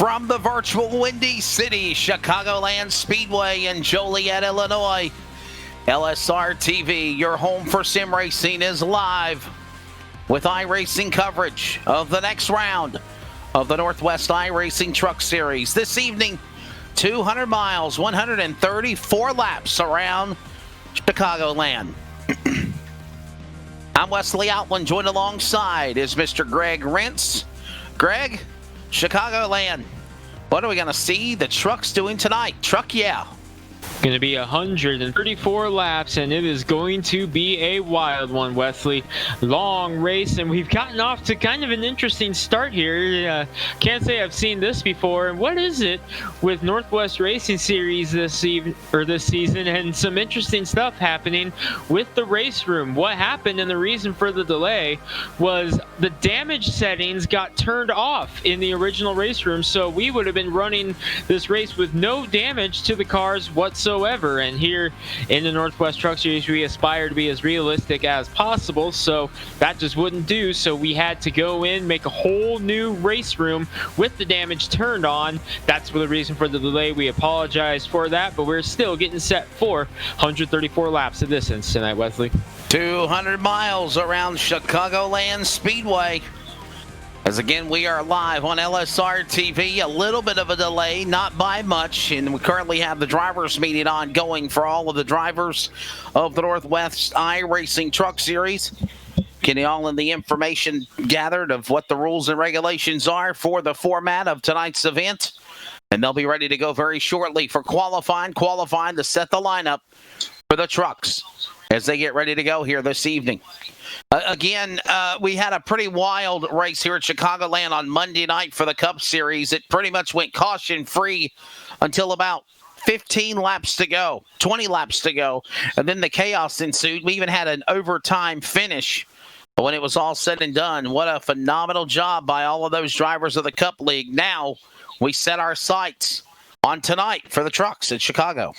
From the virtual Windy City, Chicagoland Speedway in Joliet, Illinois, LSR TV, your home for sim racing, is live with iRacing coverage of the next round of the Northwest iRacing Truck Series. This evening, 200 miles, 134 laps around Chicagoland. I'm Wesley Outland, joined alongside is Mr. Greg Rentz. Greg, Chicagoland, what are we going to see the trucks doing tonight? Truck, yeah. Going to be 134 laps, and it is going to be a wild one, Wesley. Long race, and we've gotten off to kind of an interesting start here. Can't say I've seen this before. And what is it with Northwest Racing Series this season, and some interesting stuff happening with the race room? What happened, and the reason for the delay was the damage settings got turned off in the original race room, so we would have been running this race with no damage to the cars whatsoever. And here in the Northwest Truck Series, we aspire to be as realistic as possible, so that just wouldn't do. So we had to go in, make a whole new race room with the damage turned on. That's the reason for the delay. We apologize for that, but we're still getting set for 134 laps of distance tonight, Wesley. 200 miles around Chicagoland Speedway. As again, we are live on LSR TV. A little bit of a delay, not by much, and we currently have the drivers meeting ongoing for all of the drivers of the Northwest iRacing Truck Series. Getting all of the information gathered of what the rules and regulations are for the format of tonight's event. And they'll be ready to go very shortly for qualifying to set the lineup for the trucks as they get ready to go here this evening. Again, we had a pretty wild race here at Chicagoland on Monday night for the Cup Series. It pretty much went caution-free until about 15 laps to go, 20 laps to go, and then the chaos ensued. We even had an overtime finish. But when it was all said and done, what a phenomenal job by all of those drivers of the Cup League. Now we set our sights on tonight for the trucks in Chicago.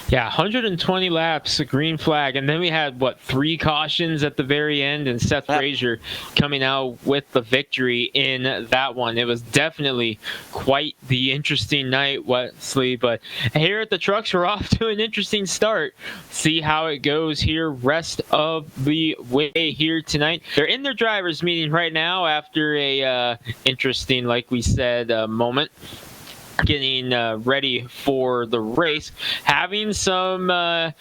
Yeah, 120 laps, a green flag, and then we had, 3 cautions at the very end, and Seth Frazier coming out with the victory in that one. It was definitely quite the interesting night, Wesley, but here at the trucks, we're off to an interesting start. See how it goes here rest of the way here tonight. They're in their drivers meeting right now after a interesting, like we said, moment. Getting ready for the race, having a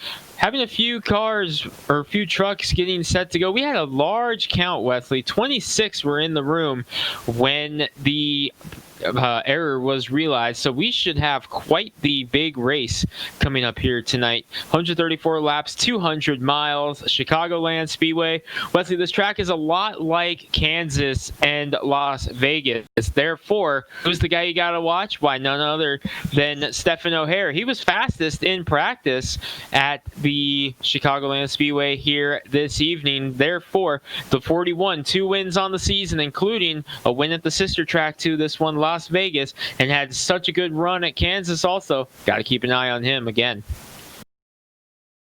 few cars or a few trucks getting set to go. We had a large count, Wesley. 26 were in the room when the error was realized, so we should have quite the big race coming up here tonight. 134 laps, 200 miles, Chicagoland Speedway. Wesley, this track is a lot like Kansas and Las Vegas. Therefore, who's the guy you gotta watch? Why, none other than Stephen O'Hare. He was fastest in practice at the Chicagoland Speedway here this evening. Therefore, the 41, 2 wins on the season, including a win at the sister track to this one, Las Vegas, and had such a good run at Kansas also. Got to keep an eye on him again.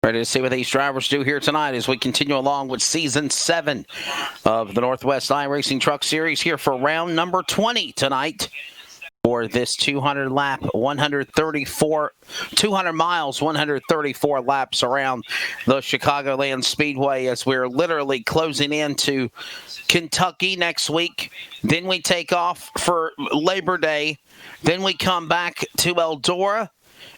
Ready to see what these drivers do here tonight as we continue along with Season 7 of the Northwest iRacing Truck Series here for round number 20 tonight for this 200 miles, 134 laps around the Chicagoland Speedway as we're literally closing into Kentucky next week. Then we take off for Labor Day. Then we come back to Eldora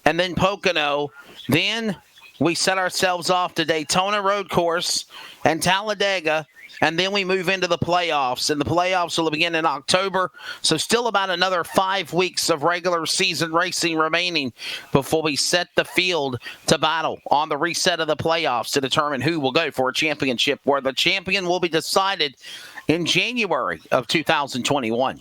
and then Pocono. Then we set ourselves off to Daytona Road Course and Talladega. And then we move into the playoffs, and the playoffs will begin in October. So still about another 5 weeks of regular season racing remaining before we set the field to battle on the reset of the playoffs to determine who will go for a championship, where the champion will be decided in January of 2021.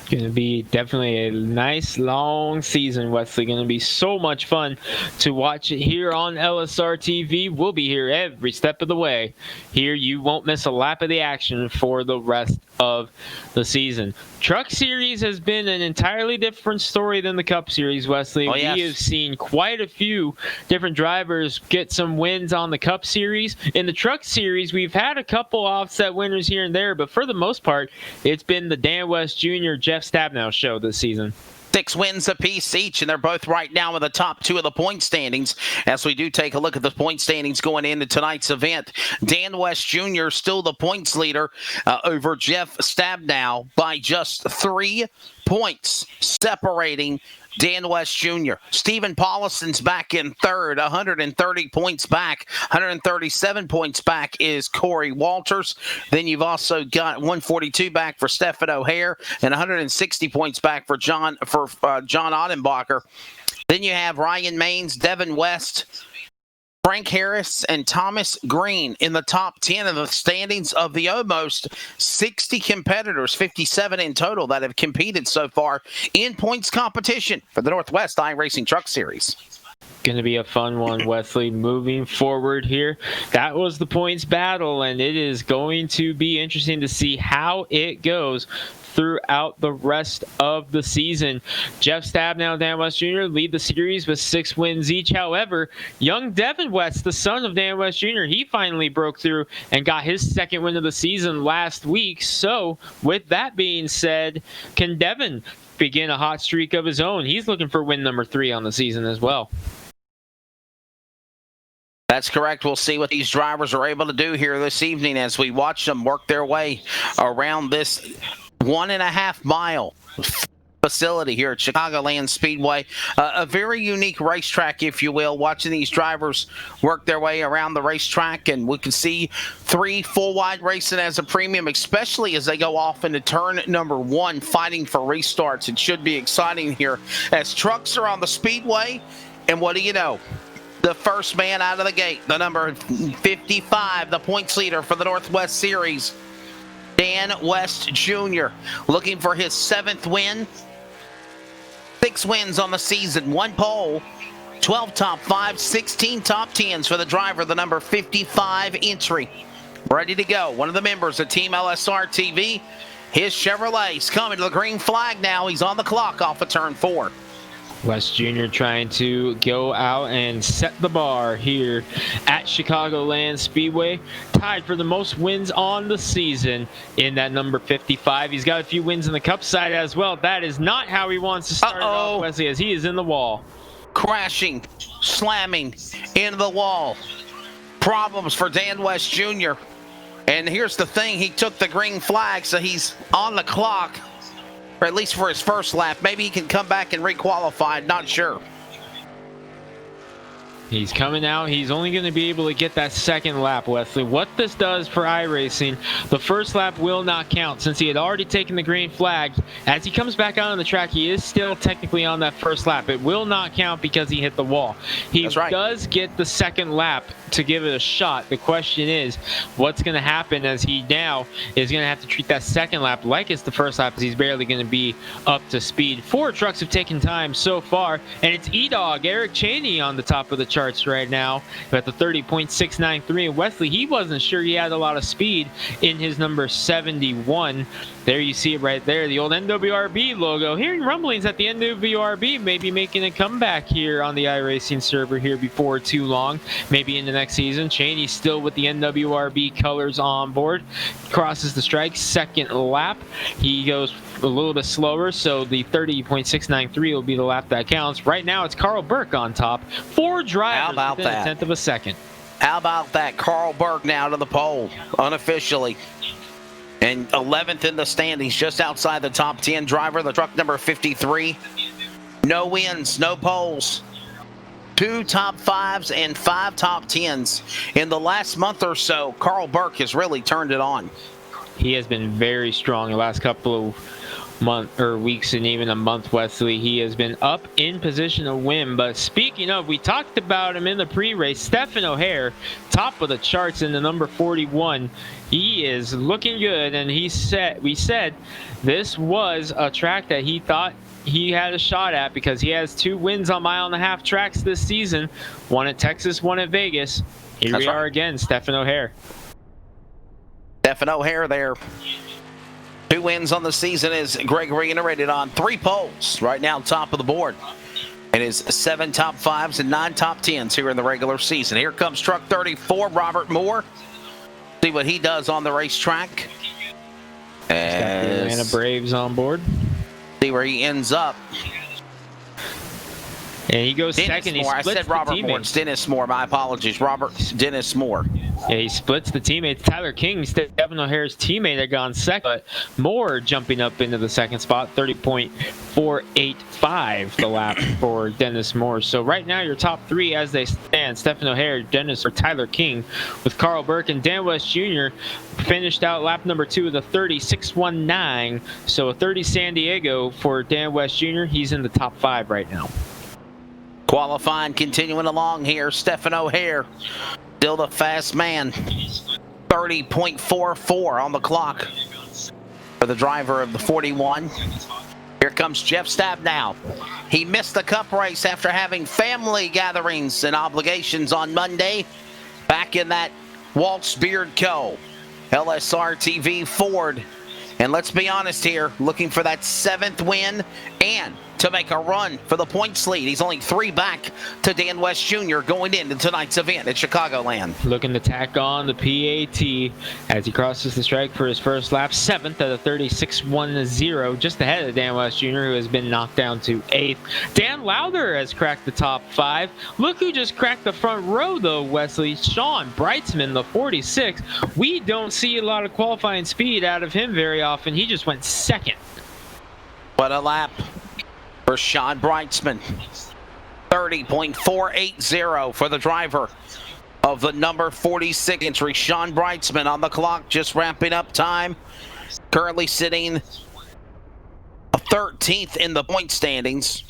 Going to be definitely a nice long season, Wesley. Going to be so much fun to watch it here on LSR TV. We'll be here every step of the way. Here you won't miss a lap of the action for the rest of the season. Truck Series has been an entirely different story than the Cup Series, Wesley. Oh, yes. We have seen quite a few different drivers get some wins on the Cup Series. In the Truck Series, we've had a couple offset winners here and there, but for the most part, it's been the Dan West Jr., Jeff Stabnow show this season. 6 wins apiece each, and they're both right now in the top 2 of the point standings. As we do take a look at the point standings going into tonight's event, Dan West Jr. still the points leader over Jeff Stabnow by just 3 points, separating Dan West Jr. Stephen Paulison's back in third, 130 points back. 137 points back is Corey Walters. Then you've also got 142 back for Stephen O'Hare and 160 points back for John Ottenbacher. Then you have Ryan Maines, Devin West, Frank Harris, and Thomas Green in the top 10 of the standings of the almost 60 competitors, 57 in total, that have competed so far in points competition for the Northwest iRacing Truck Series. Going to be a fun one, Wesley, moving forward here. That was the points battle, and it is going to be interesting to see how it goes throughout the rest of the season. Jeff Stabnow and Dan West Jr. lead the series with 6 wins each. However, young Devin West, the son of Dan West Jr., he finally broke through and got his second win of the season last week. So, with that being said, can Devin begin a hot streak of his own? He's looking for win number 3 on the season as well. That's correct. We'll see what these drivers are able to do here this evening as we watch them work their way around this 1.5 mile facility here at Chicagoland Speedway. A very unique racetrack, if you will, watching these drivers work their way around the racetrack. And we can see 3 full wide racing as a premium, especially as they go off into turn number 1, fighting for restarts. It should be exciting here as trucks are on the speedway. And what do you know? The first man out of the gate, the number 55, the points leader for the Northwest Series, Dan West Jr., looking for his 7th win. 6 wins on the season, 1 pole, 12 top 5s, 16 top 10s for the driver, the number 55 entry. Ready to go. One of the members of Team LSR TV, his Chevrolet's coming to the green flag now. He's on the clock off of turn 4. West Jr. trying to go out and set the bar here at Chicagoland Speedway. Tied for the most wins on the season in that number 55. He's got a few wins in the Cup side as well. That is not how he wants to start it off, Wesley, as he is in the wall. Crashing, slamming into the wall. Problems for Dan West Jr. And here's the thing, he took the green flag, so he's on the clock. Or at least for his first lap. Maybe he can come back and re-qualify. Not sure. He's coming out. He's only going to be able to get that second lap, Wesley. What this does for iRacing, the first lap will not count since he had already taken the green flag. As he comes back out on the track, he is still technically on that first lap. It will not count because he hit the wall. He does get the second lap to give it a shot. The question is, what's going to happen as he now is going to have to treat that second lap like it's the first lap, as he's barely going to be up to speed. 4 trucks have taken time so far, and it's E-Dog, Eric Cheney, on the top of the charts right now at the 30.693. And Wesley, he wasn't sure he had a lot of speed in his number 71. There you see it right there, the old NWRB logo. Hearing rumblings that the NWRB may be making a comeback here on the iRacing server here before too long, maybe in the next season. Cheney still with the NWRB colors on board. Crosses the strike, second lap. He goes a little bit slower, so the 30.693 will be the lap that counts. Right now, it's Carl Burke on top. 4 drivers within a tenth of a second. How about that? Carl Burke now to the pole, unofficially. And 11th in the standings, just outside the top 10 driver, the truck number 53. No wins, no poles. 2 top 5s and 5 top 10s. In the last month or so, Carl Burke has really turned it on. He has been very strong the last couple of weeks and even a month, Wesley. He has been up in position to win. But speaking of, we talked about him in the pre-race. Stephen O'Hare, top of the charts in the number 41. He is looking good, and we said this was a track that he thought he had a shot at because he has 2 wins on 1.5 mile tracks this season. One at Texas, one at Vegas. Here we are again, Stephen O'Hare. Stephen O'Hare there. 2 wins on the season, as Greg reiterated, on 3 poles. Right now, top of the board. It is 7 top 5s and 9 top 10s here in the regular season. Here comes truck 34, Robert Moore. See what he does on the racetrack. Got the Atlanta Braves on board. See where he ends up. And he goes second. Moore. I said Robert Moore. It's Dennis Moore. My apologies. Dennis Moore. Yeah, he splits the teammates. Tyler King, Stephen O'Hare's teammate, had gone second, but Moore jumping up into the second spot, 30.485 the lap for Dennis Moore. So right now, your top 3 as they stand, Stephen O'Hare, Dennis, or Tyler King, with Carl Burke and Dan West Jr. finished out lap number 2 with a 30.619. So a 30 San Diego for Dan West Jr. He's in the top 5 right now. Qualifying continuing along here. Stephen O'Hare, still the fast man. 30.44 on the clock for the driver of the 41. Here comes Jeff Stabnow. He missed the cup race after having family gatherings and obligations on Monday back in that Waltz Beard Co. LSR TV Ford. And let's be honest here, looking for that 7th win and to make a run for the points lead. He's only 3 back to Dan West Jr. going into tonight's event at Chicagoland. Looking to tack on the PAT as he crosses the strike for his first lap. 7th at a 36.10, just ahead of Dan West Jr., who has been knocked down to 8th. Dan Lowther has cracked the top 5. Look who just cracked the front row, though, Wesley. Sean Brightsman, the 46. We don't see a lot of qualifying speed out of him very often. He just went 2nd. What a lap for Sean Brightsman. 30.480 for the driver of the number 46 entry. Sean Brightsman on the clock, just ramping up time. Currently sitting 13th in the point standings.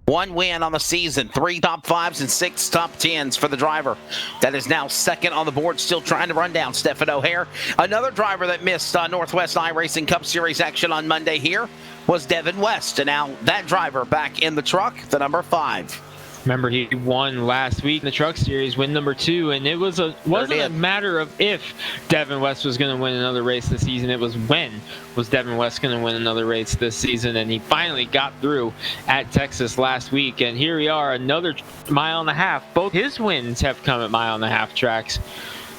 1 win on the season, 3 top 5s and 6 top 10s for the driver. That is now 2nd on the board, still trying to run down Stephen O'Hare. Another driver that missed Northwest iRacing Cup Series action on Monday here was Devin West. And now that driver back in the truck, the number 5. Remember, he won last week in the Truck Series, win number 2, and it wasn't a matter of if Devin West was going to win another race this season. It was when was Devin West going to win another race this season, and he finally got through at Texas last week. And here we are, another mile and a half. Both his wins have come at mile and a half tracks.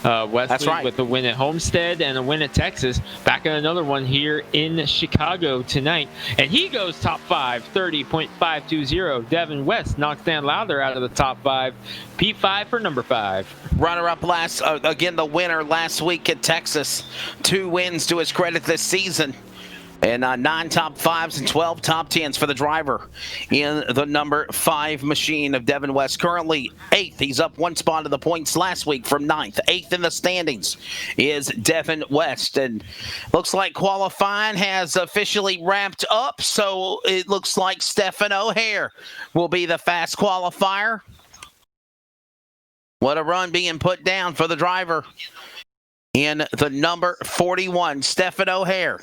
Wesley, that's right, with a win at Homestead and a win at Texas. Back in another one here in Chicago tonight. And he goes top 5, 30.520. Devin West knocks Dan Lowther out of the top 5. P5 for number 5. Runner-up last, again, the winner last week at Texas. 2 wins to his credit this season. And 9 top 5s and 12 top 10s for the driver in the number 5 machine of Devin West. Currently 8th. He's up 1 spot in the points last week from 9th. 8th in the standings is Devin West. And looks like qualifying has officially wrapped up. So it looks like Stephen O'Hare will be the fast qualifier. What a run being put down for the driver in the number 41, Stephen O'Hare.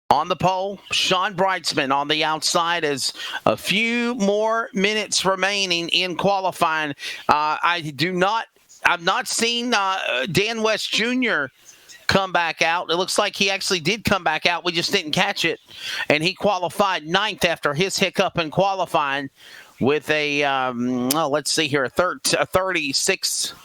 On the pole, Sean Brightsman on the outside as a few more minutes remaining in qualifying. I've not seen Dan West Jr. come back out. It looks like he actually did come back out. We just didn't catch it. And he qualified 9th after his hiccup in qualifying with a, let's see here, a 30.619.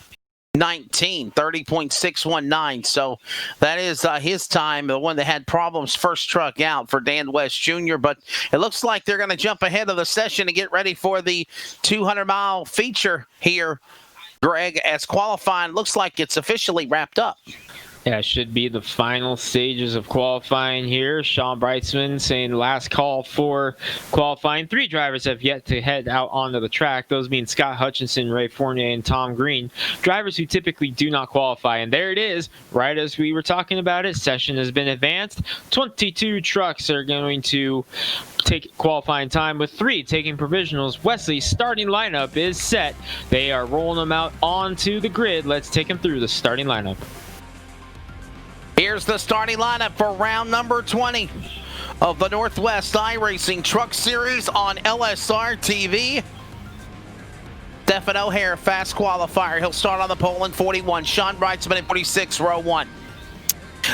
So that is his time, the one that had problems first truck out for Dan West Jr. But it looks like they're going to jump ahead of the session and get ready for the 200-mile feature here, Greg, as qualifying looks like it's officially wrapped up. Yeah, it should be the final stages of qualifying here. Sean Brightsman saying last call for qualifying. 3 drivers have yet to head out onto the track. Those being Scott Hutchinson, Ray Fournier, and Tom Green. Drivers who typically do not qualify. And there it is, right as we were talking about it. Session has been advanced. 22 trucks are going to take qualifying time, with 3 taking provisionals. Wesley's starting lineup is set. They are rolling them out onto the grid. Let's take them through the starting lineup. Here's the starting lineup for round number 20 of the Northwest iRacing Truck Series on LSR TV. Stephen O'Hare, fast qualifier. He'll start on the pole in 41. Sean Brightsman in 46, row 1.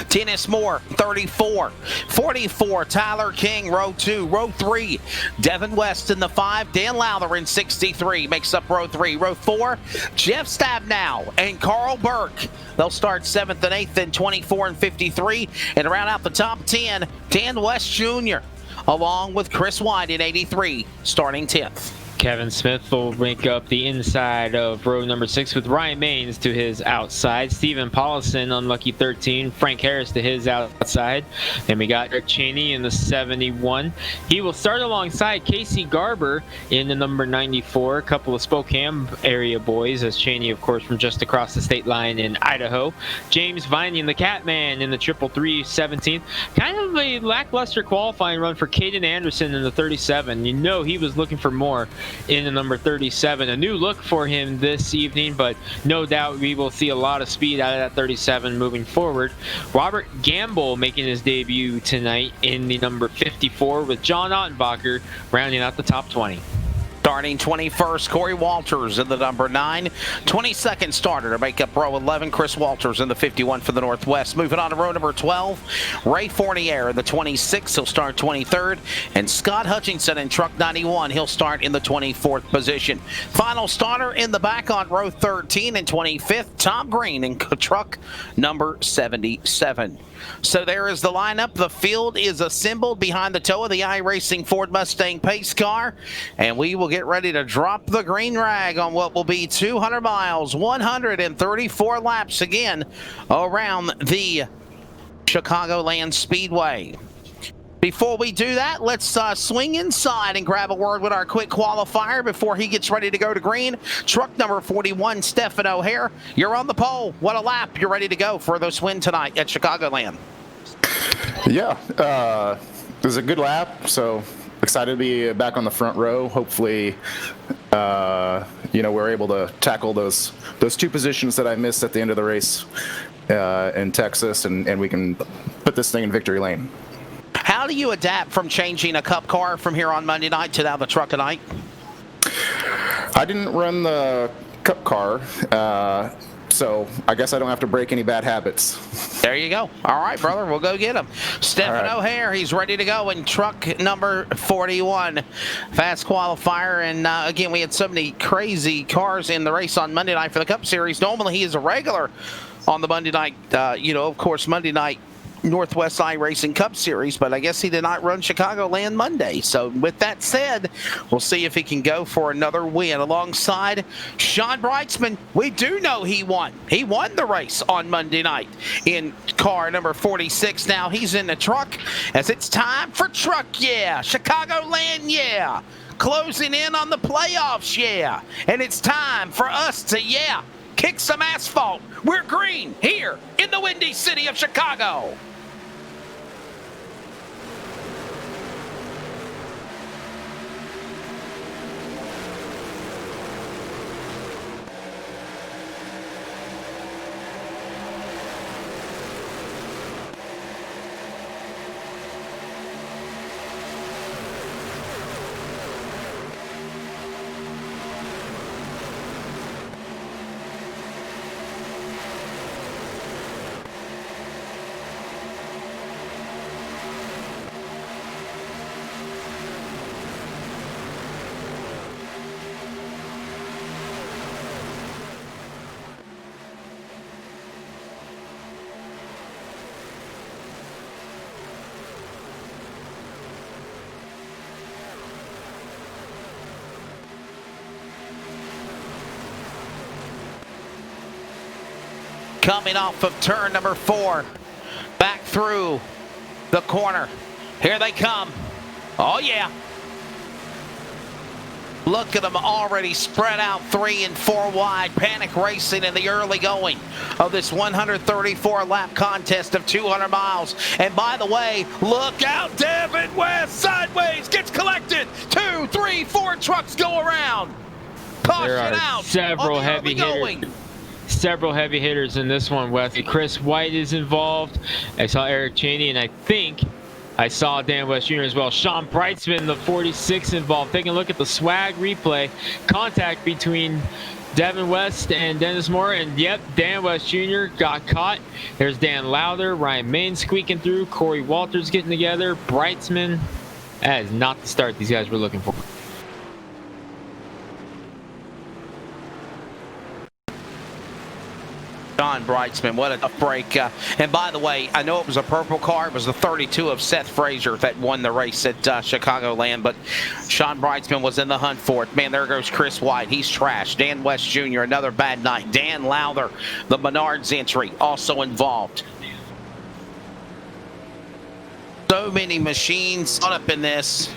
Dennis Moore, 34. 44, Tyler King, row 2. Row 3, Devin West in the 5. Dan Lowther in 63, makes up row 3. Row 4, Jeff Stabnow and Carl Burke. They'll start 7th and 8th in 24 and 53. And round out the top 10, Dan West Jr., along with Chris White in 83, starting 10th. Kevin Smith will make up the inside of row number 6 with Ryan Maines to his outside. Stephen Paulison, unlucky 13. Frank Harris to his outside. Then we got Eric Cheney in the 71. He will start alongside Casey Garber in the number 94. A couple of Spokane area boys, as Cheney, of course, from just across the state line in Idaho. James Viney, the Catman, in the 333 17th. Kind of a lackluster qualifying run for Caden Anderson in the 37. You know he was looking for more in the number 37. A new look for him this evening, but no doubt we will see a lot of speed out of that 37 moving forward. Robert Gamble making his debut tonight in the number 54 with John Ottenbacher rounding out the top 20. Starting 21st, Corey Walters in the number 9. 22nd starter to make up row 11, Chris Walters in the 51 for the Northwest. Moving on to row number 12, Ray Fournier in the 26th. He'll start 23rd. And Scott Hutchinson in truck 91. He'll start in the 24th position. Final starter in the back on row 13 and 25th, Tom Green in truck number 77. So there is the lineup. The field is assembled behind the toe of the iRacing Ford Mustang pace car, and we will get ready to drop the green rag on what will be 200 miles, 134 laps again around the Chicagoland Speedway. Before we do that, let's swing inside and grab a word with our quick qualifier before he gets ready to go to green. Truck number 41, Stephen O'Hare, you're on the pole. What a lap. You're ready to go for this win tonight at Chicagoland. Yeah, it was a good lap, so excited to be back on the front row. Hopefully, we're able to tackle those two positions that I missed at the end of the race in Texas, and we can put this thing in victory lane. How do you adapt from changing a cup car from here on Monday night to now the truck tonight? I didn't run the cup car, so I guess I don't have to break any bad habits. There you go. All right, brother, we'll go get him. Stephen O'Hare, he's ready to go in truck number 41. Fast qualifier, and again, we had so many crazy cars in the race on Monday night for the Cup Series. Normally, he is a regular on the Monday night, of course, Monday night Northwest iRacing Cup Series, but I guess he did not run Chicagoland Monday. So with that said, we'll see if he can go for another win alongside Sean Brightsman. We do know he won. He won the race on Monday night in car number 46. Now he's in the truck as it's time for truck, yeah. Chicagoland, yeah. Closing in on the playoffs, yeah. And it's time for us to, kick some asphalt. We're green here in the windy city of Chicago. Coming off of turn number 4, back through the corner. Here they come. Oh, yeah. Look at them already spread out 3 and 4 wide. Panic racing in the early going of this 134-lap contest of 200 miles. And by the way, look out, Devin West sideways gets collected. 2, 3, 4 trucks go around. Caution out. Several heavy hitters. Several heavy hitters in this one, Wesley. Chris White is involved. I saw Eric Cheney, and I think I saw Dan West Jr. as well. Sean Brightsman, the 46, involved. Taking a look at the swag replay. Contact between Devin West and Dennis Moore, and yep, Dan West Jr. got caught. There's Dan Lowther, Ryan Main squeaking through, Corey Walters getting together, Brightsman. That is not the start these guys were looking for. John Brightsman, what a tough break. And by the way, I know it was a purple car. It was the 32 of Seth Frazier that won the race at Chicagoland, but Sean Brightsman was in the hunt for it. Man, there goes Chris White. He's trashed. Dan West Jr., another bad night. Dan Lowther, the Menards entry, also involved. So many machines caught up in this.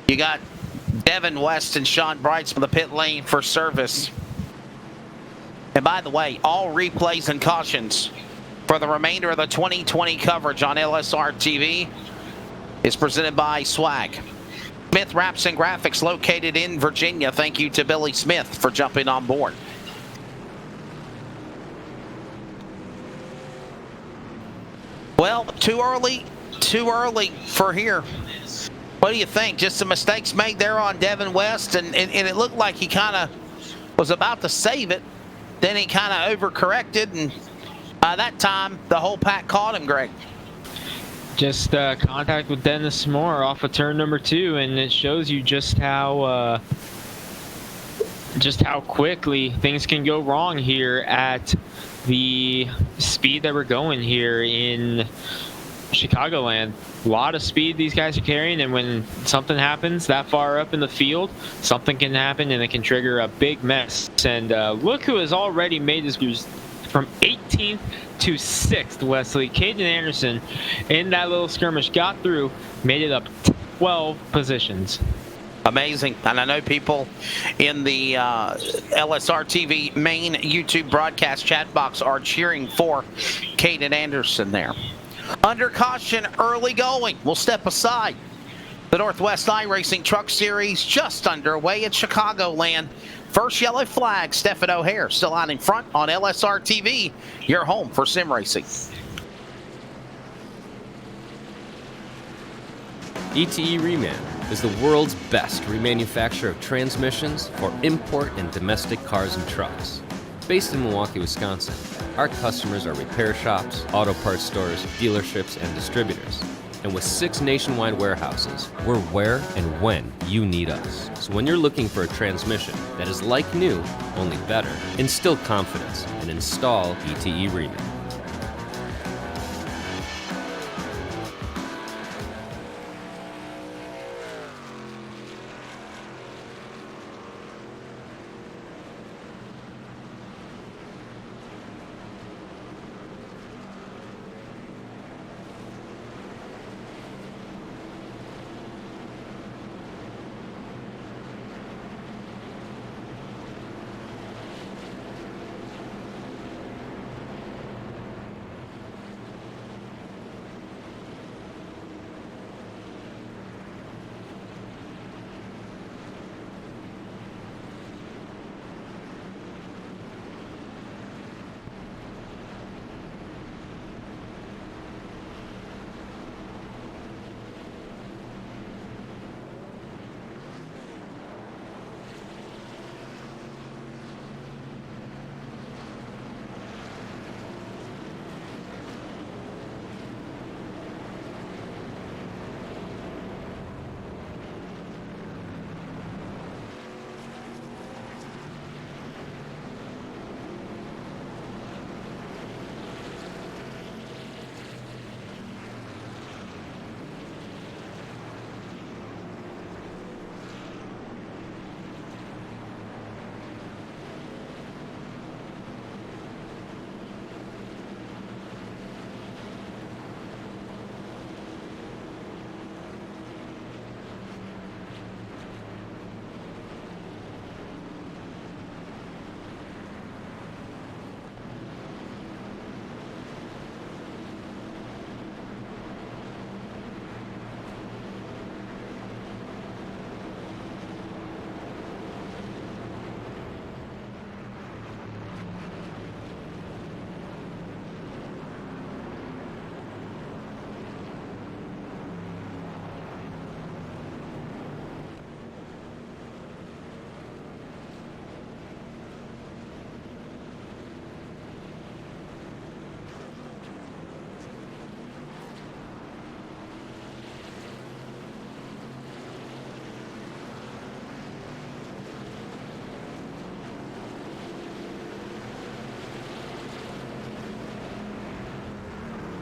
You got Devin West and Sean Brightsman, the pit lane for service. And by the way, all replays and cautions for the remainder of the 2020 coverage on LSR TV is presented by Swag. Smith Wraps and Graphics, located in Virginia. Thank you to Billy Smith for jumping on board. Well, too early for here. What do you think? Just some mistakes made there on Devin West, and it looked like he kind of was about to save it. Then he kind of overcorrected, and by that time, the whole pack caught him, Greg. Just contact with Dennis Moore off of turn number 2, and it shows you just how quickly things can go wrong here at the speed that we're going here in Chicagoland. A lot of speed these guys are carrying, and when something happens that far up in the field, something can happen and it can trigger a big mess. And look who has already made this group from 18th to 6th, Wesley. Caden Anderson in that little skirmish got through, made it up 12 positions. Amazing. And I know people in the LSR TV main YouTube broadcast chat box are cheering for Caden Anderson there. Under caution, early going. We'll step aside. The Northwest iRacing Truck Series just underway at Chicagoland. First yellow flag, Stephen O'Hare still out in front on LSR TV, your home for sim racing. ETE Reman is the world's best remanufacturer of transmissions for import and domestic cars and trucks. Based in Milwaukee, Wisconsin, our customers are repair shops, auto parts stores, dealerships, and distributors. And with 6 nationwide warehouses, we're where and when you need us. So when you're looking for a transmission that is like new, only better, instill confidence and install ETE Reman.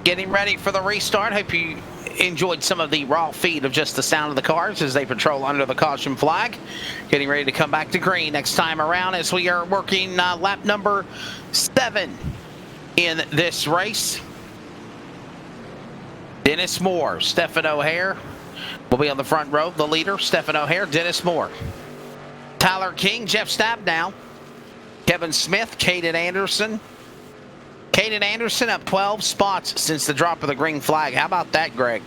Getting ready for the restart. Hope you enjoyed some of the raw feed of just the sound of the cars as they patrol under the caution flag. Getting ready to come back to green next time around as we are working lap number 7 in this race. Dennis Moore, Stephen O'Hare will be on the front row. The leader, Stephen O'Hare, Dennis Moore. Tyler King, Jeff Stabnow, Kevin Smith, Caden Anderson. Caden Anderson up 12 spots since the drop of the green flag. How about that, Greg?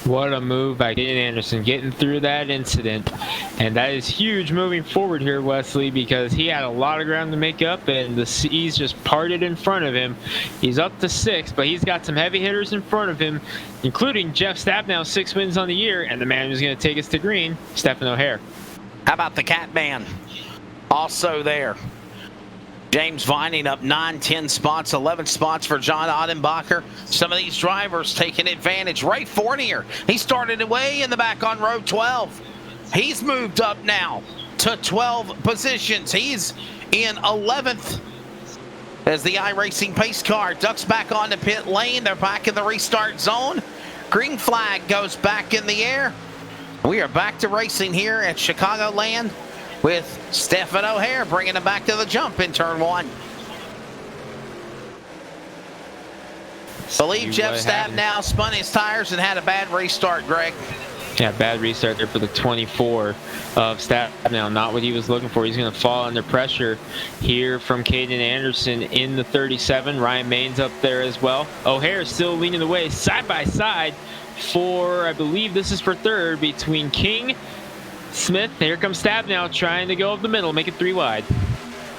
What a move by Caden Anderson, getting through that incident. And that is huge moving forward here, Wesley, because he had a lot of ground to make up, and the seas just parted in front of him. He's up to 6, but he's got some heavy hitters in front of him, including Jeff Stabnow, 6 wins on the year, and the man who's going to take us to green, Stephen O'Hare. How about the Catman? Also there. James Vining up 9, 10 spots, 11 spots for John Odenbacher. Some of these drivers taking advantage. Ray Fournier, he started away in the back on row 12. He's moved up now to 12 positions. He's in 11th as the iRacing pace car ducks back onto pit lane. They're back in the restart zone. Green flag goes back in the air. We are back to racing here at Chicagoland with Stephen O'Hare bringing him back to the jump in turn 1. Believe Jeff Stabnow spun his tires and had a bad restart, Greg. Yeah, bad restart there for the 24 of Stabnow. Not what he was looking for. He's going to fall under pressure here from Caden Anderson in the 37. Ryan Maines up there as well. O'Hare is still leading the way side by side for, I believe this is for third, between King, Smith. Here comes Stabnow trying to go up the middle, make it 3 wide.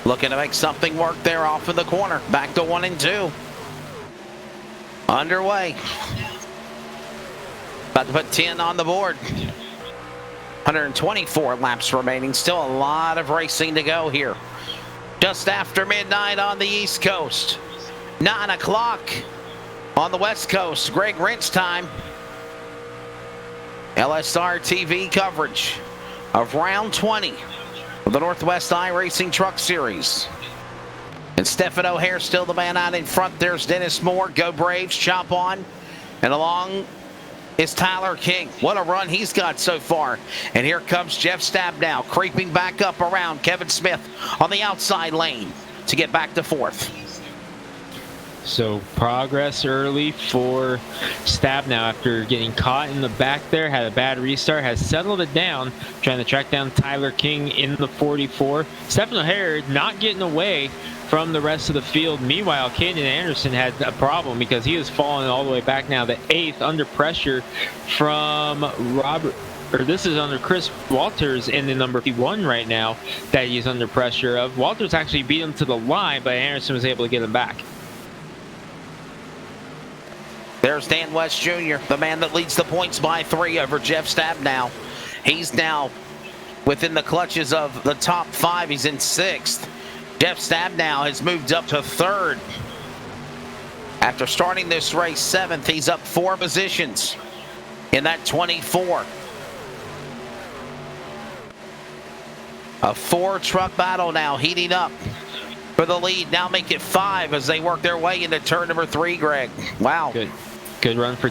Looking to make something work there off in the corner. Back to 1 and 2. Underway. About to put 10 on the board. 124 laps remaining. Still a lot of racing to go here. Just after midnight on the East Coast. 9 o'clock on the West Coast. Greg Rentz time. LSR TV coverage of round 20 of the Northwest iRacing Truck Series. And Stephen O'Hare still the man out in front. There's Dennis Moore. Go Braves, chop on. And along is Tyler King. What a run he's got so far. And here comes Jeff Stabnow creeping back up around Kevin Smith on the outside lane to get back to 4th. So progress early for Stabnow after getting caught in the back there. Had a bad restart, has settled it down, trying to track down Tyler King in the 44. Stephen O'Hare not getting away from the rest of the field. Meanwhile, Caden Anderson had a problem because he is falling all the way back now to 8th under pressure from this is under Chris Walters in the number 51 right now that he's under pressure of. Walters actually beat him to the line, but Anderson was able to get him back. There's Dan West Jr., the man that leads the points by 3 over Jeff Stabnow. He's now within the clutches of the top 5. He's in 6th. Jeff Stabnow has moved up to 3rd. After starting this race 7th, he's up 4 positions in that 24. A 4-truck battle now heating up for the lead. Now make it 5 as they work their way into turn number 3, Greg. Wow. Good run for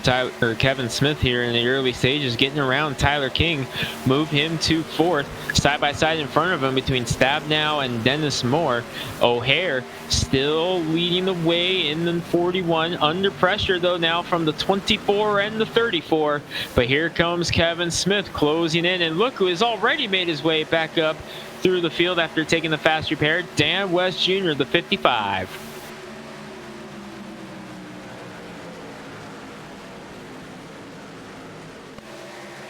Kevin Smith here in the early stages, getting around Tyler King, move him to 4th, side by side in front of him between Stabnow and Dennis Moore. O'Hare still leading the way in the 41, under pressure though now from the 24 and the 34. But here comes Kevin Smith closing in, and look who has already made his way back up through the field after taking the fast repair. Dan West Jr., the 55.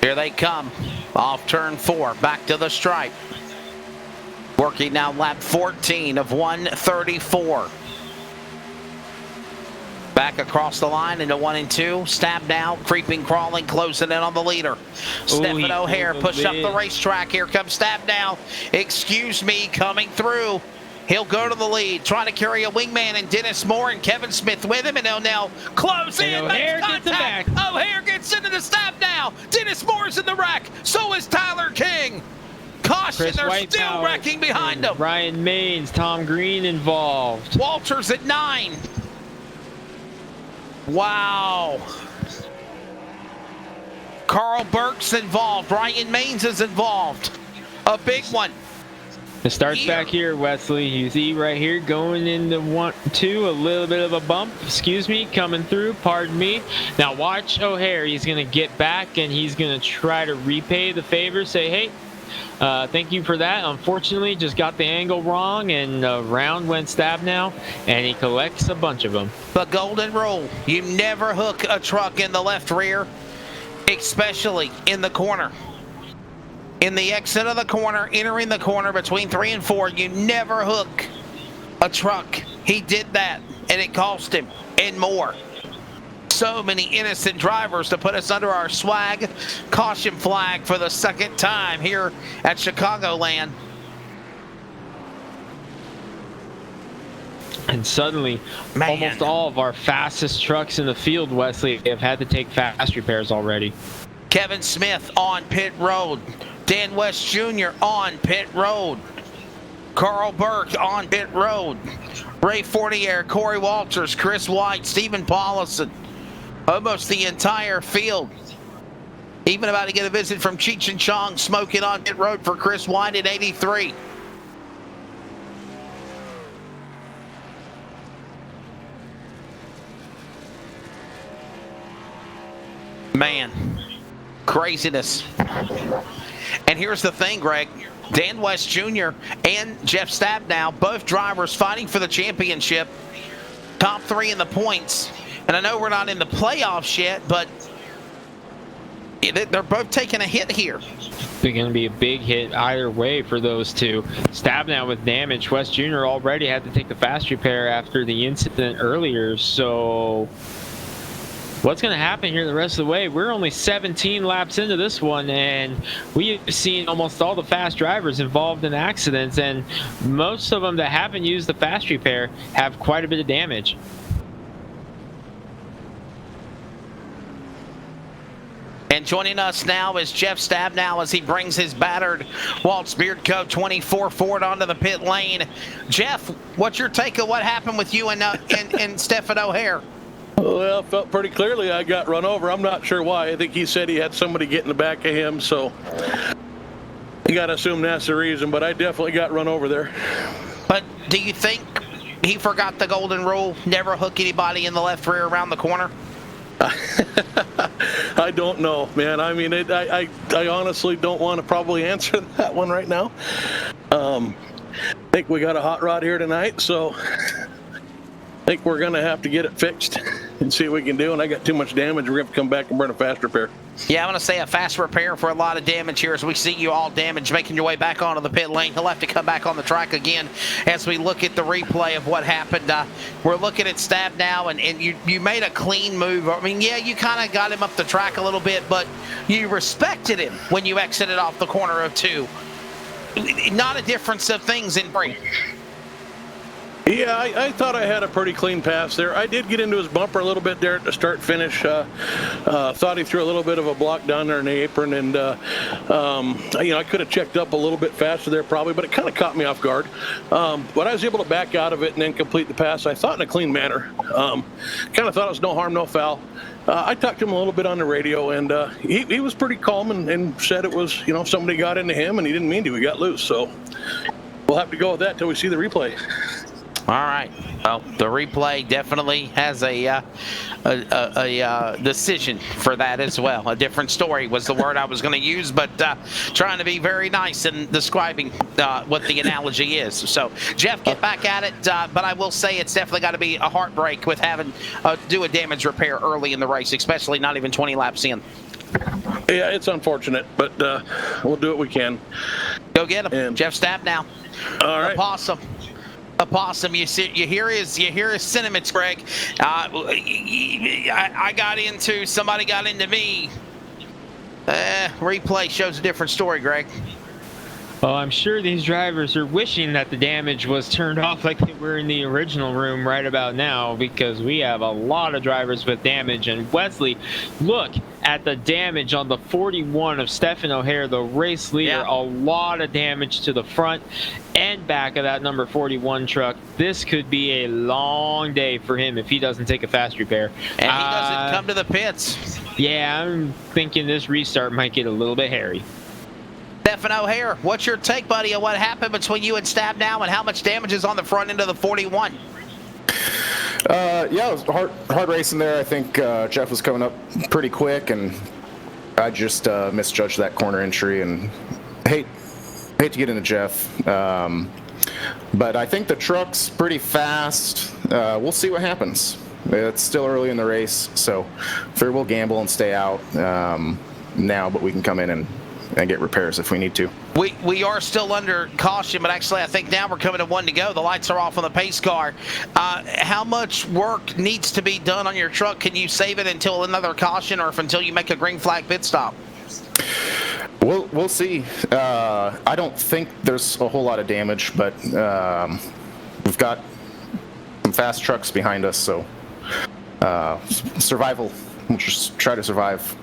Here they come off turn 4, back to the stripe. Working now lap 14 of 134. Back across the line into 1 and 2. Stabnow, creeping, crawling, closing in on the leader. Stephen O'Hare push up the racetrack. Here comes Stabnow. Excuse me, coming through. He'll go to the lead, trying to carry a wingman, and Dennis Moore and Kevin Smith with him, and they'll now close in, makes contact. O'Hare gets into the Stabnow. Dennis Moore's in the wreck. So is Tyler King. Caution, they're still wrecking behind him. Ryan Maines, Tom Green involved. Walters at 9. Wow. Carl Burke's involved. Ryan Maines is involved. A big one. It starts back here, Wesley. You see right here going into 1, 2, a little bit of a bump. Excuse me, coming through. Pardon me. Now watch O'Hare. He's going to get back and he's going to try to repay the favor. Say, hey, thank you for that. Unfortunately, just got the angle wrong, and round went Stabnow, and he collects a bunch of them. The golden rule: you never hook a truck in the left rear. especially in the corner. In the exit of the corner, entering the corner between 3 and 4, you never hook a truck. He did that, and it cost him, and more. So many innocent drivers to put us under our swag caution flag for the second time here at Chicagoland. And suddenly, Man. almost all of our fastest trucks in the field, Wesley, have had to take fast repairs already. Kevin Smith on pit road. Dan West Jr. on pit road. Carl Burke on pit road. Ray Fortier, Corey Walters, Chris White, Stephen Paulison. Almost the entire field. Even about to get a visit from Cheech and Chong smoking on pit road for Chris White at 83. Man, craziness. And here's the thing, Greg. Dan West Jr. and Jeff Stabnow, both drivers fighting for the championship. Top 3 in the points. And I know we're not in the playoffs yet, but they're both taking a hit here. They're going to be a big hit either way for those two. Stabnow with damage. West Jr. already had to take the fast repair after the incident earlier, so what's going to happen here the rest of the way? We're only 17 laps into this one, and we've seen almost all the fast drivers involved in accidents, and most of them that haven't used the fast repair have quite a bit of damage. And joining us now is Jeff Stabnow as he brings his battered Waltz Beard Co. 24 Ford onto the pit lane. Jeff, what's your take of what happened with you and Stephen O'Hare? Well, felt pretty clearly I got run over. I'm not sure why. I think he said he had somebody get in the back of him, so you got to assume that's the reason, but I definitely got run over there. But do you think he forgot the golden rule, never hook anybody in the left rear around the corner? I don't know, man. I mean, I honestly don't want to probably answer that one right now. I think we got a hot rod here tonight, so I think we're going to have to get it fixed and see what we can do. And I got too much damage. We're going to have to come back and burn a fast repair. Yeah, I'm going to say a fast repair for a lot of damage here as we see you all damaged, making your way back onto the pit lane. He'll have to come back on the track again as we look at the replay of what happened. We're looking at Stabnow, and you made a clean move. I mean, yeah, you kind of got him up the track a little bit, but you respected him when you exited off the corner of 2. Not a difference of things in 3. Yeah, I thought I had a pretty clean pass there. I did get into his bumper a little bit there at the start-finish. Thought he threw a little bit of a block down there in the apron, and I could have checked up a little bit faster there probably, but it kind of caught me off guard. But I was able to back out of it and then complete the pass, I thought, in a clean manner. Kind of thought it was no harm, no foul. I talked to him a little bit on the radio, and he was pretty calm and said it was, somebody got into him, and he didn't mean to. He got loose, so we'll have to go with that till we see the replay. All right. Well, the replay definitely has a decision for that as well. A different story was the word I was going to use, but trying to be very nice in describing what the analogy is. So, Jeff, get back at it. But I will say it's definitely got to be a heartbreak with having do a damage repair early in the race, especially not even 20 laps in. Yeah, it's unfortunate, but we'll do what we can. Go get him. And Jeff Stabnow. All right. Opossum, you hear his sentiments, Greg. Somebody got into me. Replay shows a different story, Greg. Well, I'm sure these drivers are wishing that the damage was turned off like they were in the original room right about now, because we have a lot of drivers with damage. And Wesley, look at the damage on the 41 of Stephen O'Hare, the race leader. Yeah. A lot of damage to the front and back of that number 41 truck. This could be a long day for him if he doesn't take a fast repair. And he doesn't come to the pits. Yeah, I'm thinking this restart might get a little bit hairy. Stephen O'Hare, what's your take, buddy, on what happened between you and Stabnow and how much damage is on the front end of the 41? Yeah, it was hard racing there. I think Jeff was coming up pretty quick, and I just misjudged that corner entry, and hate to get into Jeff. But I think the truck's pretty fast. We'll see what happens. It's still early in the race, so figure we'll gamble and stay out now, but we can come in and get repairs if we need to. We are still under caution, but actually I think now we're coming to 1 to go. The lights are off on the pace car. How much work needs to be done on your truck? Can you save it until another caution or until you make a green flag pit stop? We'll see. I don't think there's a whole lot of damage, but we've got some fast trucks behind us, so survival. We'll just try to survive.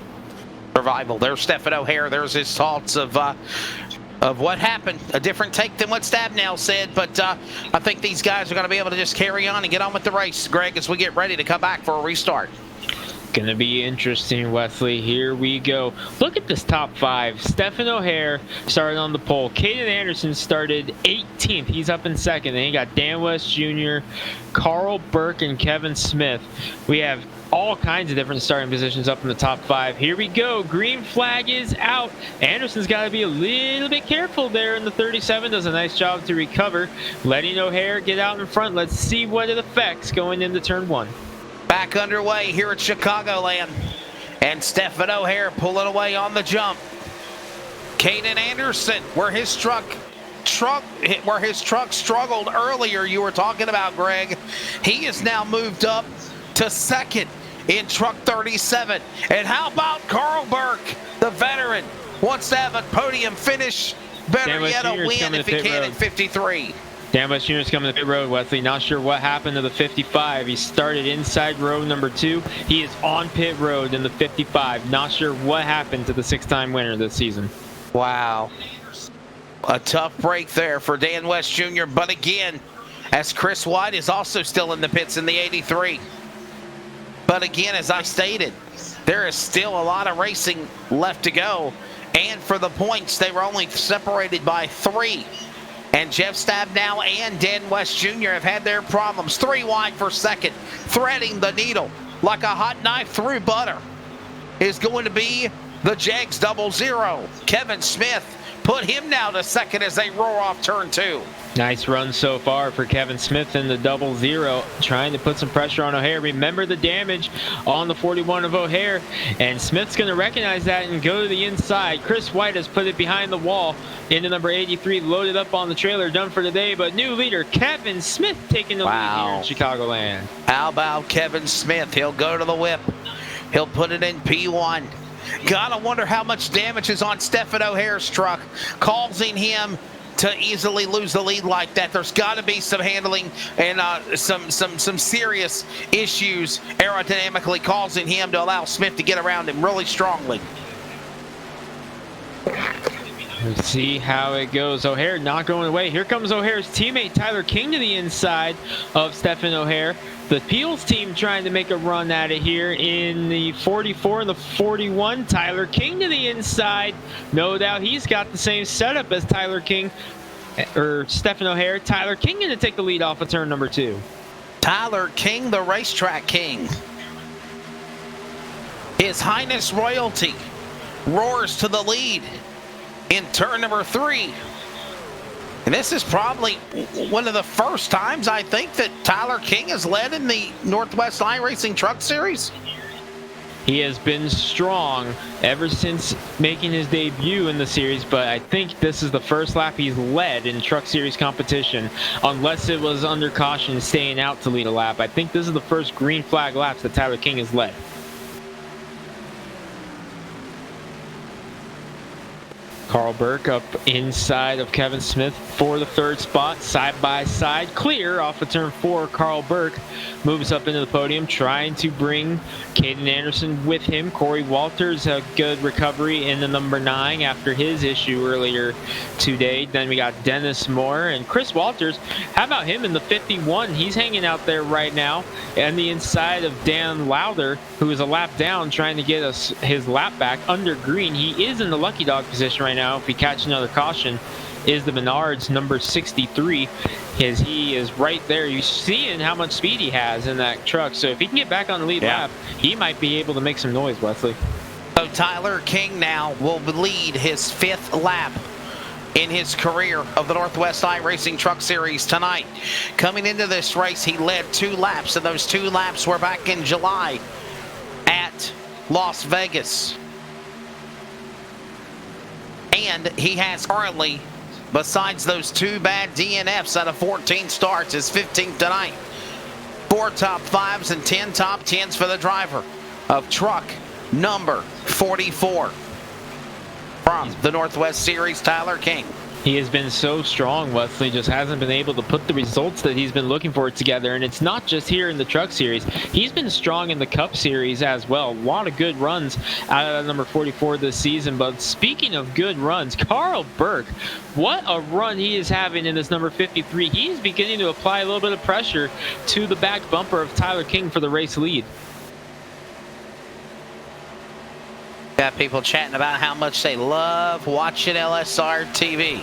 Survival. There's Stephen O'Hare. There's his thoughts of what happened. A different take than what Stabnow said, but I think these guys are going to be able to just carry on and get on with the race, Greg, as we get ready to come back for a restart. Gonna be interesting, Wesley. Here we go. Look at this top 5. Stephen O'Hare started on the pole. Caden Anderson started 18th. He's up in second. Then you got Dan West Jr., Carl Burke, and Kevin Smith. We have all kinds of different starting positions up in the top 5. Here we go. Green flag is out. Anderson's got to be a little bit careful there in the 37. Does a nice job to recover. Letting O'Hare get out in front. Let's see what it affects going into turn 1. Back underway here at Chicagoland. And Stephen O'Hare pulling away on the jump. Caden Anderson, where his truck struggled earlier, you were talking about, Greg. He is now moved up to second in truck 37. And how about Carl Burke, the veteran, wants to have a podium finish, better yet a win if he can at 53. Dan West Jr. is coming to pit road, Wesley. Not sure what happened to the 55. He started inside row number 2. He is on pit road in the 55. Not sure what happened to the 6-time winner this season. Wow. A tough break there for Dan West Jr. But again, as Chris White is also still in the pits in the 83. But again, as I stated, there is still a lot of racing left to go. And for the points, they were only separated by 3. And Jeff Stabnow and Dan West Jr. have had their problems. 3 wide for second. Threading the needle like a hot knife through butter is going to be the Jags 00. Kevin Smith put him now to second as they roar off turn 2. Nice run so far for Kevin Smith in the 00, trying to put some pressure on O'Hare. Remember the damage on the 41 of O'Hare, and Smith's going to recognize that and go to the inside. Chris White has put it behind the wall into number 83, loaded up on the trailer, done for today. But new leader Kevin Smith taking the lead here in Chicagoland. How about Kevin Smith? He'll go to the whip. He'll put it in P1. Gotta wonder how much damage is on Stephen O'Hare's truck, causing him to easily lose the lead like that. There's got to be some handling and some serious issues aerodynamically causing him to allow Smith to get around him really strongly. Let's see how it goes. O'Hare not going away. Here comes O'Hare's teammate Tyler King to the inside of Stephen O'Hare. The Peels team trying to make a run at it here in the 44 and the 41. Tyler King to the inside. No doubt he's got the same setup as Tyler King, or Stephen O'Hare. Tyler King going to take the lead off of turn number 2. Tyler King, the racetrack king. His Highness Royalty roars to the lead in turn number 3. And this is probably one of the first times, I think, that Tyler King has led in the Northwest iRacing Truck Series. He has been strong ever since making his debut in the series, but I think this is the first lap he's led in Truck Series competition, unless it was under caution staying out to lead a lap. I think this is the first green flag laps that Tyler King has led. Carl Burke up inside of Kevin Smith for the 3rd spot, side by side, clear off of turn 4. Carl Burke moves up into the podium, trying to bring Caden Anderson with him. Corey Walters, a good recovery in the number 9 after his issue earlier today. Then we got Dennis Moore and Chris Walters. How about him in the 51? He's hanging out there right now. And the inside of Dan Lowther, who is a lap down, trying to get us his lap back under green. He is in the lucky dog position right now. If we catch another caution, is the Menards number 63, as he is right there. You're seeing how much speed he has in that truck. So if he can get back on the lead lap, he might be able to make some noise, Wesley. So Tyler King now will lead his 5th lap in his career of the Northwest iRacing Truck Series tonight. Coming into this race, he led 2 laps, and those 2 laps were back in July at Las Vegas. And he has currently, besides those 2 bad DNFs out of 14 starts, is 15th tonight. 4 top 5s and 10 top 10s for the driver of truck number 44 from the Northwest Series, Tyler King. He has been so strong, Wesley, just hasn't been able to put the results that he's been looking for together. And it's not just here in the Truck Series. He's been strong in the Cup Series as well. A lot of good runs out of number 44 this season. But speaking of good runs, Carl Burke, what a run he is having in this number 53. He's beginning to apply a little bit of pressure to the back bumper of Tyler King for the race lead. Got people chatting about how much they love watching LSR TV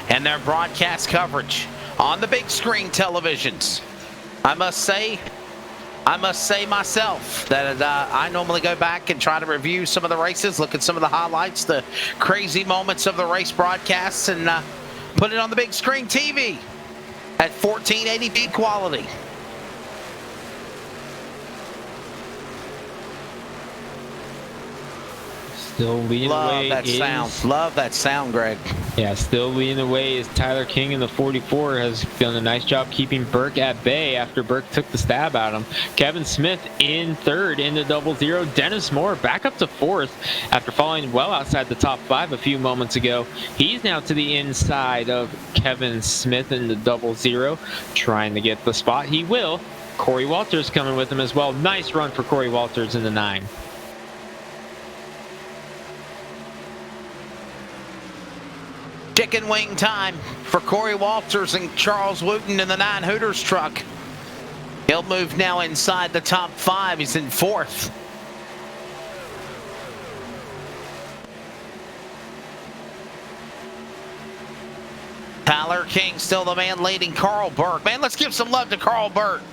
and their broadcast coverage on the big screen televisions. I must say myself that I normally go back and try to review some of the races, look at some of the highlights, the crazy moments of the race broadcasts, and put it on the big screen TV at 1480p quality. Still leading away. Love that sound. Love that sound, Greg. Yeah, still leading away is Tyler King in the 44. Has done a nice job keeping Burke at bay after Burke took the stab at him. Kevin Smith in 3rd in the 00. Dennis Moore back up to 4th after falling well outside the top 5 a few moments ago. He's now to the inside of Kevin Smith in the 00, trying to get the spot. He will. Corey Walters coming with him as well. Nice run for Corey Walters in the 9. Chicken wing time for Corey Walters and Charles Wooten in the 9 Hooters truck. He'll move now inside the top 5. He's in 4th. Tyler King still the man leading Carl Burke. Man, let's give some love to Carl Burke.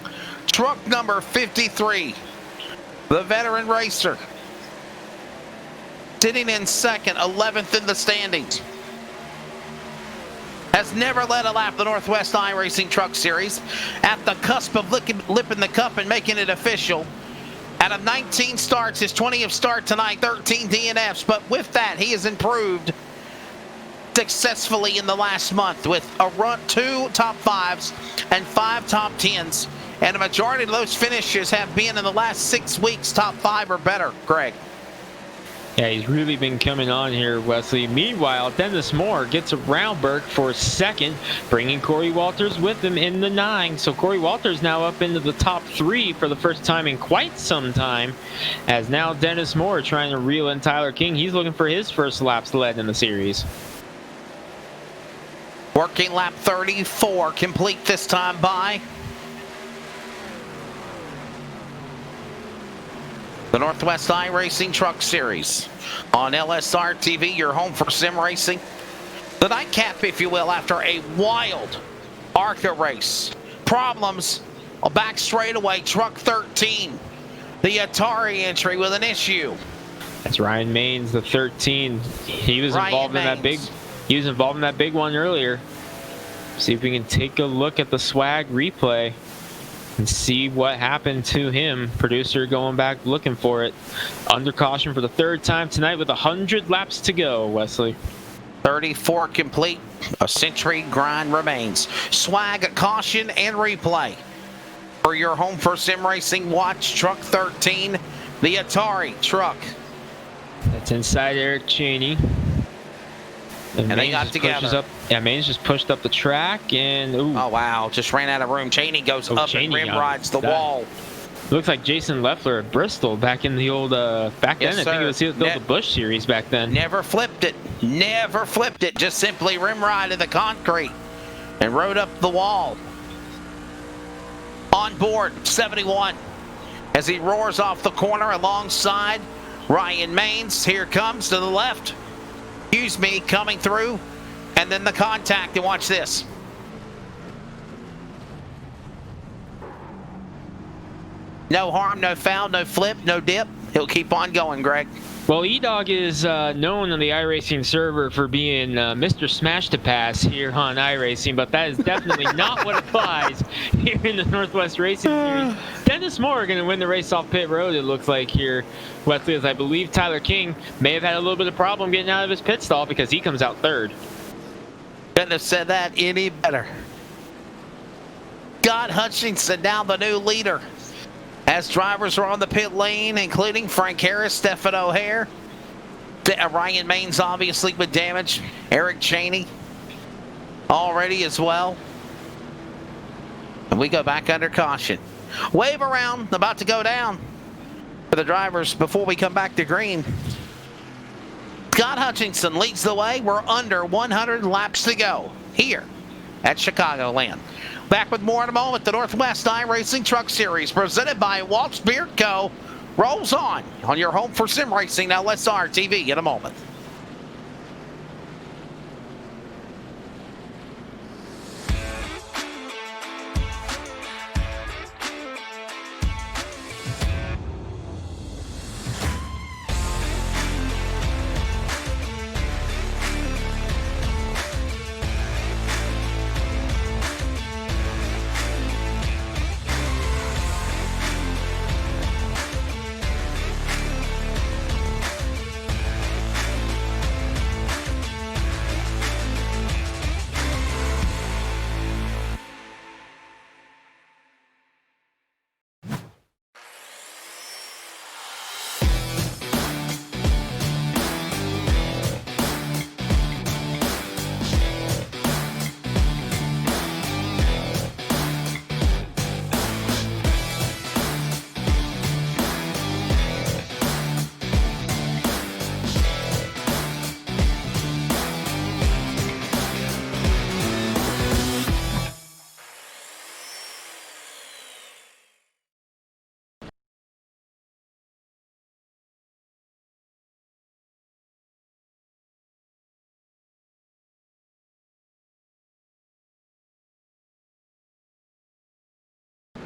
Truck number 53. The veteran racer. Sitting in 2nd, 11th in the standings. Has never led a lap the Northwest iRacing Truck Series. At the cusp of lipping the cup and making it official. Out of 19 starts, his 20th start tonight, 13 DNFs. But with that, he has improved successfully in the last month with a run, 2 top 5s and 5 top 10s. And a majority of those finishes have been in the last 6 weeks, top 5 or better, Greg. Yeah, he's really been coming on here, Wesley. Meanwhile, Dennis Moore gets around Burke for 2nd, bringing Corey Walters with him in the 9. So Corey Walters now up into the top 3 for the first time in quite some time, as now Dennis Moore trying to reel in Tyler King. He's looking for his first laps led in the series. Working lap 34, complete this time by the Northwest iRacing Truck Series on LSR TV, your home for sim racing. The nightcap, if you will, after a wild ARCA race. Problems, a back straightaway, truck 13. The Atari entry with an issue. That's Ryan Maines, the 13. He was involved in that big. He was involved in that big one earlier. See if we can take a look at the swag replay and see what happened to him. Producer going back looking for it. Under caution for the 3rd time tonight with 100 laps to go, Wesley. 34 complete. A century grind remains. Swag, caution, and replay. For your home for sim racing, watch truck 13, the Atari truck. That's inside Eric Cheney. And they got together. Maines just pushed up the track and ooh. Oh wow, just ran out of room. Cheney goes up and rim rides the wall. Looks like Jason Leffler at Bristol back in the old back then. I think it was the Busch series back then. Never flipped it. Never flipped it. Just simply rim ride the concrete and rode up the wall. On board 71 as he roars off the corner alongside Ryan Maines. Here comes to the left. Excuse me, coming through, and then the contact, and watch this. No harm, no foul, no flip, no dip. He'll keep on going, Greg. Well, E-Dog is known on the iRacing server for being Mr. Smash to Pass here on iRacing, but that is definitely not what applies here in the Northwest Racing Series. Dennis Moore going to win the race off pit road, it looks like here, Wesley, as I believe Tyler King may have had a little bit of problem getting out of his pit stall because he comes out third. Couldn't have said that any better. Scott Hutchinson now the new leader. As drivers are on the pit lane, including Frank Harris, Stefan O'Hare, Ryan Maines obviously with damage, Eric Cheney already as well. And we go back under caution. Wave around, about to go down for the drivers before we come back to green. Scott Hutchinson leads the way. We're under 100 laps to go here at Chicagoland. Back with more in a moment. The Northwest iRacing Truck Series presented by Waltz Beard Co. rolls on your home for sim racing LSR TV in a moment.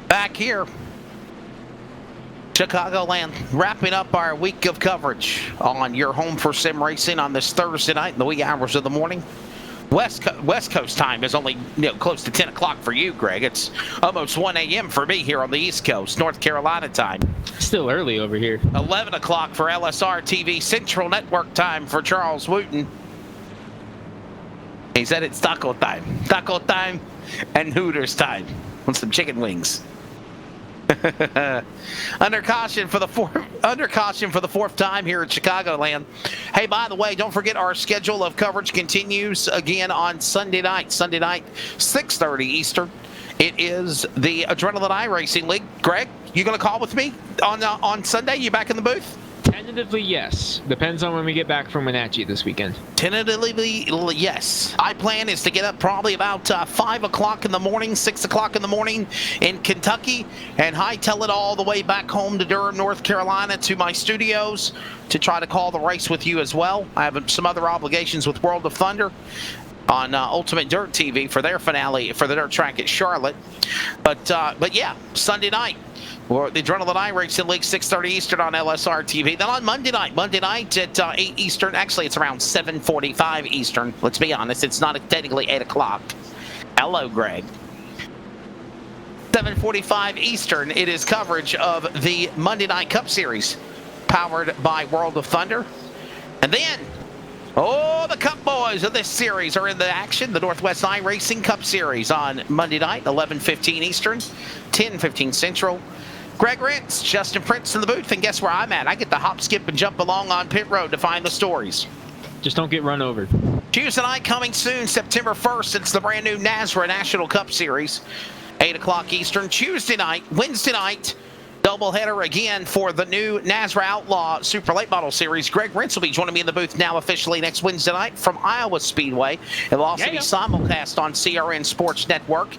Back here, Chicagoland, wrapping up our week of coverage on your home for sim racing on this Thursday night in the wee hours of the morning. West Coast time is only close to 10 o'clock for you, Greg. It's almost 1 a.m. for me here on the East Coast, North Carolina time. Still early over here. 11 o'clock for LSR TV Central Network time for Charles Wooten. He said it's taco time and Hooters time with some chicken wings. Under caution for the fourth time here at Chicagoland. Hey, by the way, don't forget our schedule of coverage continues again on Sunday night. 6:30 Eastern. It is the Adrenaline iRacing League. Greg, you going to call with me on Sunday? You back in the booth? Tentatively, yes. Depends on when we get back from Wenatchee this weekend. Tentatively, yes. My plan is to get up probably about 5 o'clock in the morning, 6 o'clock in the morning in Kentucky and hightail it all the way back home to Durham, North Carolina to my studios to try to call the race with you as well. I have some other obligations with World of Thunder on Ultimate Dirt TV for their finale for the dirt track at Charlotte. But yeah, Sunday night. Or the Adrenaline iRacing League, 6:30 Eastern on LSR TV. Then on Monday night at 8 Eastern. Actually, it's around 7:45 Eastern. Let's be honest, it's not technically 8 o'clock. Hello, Greg. 7:45 Eastern, it is coverage of the Monday Night Cup Series, powered by World of Thunder. And then, the Cup boys of this series are in the action. The Northwest iRacing Cup Series on Monday night, 11:15 Eastern, 10:15 Central. Greg Rentz, Justin Prince in the booth, and guess where I'm at? I get to hop, skip, and jump along on pit road to find the stories. Just don't get run over. Tuesday night coming soon, September 1st. It's the brand new NASRA National Cup Series, 8 o'clock Eastern. Wednesday night, doubleheader again for the new NASRA Outlaw Super Late Model Series. Greg Rentz will be joining me in the booth now officially next Wednesday night from Iowa Speedway. It will also be simulcast on CRN Sports Network.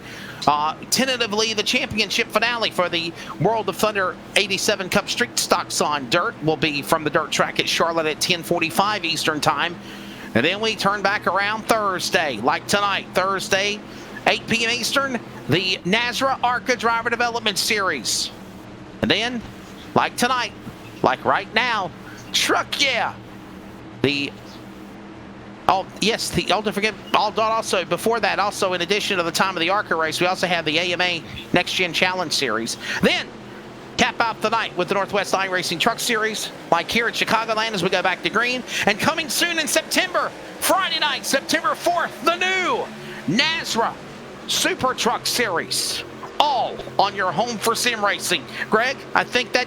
Tentatively, the championship finale for the World of Thunder 87 Cup Street Stocks on Dirt will be from the dirt track at Charlotte at 10:45 Eastern Time. And then we turn back around Thursday, like tonight, Thursday, 8 p.m. Eastern, the NASRA ARCA Driver Development Series. And then, like tonight, like right now, truck, yeah. Don't forget, also, before that, also, in addition to the Time of the ARCA race, we also have the AMA Next Gen Challenge Series. Then, cap out the night with the Northwest iRacing Truck Series, like here at Chicagoland as we go back to green. And coming soon in September, Friday night, September 4th, the new NASRA Super Truck Series. All on your home for sim racing. Greg, I think that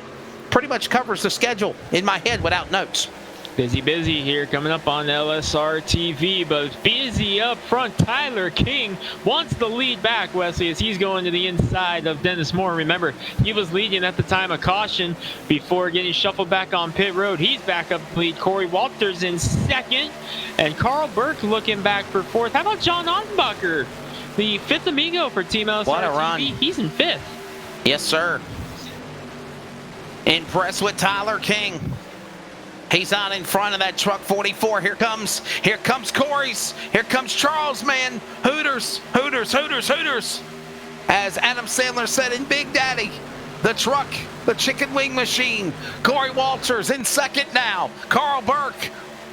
pretty much covers the schedule in my head without notes. Busy here coming up on LSR TV, but busy up front. Tyler King wants the lead back, Wesley, as he's going to the inside of Dennis Moore. Remember, he was leading at the time of caution before getting shuffled back on pit road. He's back up the lead. Corey Walters in second, and Carl Burke looking back for fourth. How about John Ottenbacher, the fifth amigo for Team LSR what a TV? run. He's in fifth. Yes, sir. Impressed with Tyler King. He's on in front of that truck 44. Here comes Corey's. Here comes Charles, man. Hooters. As Adam Sandler said in Big Daddy, the truck, the chicken wing machine. Corey Walters in second now. Carl Burke,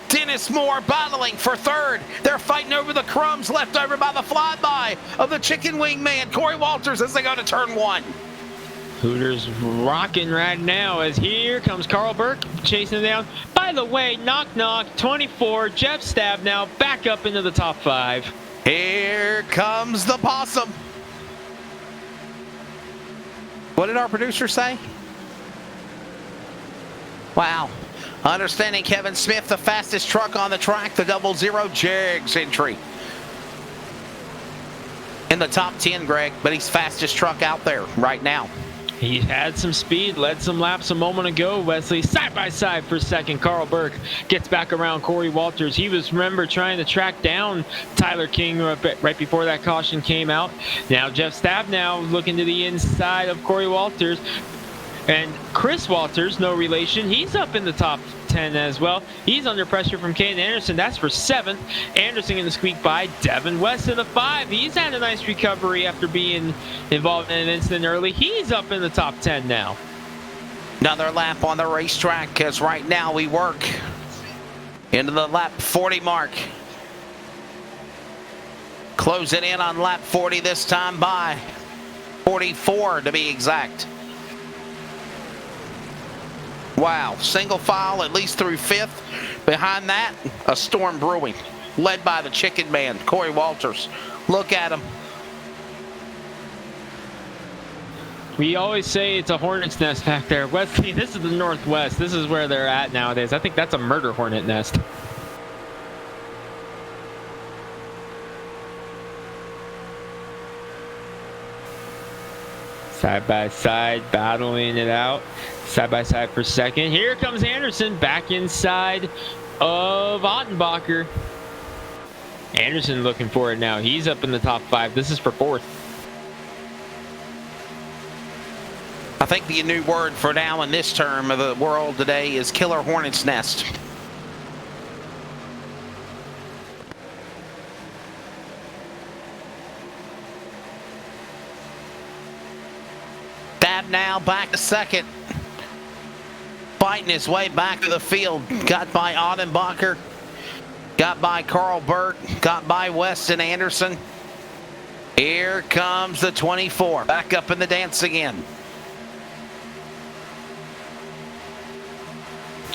Dennis Moore battling for third. They're fighting over the crumbs left over by the flyby of the chicken wing man, Corey Walters, as they go to turn one. Hooters rocking right now as here comes Carl Burke chasing it down. By the way, knock 24, Jeff Stab now back up into the top 5. Here comes the possum. What did our producer say? Wow. Understanding Kevin Smith, the fastest truck on the track, the 00 Jags entry. In the top 10, Greg, but he's fastest truck out there right now. He had some speed, led some laps a moment ago. Wesley side by side for second. Carl Burke gets back around Corey Walters. He was, remember, trying to track down Tyler King right before that caution came out. Now Jeff Stab now looking to the inside of Corey Walters. And Chris Walters, no relation, he's up in the top 10 as well. He's under pressure from Caden Anderson. That's for 7th. Anderson in the squeak by. Devin West in the 5. He's had a nice recovery after being involved in an incident early. He's up in the top 10 now. Another lap on the racetrack, because right now we work into the lap 40 mark. Closing in on lap 40 this time by 44 to be exact. Wow, single file at least through 5th. Behind that, a storm brewing, led by the chicken man, Corey Walters. Look at him. We always say it's a hornet's nest back there. Wesley, this is the Northwest. This is where they're at nowadays. I think that's a murder hornet nest. Side by side, battling it out. Side by side for second. Here comes Anderson back inside of Ottenbacher. Anderson looking for it now. He's up in the top 5. This is for 4th. I think the new word for now in this term of the world today is killer hornet's nest. Stab now back to second. Fighting his way back to the field. Got by Ottenbacher. Got by Carl Burke. Got by Weston Anderson. Here comes the 24. Back up in the dance again.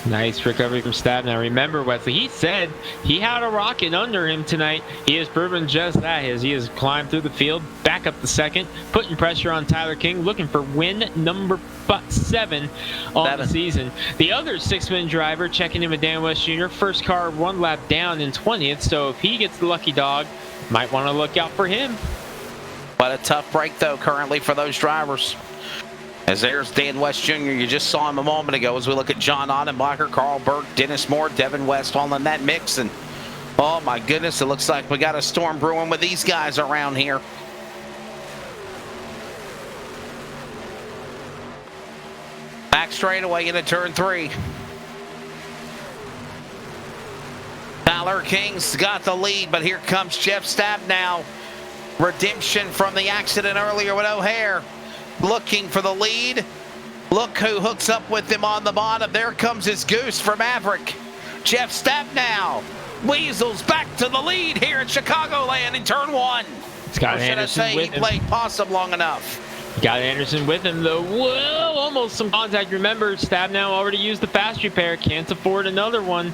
Nice recovery from Stab. Now remember, Wesley, he said he had a rocket under him tonight. He has proven just that as he has climbed through the field, back up the second, putting pressure on Tyler King, looking for win number 7 on the season. The other 6-man driver checking in with Dan West Jr., first car 1 lap down in 20th, so if he gets the lucky dog, might want to look out for him. What a tough break, though, currently for those drivers. As there's Dan West Jr., you just saw him a moment ago as we look at John Ottenbacher, Carl Burke, Dennis Moore, Devin West all in that mix. And oh my goodness, it looks like we got a storm brewing with these guys around here. Back straightaway into turn 3. Tyler King's got the lead, but here comes Jeff Stab now. Redemption from the accident earlier with O'Hare. Looking for the lead. Look who hooks up with him on the bottom. There comes his goose for Maverick. Jeff Stabnow weasels back to the lead here at Chicagoland in turn 1. Scott or should Anderson I say with he him. played possum long enough? Got Anderson with him, though. Whoa, almost some contact. Remember, Stabnow already used the fast repair. Can't afford another one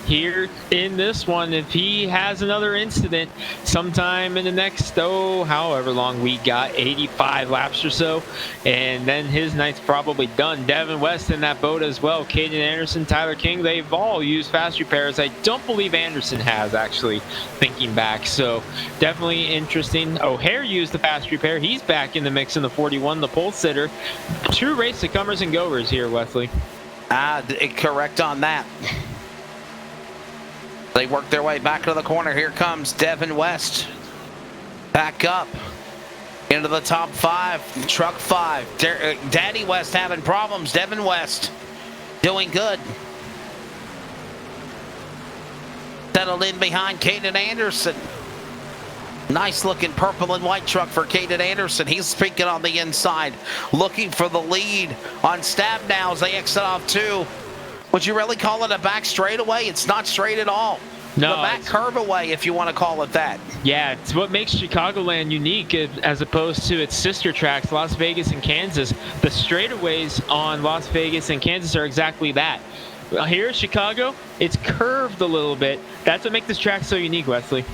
here in this one. If he has another incident sometime in the next, however long we got, 85 laps or so, and then his night's probably done. Devin West in that boat as well. Caden Anderson, Tyler King, they've all used fast repairs. I don't believe Anderson has, actually, thinking back. So definitely interesting. O'Hare used the fast repair. He's back in the mix in the 41, the pole sitter. True race to comers and goers here, Wesley. Correct on that. They work their way back to the corner. Here comes Devin West. Back up into the top 5. Truck 5. Daddy West having problems. Devin West doing good. Settled in behind Caden Anderson. Nice looking purple and white truck for Caden Anderson. He's speaking on the inside, looking for the lead on Stabnow as they exit off 2. Would you really call it a back straightaway? It's not straight at all. No, the back curve away, if you want to call it that. Yeah, it's what makes Chicagoland unique as opposed to its sister tracks, Las Vegas and Kansas. The straightaways on Las Vegas and Kansas are exactly that. Here at Chicago, it's curved a little bit. That's what makes this track so unique, Wesley.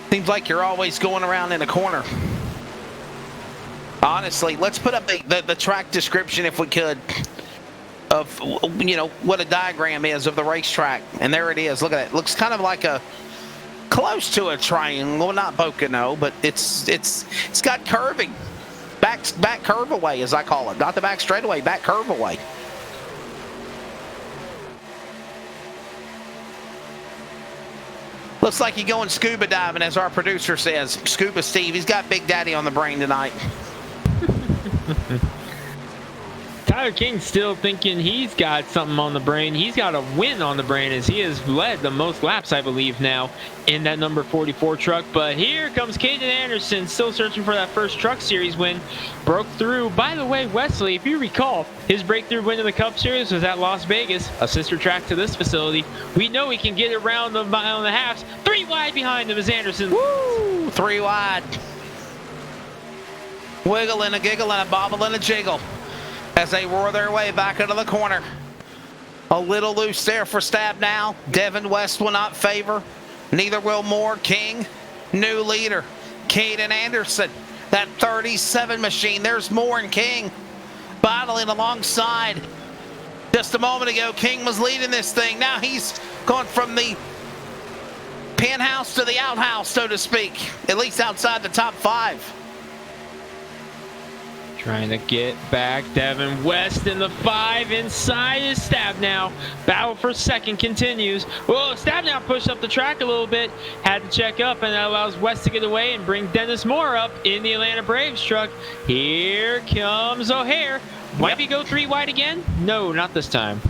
Seems like you're always going around in a corner. Honestly, let's put up the track description, if we could, of, you know, what a diagram is of the racetrack. And there it is. Look at it. Looks kind of like a close to a triangle. Well, not Pocono, but it's got curving. Back curve away, as I call it. Not the back straightaway, back curve away. Looks like you're going scuba diving, as our producer says. Scuba Steve, he's got Big Daddy on the brain tonight. Tyler King's still thinking he's got something on the brain. He's got a win on the brain as he has led the most laps, I believe, now in that number 44 truck. But here comes Caden Anderson, still searching for that first Truck Series win. Broke through. By the way, Wesley, if you recall, his breakthrough win in the Cup Series was at Las Vegas, a sister track to this facility. We know he can get around the mile and a half. 3 wide behind him is Anderson. Woo! 3 wide. Wiggle and a giggle and a bobble and a jiggle as they roar their way back into the corner. A little loose there for Stabnow. Devin West will not favor. Neither will Moore. King, new leader. Caden Anderson, that 37 machine. There's Moore and King battling alongside. Just a moment ago, King was leading this thing. Now he's gone from the penthouse to the outhouse, so to speak, at least outside the top 5. Trying to get back. Devin West in the 5. Inside is Stabnow. Battle for second continues. Whoa, Stabnow pushed up the track a little bit. Had to check up, and that allows West to get away and bring Dennis Moore up in the Atlanta Braves truck. Here comes O'Hare. Might he go 3 wide again? No, not this time.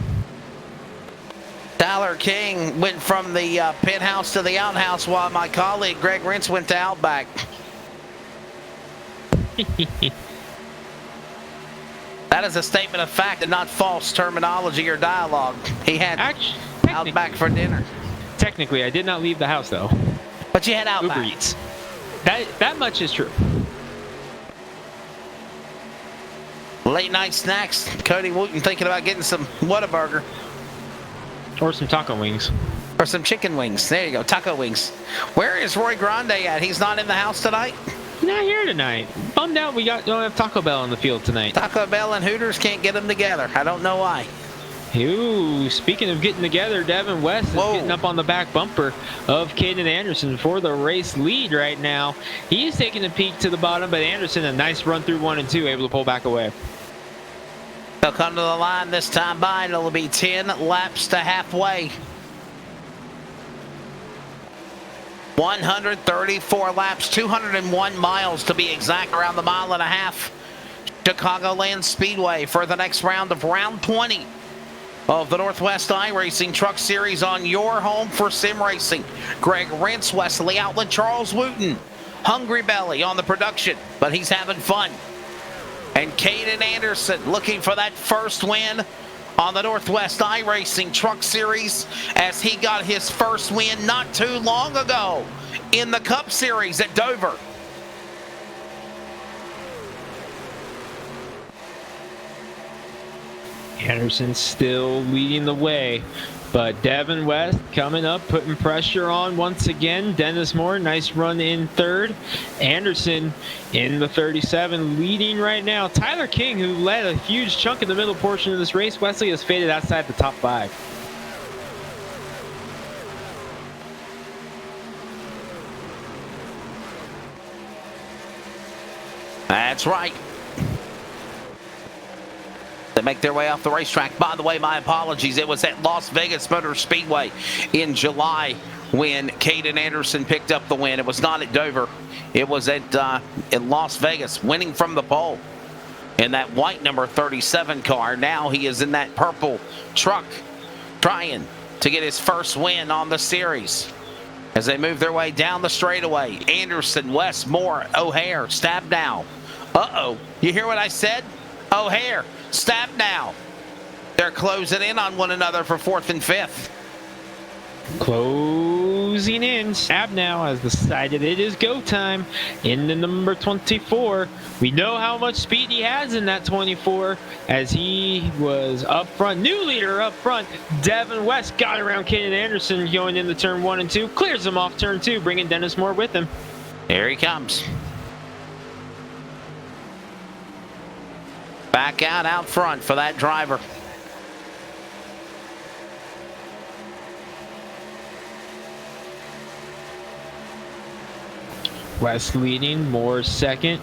Tyler King went from the penthouse to the outhouse, while my colleague Greg Rentz went to Outback. That is a statement of fact and not false terminology or dialogue. He had Outback for dinner. Technically, I did not leave the house, though. But you had Outback. Uber Eats. That much is true. Late night snacks. Cody Wooten thinking about getting some Whataburger. Or some taco wings. Or some chicken wings. There you go, taco wings. Where is Roy Grande at? He's not in the house tonight? Not here tonight. Bummed out we don't have Taco Bell on the field tonight. Taco Bell and Hooters can't get them together. I don't know why. Ooh, speaking of getting together, Devin West is getting up on the back bumper of Caden Anderson for the race lead right now. He's taking a peek to the bottom, but Anderson, a nice run through 1 and 2, able to pull back away. They'll come to the line this time by, and it'll be 10 laps to halfway. 134 laps, 201 miles to be exact, around the 1.5 miles. Chicagoland Speedway for the next round of round 20 of the Northwest iRacing Truck Series on your home for sim racing. Greg Rentz, Wesley Outland, Charles Wooten, Hungry Belly on the production, but he's having fun. And Caden Anderson looking for that first win on the Northwest iRacing Truck Series, as he got his first win not too long ago in the Cup Series at Dover. Anderson still leading the way, but Devin West coming up, putting pressure on once again. Dennis Moore, nice run in third. Anderson in the 37, leading right now. Tyler King, who led a huge chunk in the middle portion of this race, Wesley, has faded outside the top 5. That's right. They make their way off the racetrack. By the way, my apologies. It was at Las Vegas Motor Speedway in July when Caden Anderson picked up the win. It was not at Dover. It was at in Las Vegas, winning from the pole in that white number 37 car. Now he is in that purple truck, trying to get his first win on the series. As they move their way down the straightaway, Anderson, West, Moore, O'Hare, Stabnow. Uh-oh, you hear what I said? O'Hare, Stabnow. They're closing in on one another for 4th and 5th. Closing in. Stabnow has decided it is go time in the number 24. We know how much speed he has in that 24, as he was up front. New leader up front. Devin West got around Caden Anderson going into turn 1 and 2. Clears him off turn 2, bringing Dennis Moore with him. Here he comes. Back out front for that driver. West leading, Moore second.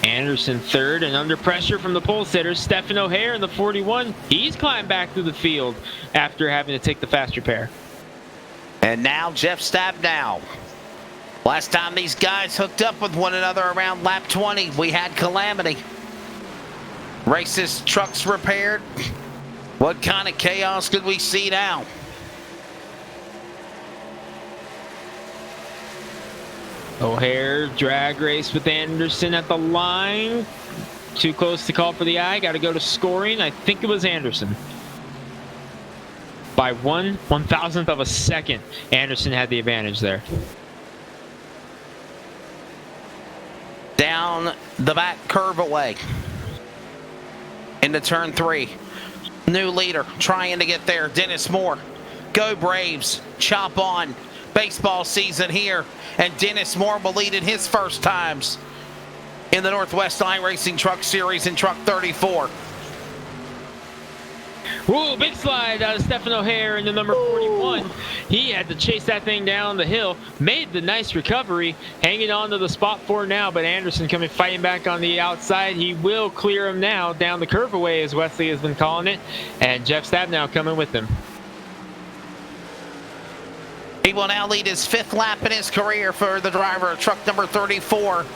Anderson third, and under pressure from the pole sitter, Stephen O'Hare in the 41. He's climbed back through the field after having to take the faster pair. And now Jeff Stabnow. Last time these guys hooked up with one another around lap 20, we had calamity. Racist trucks repaired. What kind of chaos could we see now? O'Hare drag race with Anderson at the line. Too close to call for the eye. Got to go to scoring. I think it was Anderson. By 1/1000th of a second, Anderson had the advantage there. Down the back curve away. Into turn 3. New leader trying to get there. Dennis Moore. Go Braves. Chop on. Baseball season here. And Dennis Moore will lead in his first times in the Northwest iRacing Truck Series in Truck 34. Whoa, big slide out of Stephen O'Hare in the number 41. He had to chase that thing down the hill. Made the nice recovery. Hanging on to the spot 4 now, but Anderson coming fighting back on the outside. He will clear him now down the curve away, as Wesley has been calling it. And Jeff Stabnow coming with him. He will now lead his 5th lap in his career for the driver of truck number 34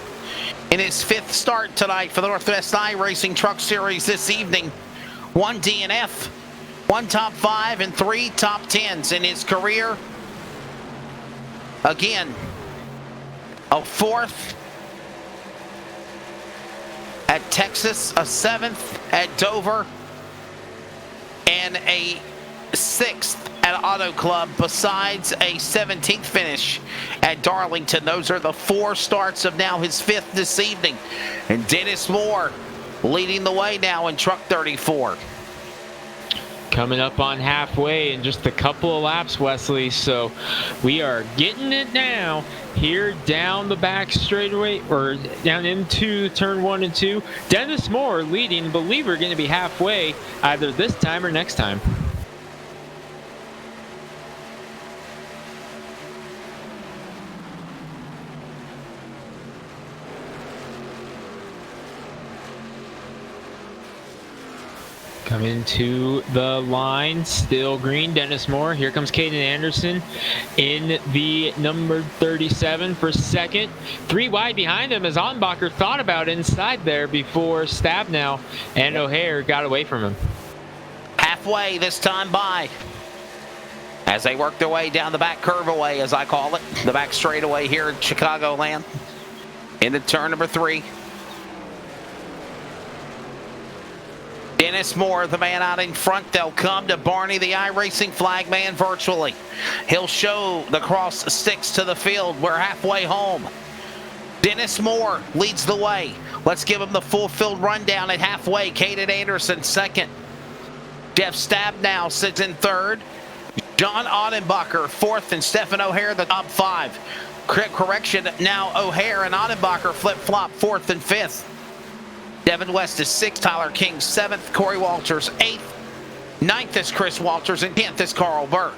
in his 5th start tonight for the Northwest iRacing Truck Series this evening. 1 DNF, 1 top 5, and 3 top 10s in his career. Again, a 4th at Texas, a 7th at Dover, and a 6th at Auto Club, besides a 17th finish at Darlington. Those are the 4 starts of now his 5th this evening. And Dennis Moore leading the way now in truck 34. Coming up on halfway in just a couple of laps, Wesley. So we are getting it now here down the back straightaway, or down into turn 1 and 2. Dennis Moore leading. Believe we're going to be halfway either this time or next time. Coming to the line, still green, Dennis Moore. Here comes Caden Anderson in the number 37 for second. 3 wide behind him as Onbacher thought about inside there before Stabnow and O'Hare got away from him. Halfway this time by, as they work their way down the back curve away, as I call it, the back straightaway here at Chicagoland, into turn number 3. Dennis Moore, the man out in front. They'll come to Barney, the iRacing flag man, virtually. He'll show the cross sticks to the field. We're halfway home. Dennis Moore leads the way. Let's give him the full field rundown at halfway. Caden Anderson second. Jeff Stabnow sits in third. John Ottenbacher fourth, and Stephen O'Hare the top five. Correction, now O'Hare and Ottenbacher flip-flop fourth and fifth. Devin West is sixth, Tyler King seventh, Corey Walters eighth, ninth is Chris Walters, and 10th is Carl Burt.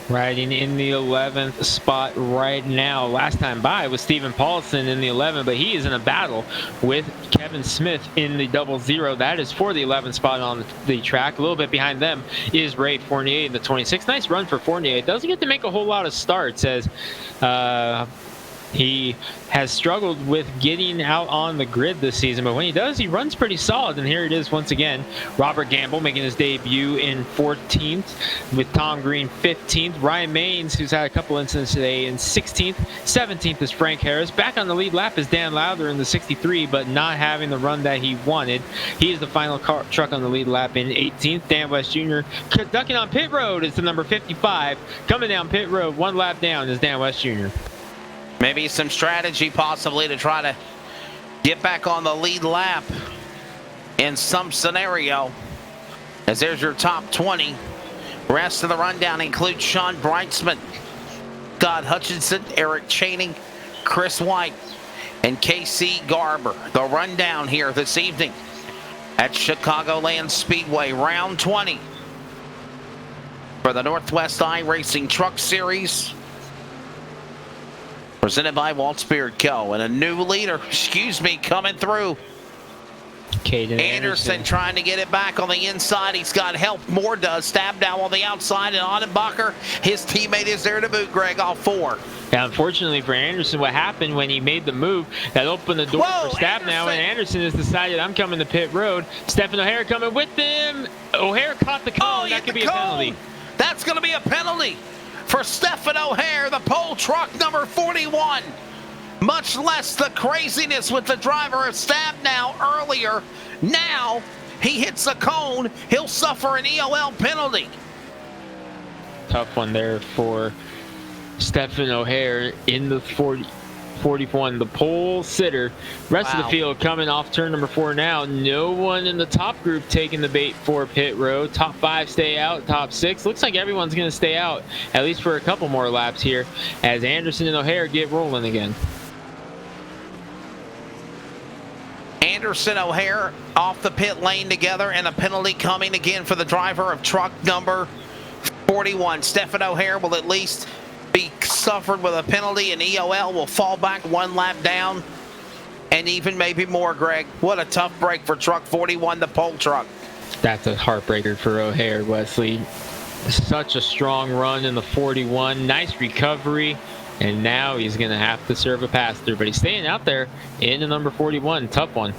Riding in the 11th spot right now. Last time by was Stephen Paulson in the 11, but he is in a battle with Kevin Smith in the 00. That is for the 11th spot on the track. A little bit behind them is Ray Fournier in the 26th. Nice run for Fournier. Doesn't get to make a whole lot of starts as he has struggled with getting out on the grid this season, but when he does, he runs pretty solid. And here it is once again. Robert Gamble making his debut in 14th with Tom Green 15th. Ryan Maines, who's had a couple incidents today, in 16th. 17th is Frank Harris. Back on the lead lap is Dan Lowther in the 63, but not having the run that he wanted. He is the final truck on the lead lap in 18th. Dan West Jr. ducking on pit road is the number 55. Coming down pit road, one lap down is Dan West Jr. Maybe some strategy possibly to try to get back on the lead lap in some scenario. As there's your top 20. Rest of the rundown includes Sean Brightsman, Scott Hutchinson, Eric Chaney, Chris White, and KC Garber. The rundown here this evening at Chicagoland Speedway, round 20 for the Northwest iRacing Truck Series, presented by Waltz Beard Co. And a new leader, coming through. Caden Anderson trying to get it back on the inside. He's got help. Moore does. Stabnow on the outside, and Ottenbacher, his teammate, is there to boot, Greg, all four. Now, unfortunately for Anderson, what happened when he made the move, that opened the door for Stabnow, and Anderson has decided, I'm coming to pit road. Stephen O'Hare coming with him. O'Hare caught the cone. That could be a penalty. That's going to be a penalty for Stephen O'Hare, the pole truck number 41. Much less the craziness with the driver of Stabnow earlier. Now he hits a cone. He'll suffer an EOL penalty. Tough one there for Stephen O'Hare in the 41, the pole sitter. Rest of the field coming off turn number 4 now. No one in the top group taking the bait for pit road. Top 5 stay out. Top 6 looks like everyone's going to stay out at least for a couple more laps here as Anderson and O'Hare get rolling again. Anderson, O'Hare off the pit lane together, and a penalty coming again for the driver of truck number 41. Stephen O'Hare will at least be suffered with a penalty, and EOL will fall back one lap down, and even maybe more, Greg. What a tough break for truck 41, the pole truck. That's a heartbreaker for O'Hare, Wesley. Such a strong run in the 41. Nice recovery. And now he's going to have to serve a pass-through. But he's staying out there in the number 41. Tough one.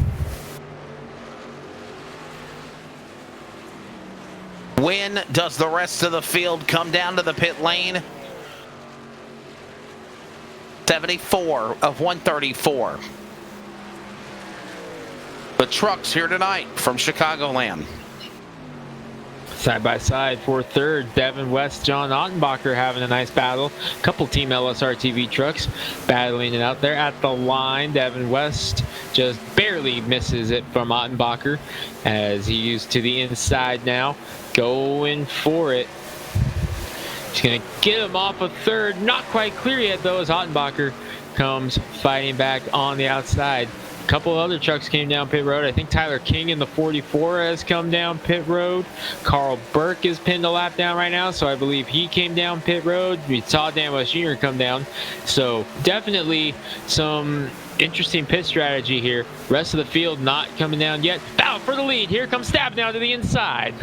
When does the rest of the field come down to the pit lane? 74 of 134. The trucks here tonight from Chicagoland. Side by side for third, Devin West, John Ottenbacher having a nice battle. Couple Team LSR TV trucks battling it out there at the line. Devin West just barely misses it from Ottenbacher as he used to the inside now. Going for it. He's going to get him off of third. Not quite clear yet, though, as Ottenbacher comes fighting back on the outside. A couple other trucks came down pit road. I think Tyler King in the 44 has come down pit road. Carl Burke is pinned a lap down right now, so I believe he came down pit road. We saw Dan West Jr. come down. So definitely some interesting pit strategy here. Rest of the field not coming down yet. Battle for the lead. Here comes Stabnow to the inside.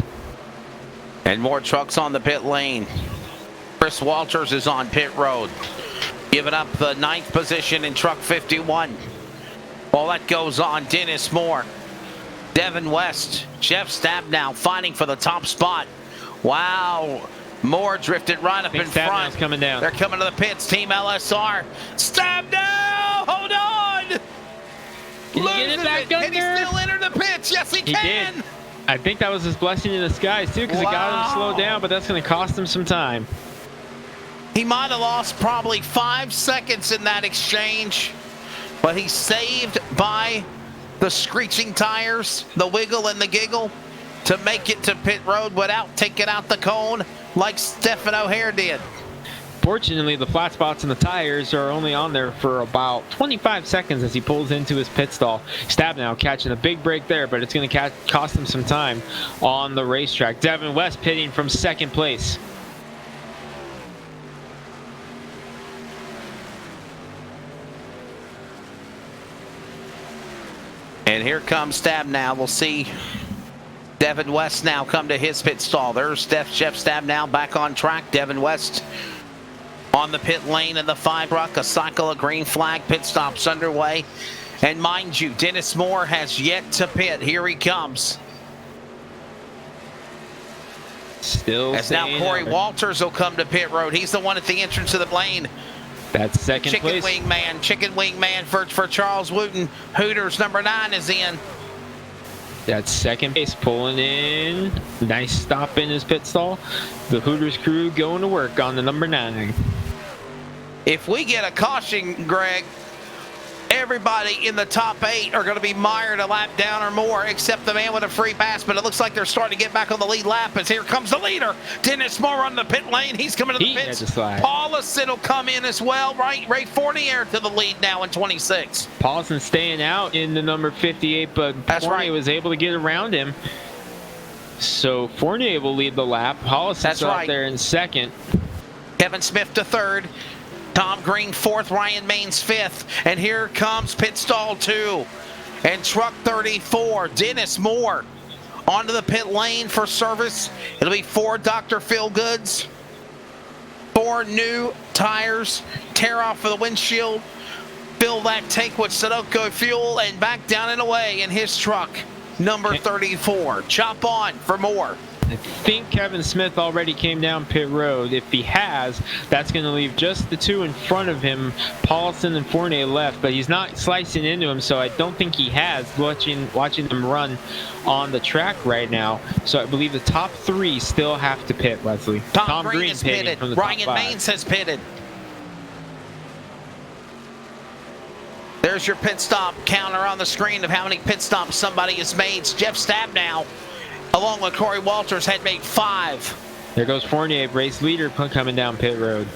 And more trucks on the pit lane. Chris Walters is on pit road, giving up the 9th position in truck 51. While that goes on, Dennis Moore, Devin West, Jeff Stabnow fighting for the top spot. Wow. Moore drifted right up in front. Coming down. They're coming to the pits. Team LSR. Stabnow! Hold on! Can he get it back Can under? he still enter the pits? Yes, he can. Did. I think that was his blessing in disguise, too, because it got him slowed down, but that's going to cost him some time. He might have lost probably 5 seconds in that exchange, but he's saved by the screeching tires, the wiggle and the giggle, to make it to pit road without taking out the cone like Stephen O'Hare did. Fortunately, the flat spots in the tires are only on there for about 25 seconds as he pulls into his pit stall. Stabnow catching a big break there, but it's going to cost him some time on the racetrack. Devin West pitting from second place. And here comes Stabnow. We'll see Devin West now come to his pit stall. There's Jeff Stabnow back on track. Devin West on the pit lane in the 5 truck. A cycle of green flag pit stops underway. And mind you, Dennis Moore has yet to pit. Here he comes. Still as now Corey Walters will come to pit road. He's the one at the entrance of the lane. That's second place. Chicken wing man for Charles Wooten. Hooters number 9 is in. That's second base pulling in. Nice stop in his pit stall. The Hooters crew going to work on the number 9. If we get a caution, Greg, everybody in the top 8 are going to be mired a lap down or more, except the man with a free pass. But it looks like they're starting to get back on the lead lap as here comes the leader. Dennis Moore on the pit lane. He's coming to the pits. Paulison will come in as well, right? Ray Fournier to the lead now in 26. Paulson staying out in the number 58, but Fournier was able to get around him. So Fournier will lead the lap. Paulison's out there in second. Kevin Smith to third. Tom Green fourth, Ryan Maines fifth. And here comes pit stall 2. And truck 34, Dennis Moore onto the pit lane for service. It'll be 4 Dr. Feelgoods, 4 new tires, tear off for the windshield, fill that tank with Sunoco fuel, and back down and away in his truck, number 34. Chop on for more. I think Kevin Smith already came down pit road. If he has, that's going to leave just the 2 in front of him, Paulson and Fournier left, but he's not slicing into him, so I don't think he has, watching them run on the track right now. So I believe the top 3 still have to pit, Leslie. Tom Green is pitted. Ryan Maines has pitted. There's your pit stop counter on the screen of how many pit stops somebody has made. Jeff Stabnow, along with Corey Walters, had made 5. There goes Fournier, race leader, coming down pit road.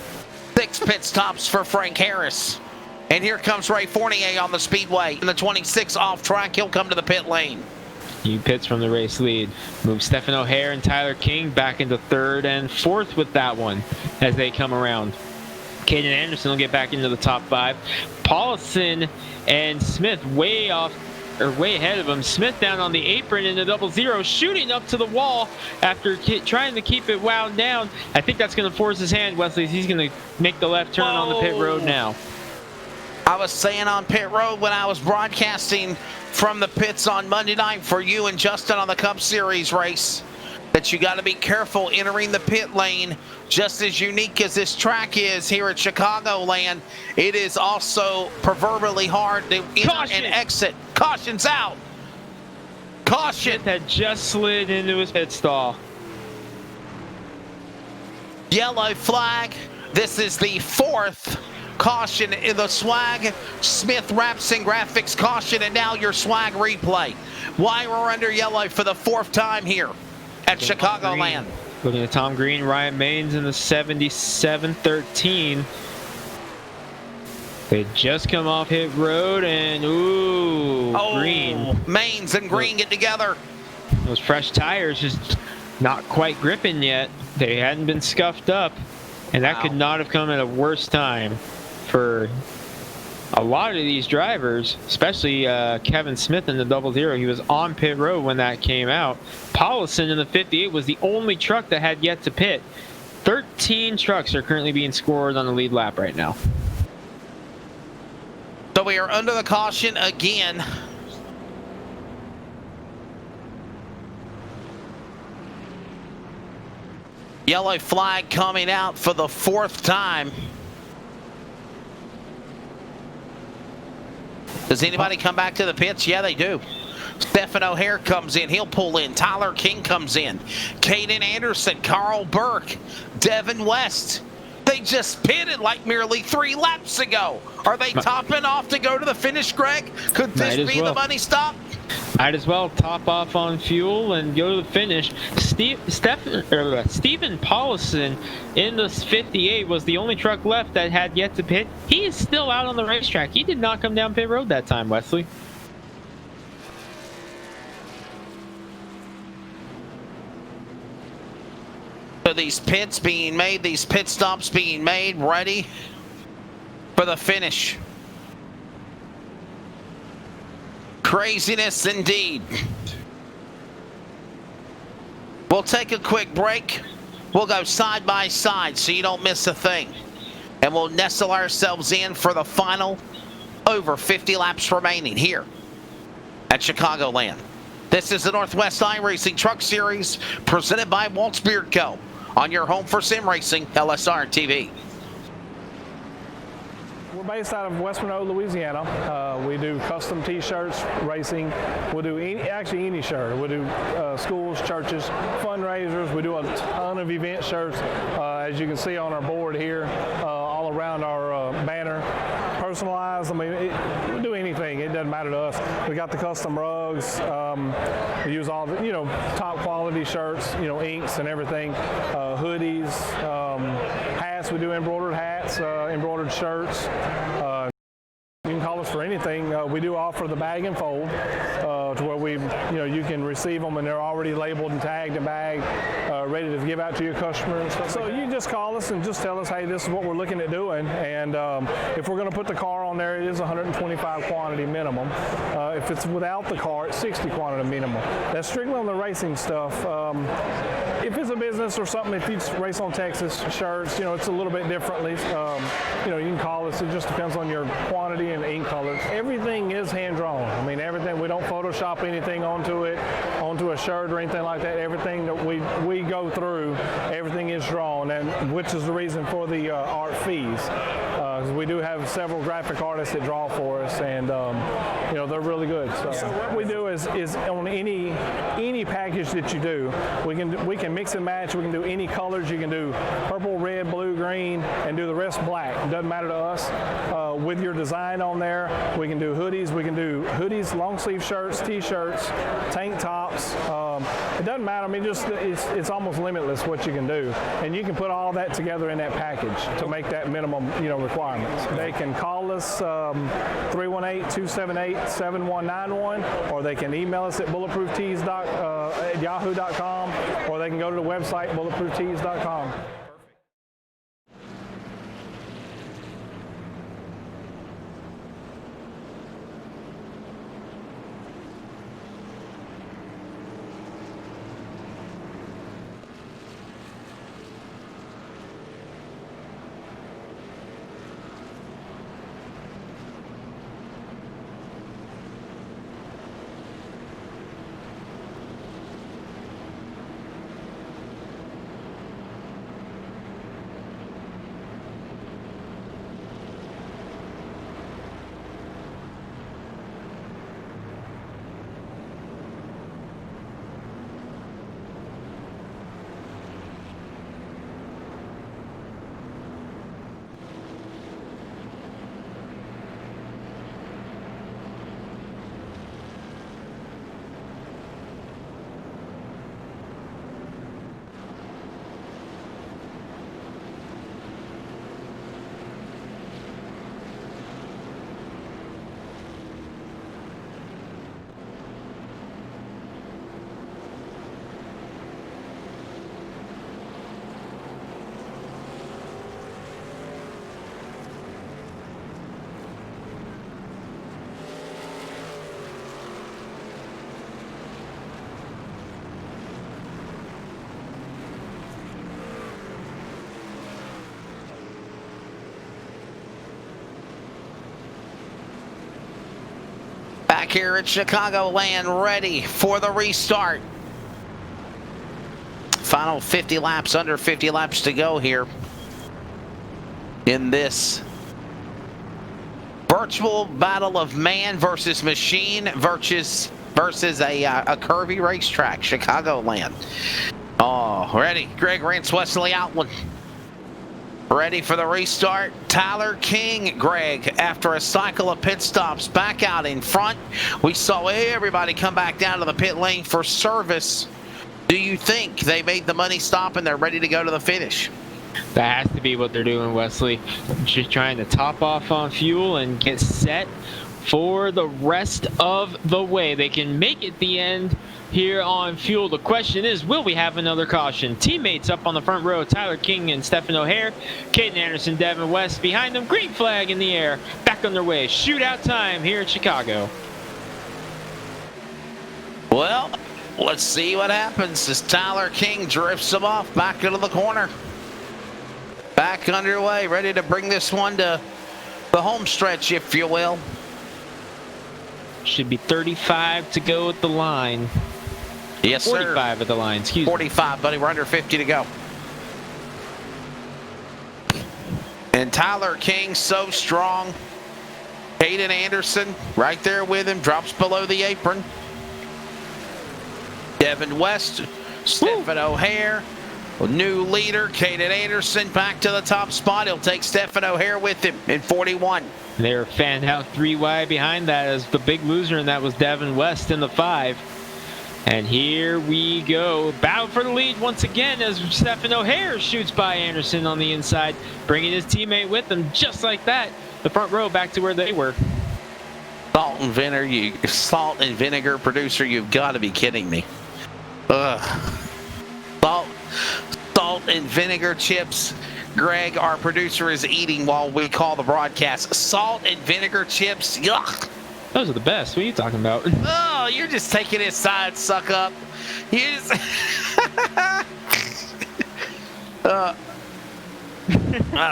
6 pit stops for Frank Harris. And here comes Ray Fournier on the speedway. In the 26 off track, he'll come to the pit lane. He pits from the race lead. Moves Stephen O'Hare and Tyler King back into 3rd and 4th with that one as they come around. Caden Anderson will get back into the top 5. Paulison and Smith way ahead of him. Smith down on the apron in the 00, shooting up to the wall after trying to keep it wound down. I think that's going to force his hand, Wesley. He's going to make the left turn on the pit road now. I was saying on pit road when I was broadcasting from the pits on Monday night for you and Justin on the Cup Series race that you got to be careful entering the pit lane. Just as unique as this track is here at Chicagoland, it is also proverbially hard to enter and exit. Caution's out. Caution. Smith had just slid into his pit stall. Yellow flag. This is the 4th caution in the swag. Smith Wraps and Graphics caution, and now your swag replay. Why we're under yellow for the 4th time here at Chicagoland. Looking at Tom Green, Ryan Maines in the 77-13. They just come off hit road and Green. Maines and Green get together. Those fresh tires just not quite gripping yet. They hadn't been scuffed up, and that could not have come at a worse time for a lot of these drivers, especially Kevin Smith in the 00. He was on pit road when that came out. Paulison in the 58 was the only truck that had yet to pit. 13 trucks are currently being scored on the lead lap right now. So we are under the caution again. Yellow flag coming out for the 4th time. Does anybody come back to the pits? Yeah, they do. Stephen O'Hare comes in. He'll pull in. Tyler King comes in. Caden Anderson, Carl Burke, Devin West. They just pitted like merely 3 laps ago. Are they topping off to go to the finish, Greg? Could this be the money stop? Might as well top off on fuel and go to the finish. Stephen Paulson in the 58 was the only truck left that had yet to pit. He is still out on the racetrack. He did not come down pit road that time, Wesley. So these pits being made, these pit stops being made, ready for the finish. Craziness indeed. We'll take a quick break. We'll go side by side so you don't miss a thing. And we'll nestle ourselves in for the final over 50 laps remaining here at Chicagoland. This is the Northwest iRacing Truck Series presented by Waltz Beard Co. on your home for sim racing, LSR TV. We're based out of West Monroe, Louisiana. We do custom T-shirts, racing. We'll do any shirt. We'll do schools, churches, fundraisers. We do a ton of event shirts, as you can see on our board here, all around our banner. Personalized. I mean, we do anything. It doesn't matter to us. We got the custom rugs. We use all the, top quality shirts, inks and everything. Hoodies, hats. We do embroidered hats, embroidered shirts. You can call us for anything. We do offer the bag and fold, to where you can receive them and they're already labeled and tagged and bagged, ready to give out to your customer and stuff. So you can just call us and just tell us, hey, this is what we're looking at doing. And if we're going to put the car on there, it is 125 quantity minimum. If it's without the car, it's 60 quantity minimum. That's strictly on the racing stuff. If it's a business or something, if you race on Texas shirts, it's a little bit differently. You can call us. It just depends on your quantity and ink colors. Everything is hand drawn. I mean, everything. We don't Photoshop anything onto a shirt or anything like that. Everything that we go through, everything is drawn, and which is the reason for the art fees. We do have several graphic artists that draw for us, and they're really good. So what we do is on any package that you do, we can mix and match. We can do any colors. You can do purple, red, blue, green, and do the rest black. It doesn't matter to us. With your design on there, we can do hoodies. We can do hoodies, long sleeve shirts, t-shirts, tank tops. It doesn't matter. I mean, it's almost limitless what you can do, and you can put all that together in that package to make that minimum requirements. They can call us 318-278-7191, or they can email us at bulletprooftees@yahoo.com, or they can go to the website bulletprooftees.com. Back here at Chicagoland, ready for the restart. Final 50 laps, under 50 laps to go here in this Virtual battle of man versus machine versus a curvy racetrack, Chicagoland. Oh, ready. Greg Rance, Wesley Outland. Ready for the restart. Tyler King, Greg, after a cycle of pit stops, back out in front. We saw everybody come back down to the pit lane for service. Do you think they made the money stop and they're ready to go to the finish? That has to be what they're doing, Wesley. Just trying to top off on fuel and get set for the rest of the way. They can make it the end here on fuel. The question is, will we have another caution? Teammates up on the front row, Tyler King and Stephen O'Hare. Caden Anderson, Devin West behind them. Green flag in the air. Back on their way. Shootout time here in Chicago. Well, let's see what happens as Tyler King drifts them off back into the corner. Back underway, ready to bring this one to the home stretch, if you will. Should be 35 to go at the line. Yes, sir. 45 at the line, excuse me. 45, buddy. We're under 50 to go. And Tyler King, so strong. Caden Anderson right there with him, drops below the apron. Devin West, Stephen O'Hare. New leader, Caden Anderson, back to the top spot. He'll take Stephen O'Hare with him in 41. They're fanned out 3 wide behind that as the big loser, and that was Devin West in the 5. And here we go. Battle for the lead once again as Stephen O'Hare shoots by Anderson on the inside, bringing his teammate with him just like that. The front row back to where they were. Salt and vinegar producer, you've got to be kidding me. Ugh. Salt and vinegar chips. Greg, our producer, is eating while we call the broadcast. Salt and vinegar chips. Yuck. Those are the best. What are you talking about? Oh, you're just taking his side, suck up. You just...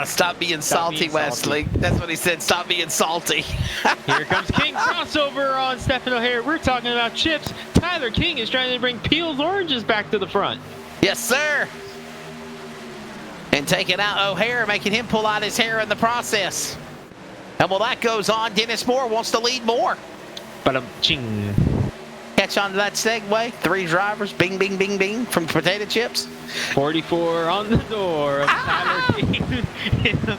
stop being salty, Wesley. That's what he said. Stop being salty. Here comes King. Crossover on Stephen O'Hare. We're talking about chips. Tyler King is trying to bring peeled oranges back to the front. Yes, sir. And taking out O'Hare, making him pull out his hair in the process. And while that goes on, Dennis Moore wants to lead more. But ching. Catch on to that segue. 3 drivers, bing, bing, bing, bing, from potato chips. 44 on the door of Tyler King.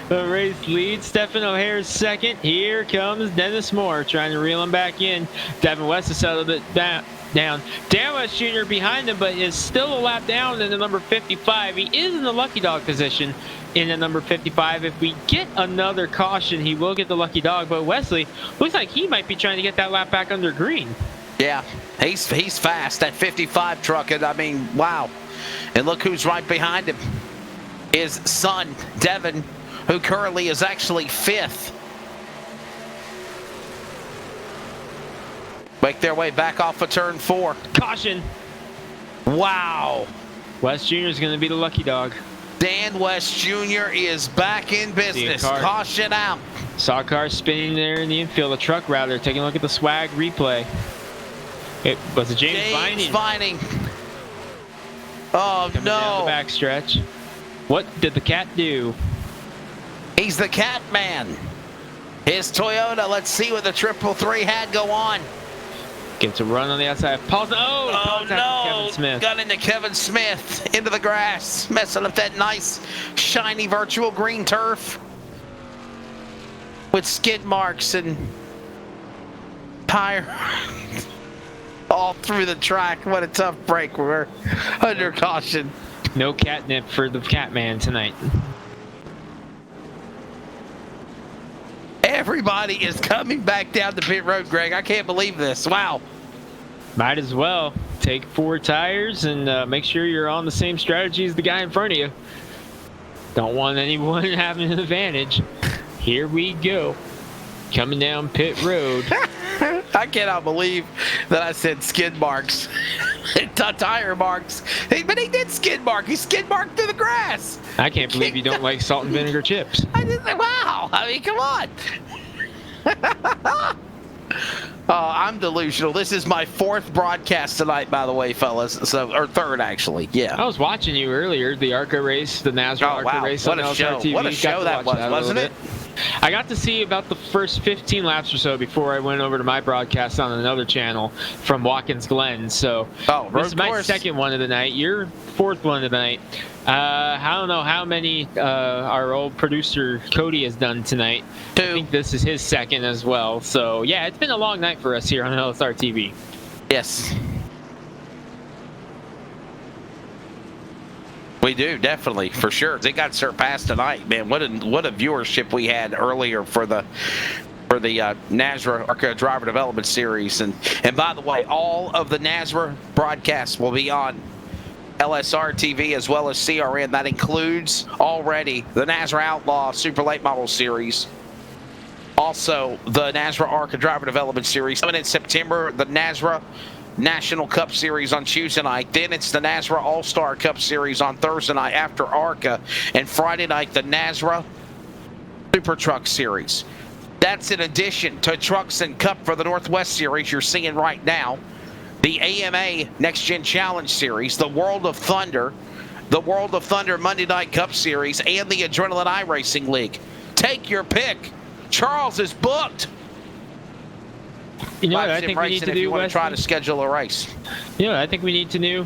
The race lead. Stephen O'Hare's second. Here comes Dennis Moore trying to reel him back in. Devin West has settled it down. Dan West Jr. behind him, but is still a lap down in the number 55. He is in the lucky dog position in the number 55. If we get another caution, he will get the lucky dog. But Wesley looks like he might be trying to get that lap back under green. Yeah, he's fast, that 55 truck. And I mean, wow. And look who's right behind him. His son, Devin, who currently is actually 5th. Make their way back off of turn 4. Caution. Wow. West Jr. is going to be the lucky dog. Dan West Jr. is back in business. Caution out. Saw a car spinning there in the infield, a truck rather. Taking a look at the swag replay. It was a James Vining. Oh, coming no. Down the backstretch. What did the cat do? He's the cat man. His Toyota. Let's see what the 333 had go on. Gets a run on the outside. Paulson. Oh no! Kevin Smith. Got into Kevin Smith into the grass, messing up that nice, shiny virtual green turf with skid marks and tire all through the track. What a tough break. We're under caution. No catnip for the Catman tonight. Everybody is coming back down the pit road, Greg. I can't believe this. Wow. Might as well take 4 tires and make sure you're on the same strategy as the guy in front of you. Don't want anyone having an advantage. Here we go. Coming down pit road. I cannot believe that I said skid marks. Tire marks. But he did skid mark. He skid marked through the grass. I can't believe you don't like salt and vinegar chips. I just, wow. I mean, come on. I'm delusional. This is my 4th broadcast tonight, by the way, fellas. So, or 3rd, actually. Yeah. I was watching you earlier, the ARCA race, the NASCAR ARCA race what on a show. LSR TV. What a show that was, wasn't it? I got to see about the first 15 laps or so before I went over to my broadcast on another channel from Watkins Glen. So this is my second one of the night. Your fourth one of the night. I don't know how many our old producer Cody has done tonight. 2. I think this is his second as well. So yeah, it's been a long night for us here on LSR TV. Yes. We do, definitely, for sure. They got surpassed tonight, man. What a viewership we had earlier for the NASRA ARCA Driver Development Series. And by the way, all of the NASRA broadcasts will be on LSR TV as well as CRN. That includes already the NASRA Outlaw Super Late Model Series. Also, the NASRA ARCA Driver Development Series. Coming in September, the NASRA National Cup Series on Tuesday night. Then it's the NASRA All-Star Cup Series on Thursday night after ARCA. And Friday night, the NASRA Super Truck Series. That's in addition to Trucks and Cup for the Northwest Series you're seeing right now. The AMA Next Gen Challenge Series, the World of Thunder Monday Night Cup Series, and the Adrenaline iRacing League. Take your pick. Charles is booked. You know what I think we need to do, if you want to Wesley? try to schedule a race. You know what I think we need to do?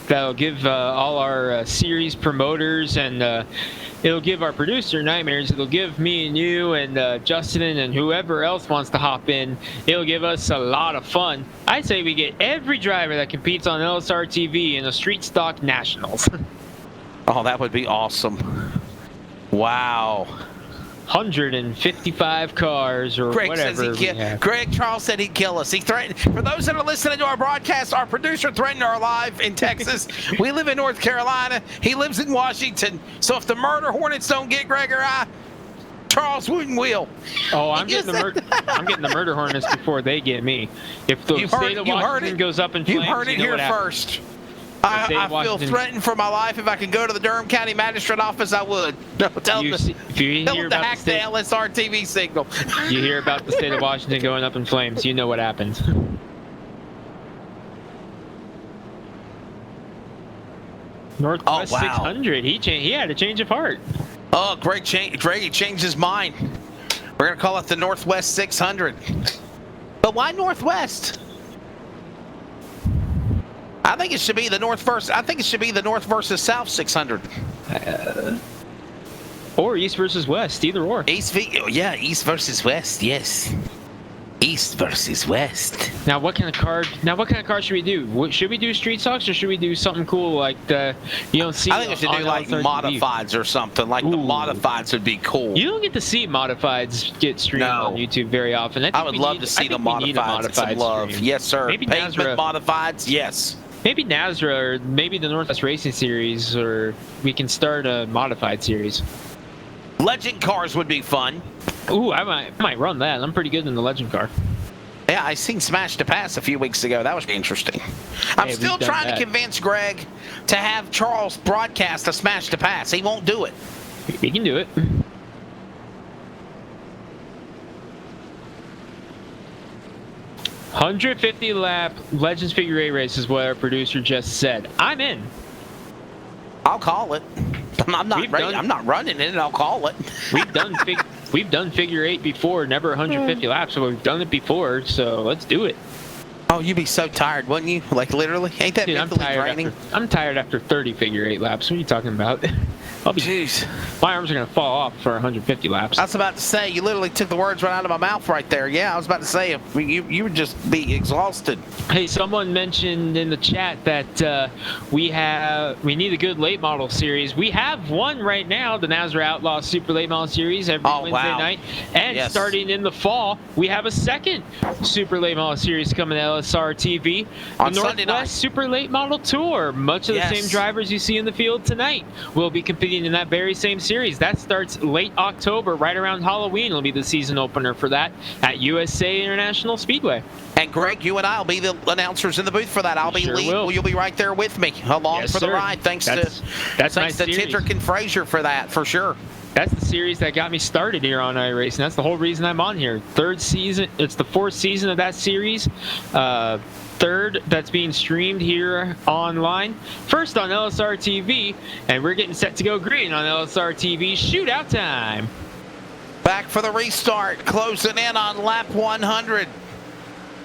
That'll give all our series promoters and it'll give our producer Nightmares. It'll give me and you and Justin and whoever else wants to hop in. It'll give us a lot of fun. I say we get every driver that competes on LSR TV in the Street Stock Nationals. Oh, that would be awesome. Wow. 155 cars or Greg whatever. Greg Charles said he'd kill us. He threatened. For those that are listening to our broadcast, our producer threatened our live in Texas. We live in North Carolina. He lives in Washington. So if the murder hornets don't get Greg or I, Charles wouldn't will. Oh, I'm getting the murder hornets before they get me. If the state of Washington goes up in flames, you heard it here first. I feel threatened for my life. If I could go to the Durham County Magistrate office, I would. Tell them to hack the LSR TV signal. You hear about the state of Washington going up in flames, you know what happens. Northwest 600. He had a change of heart. Oh, Greg changed his mind. We're going to call it the Northwest 600. But why Northwest? I think it should be the North versus South 600. Or East versus West, either or. East versus West, yes. East versus West. Now, what kind of car should we do? Should we do street stocks or should we do something cool like you don't see? I think we should do like modifieds or something. Like the modifieds would be cool. You don't get to see modifieds get streamed on YouTube very often. I would love to see the modifieds. Some love. Yes, sir. Maybe Pavement modifieds, yes. Maybe NASRA or maybe the Northwest Racing Series, or we can start a modified series. Legend cars would be fun. Ooh, I might run that. I'm pretty good in the legend car. Yeah, I seen Smash to Pass a few weeks ago. That was interesting. I'm still trying to convince Greg to have Charles broadcast a Smash to Pass. He won't do it. He can do it. $150 lap Legends Figure 8 race is what our producer just said. I'm in. I'll call it. I'm not ready. I'm not running it. I'll call it. We've done Figure 8 before, never 150 laps, so we've done it before. So let's do it. Oh, you'd be so tired, wouldn't you? Like literally, ain't that mentally draining? I'm tired after 30 Figure 8 laps. What are you talking about? Jeez. My arms are gonna fall off for 150 laps. I was about to say, you literally took the words right out of my mouth right there. Yeah, I was about to say, you would just be exhausted. Hey, someone mentioned in the chat that we need a good late model series. We have one right now, the NASRA Outlaw Super Late Model Series every Wednesday night. And starting in the fall, we have a second Super Late Model Series coming to LSR TV. On the Sunday night. Northwest Super Late Model Tour. Much of the same drivers you see in the field tonight will be competing in that very same series. That starts late October, right around Halloween. It'll be the season opener for that at USA International Speedway. And Greg, you and I will be the announcers in the booth for that. You'll be right there with me along for the ride. Thanks to Tendrick and Frazier for that, for sure. That's the series that got me started here on iRacing. That's the whole reason I'm on here. Third season. It's the fourth season of that series. Third that's being streamed here online. First on LSR TV, and we're getting set to go green on LSR TV. Shootout time. Back for the restart, closing in on lap 100.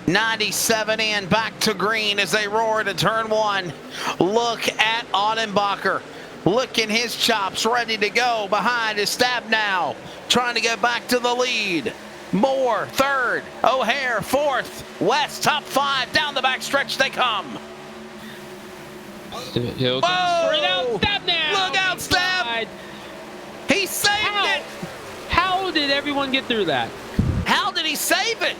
97 in, back to green as they roar to turn one. Look at Ottenbacher. Licking his chops, ready to go behind his stab now. Trying to get back to the lead. Moore, third. O'Hare, fourth. West, top five. Down the back stretch they come. Whoa! Out, stab now. Look out, stab. He saved it. How did everyone get through that? How did he save it?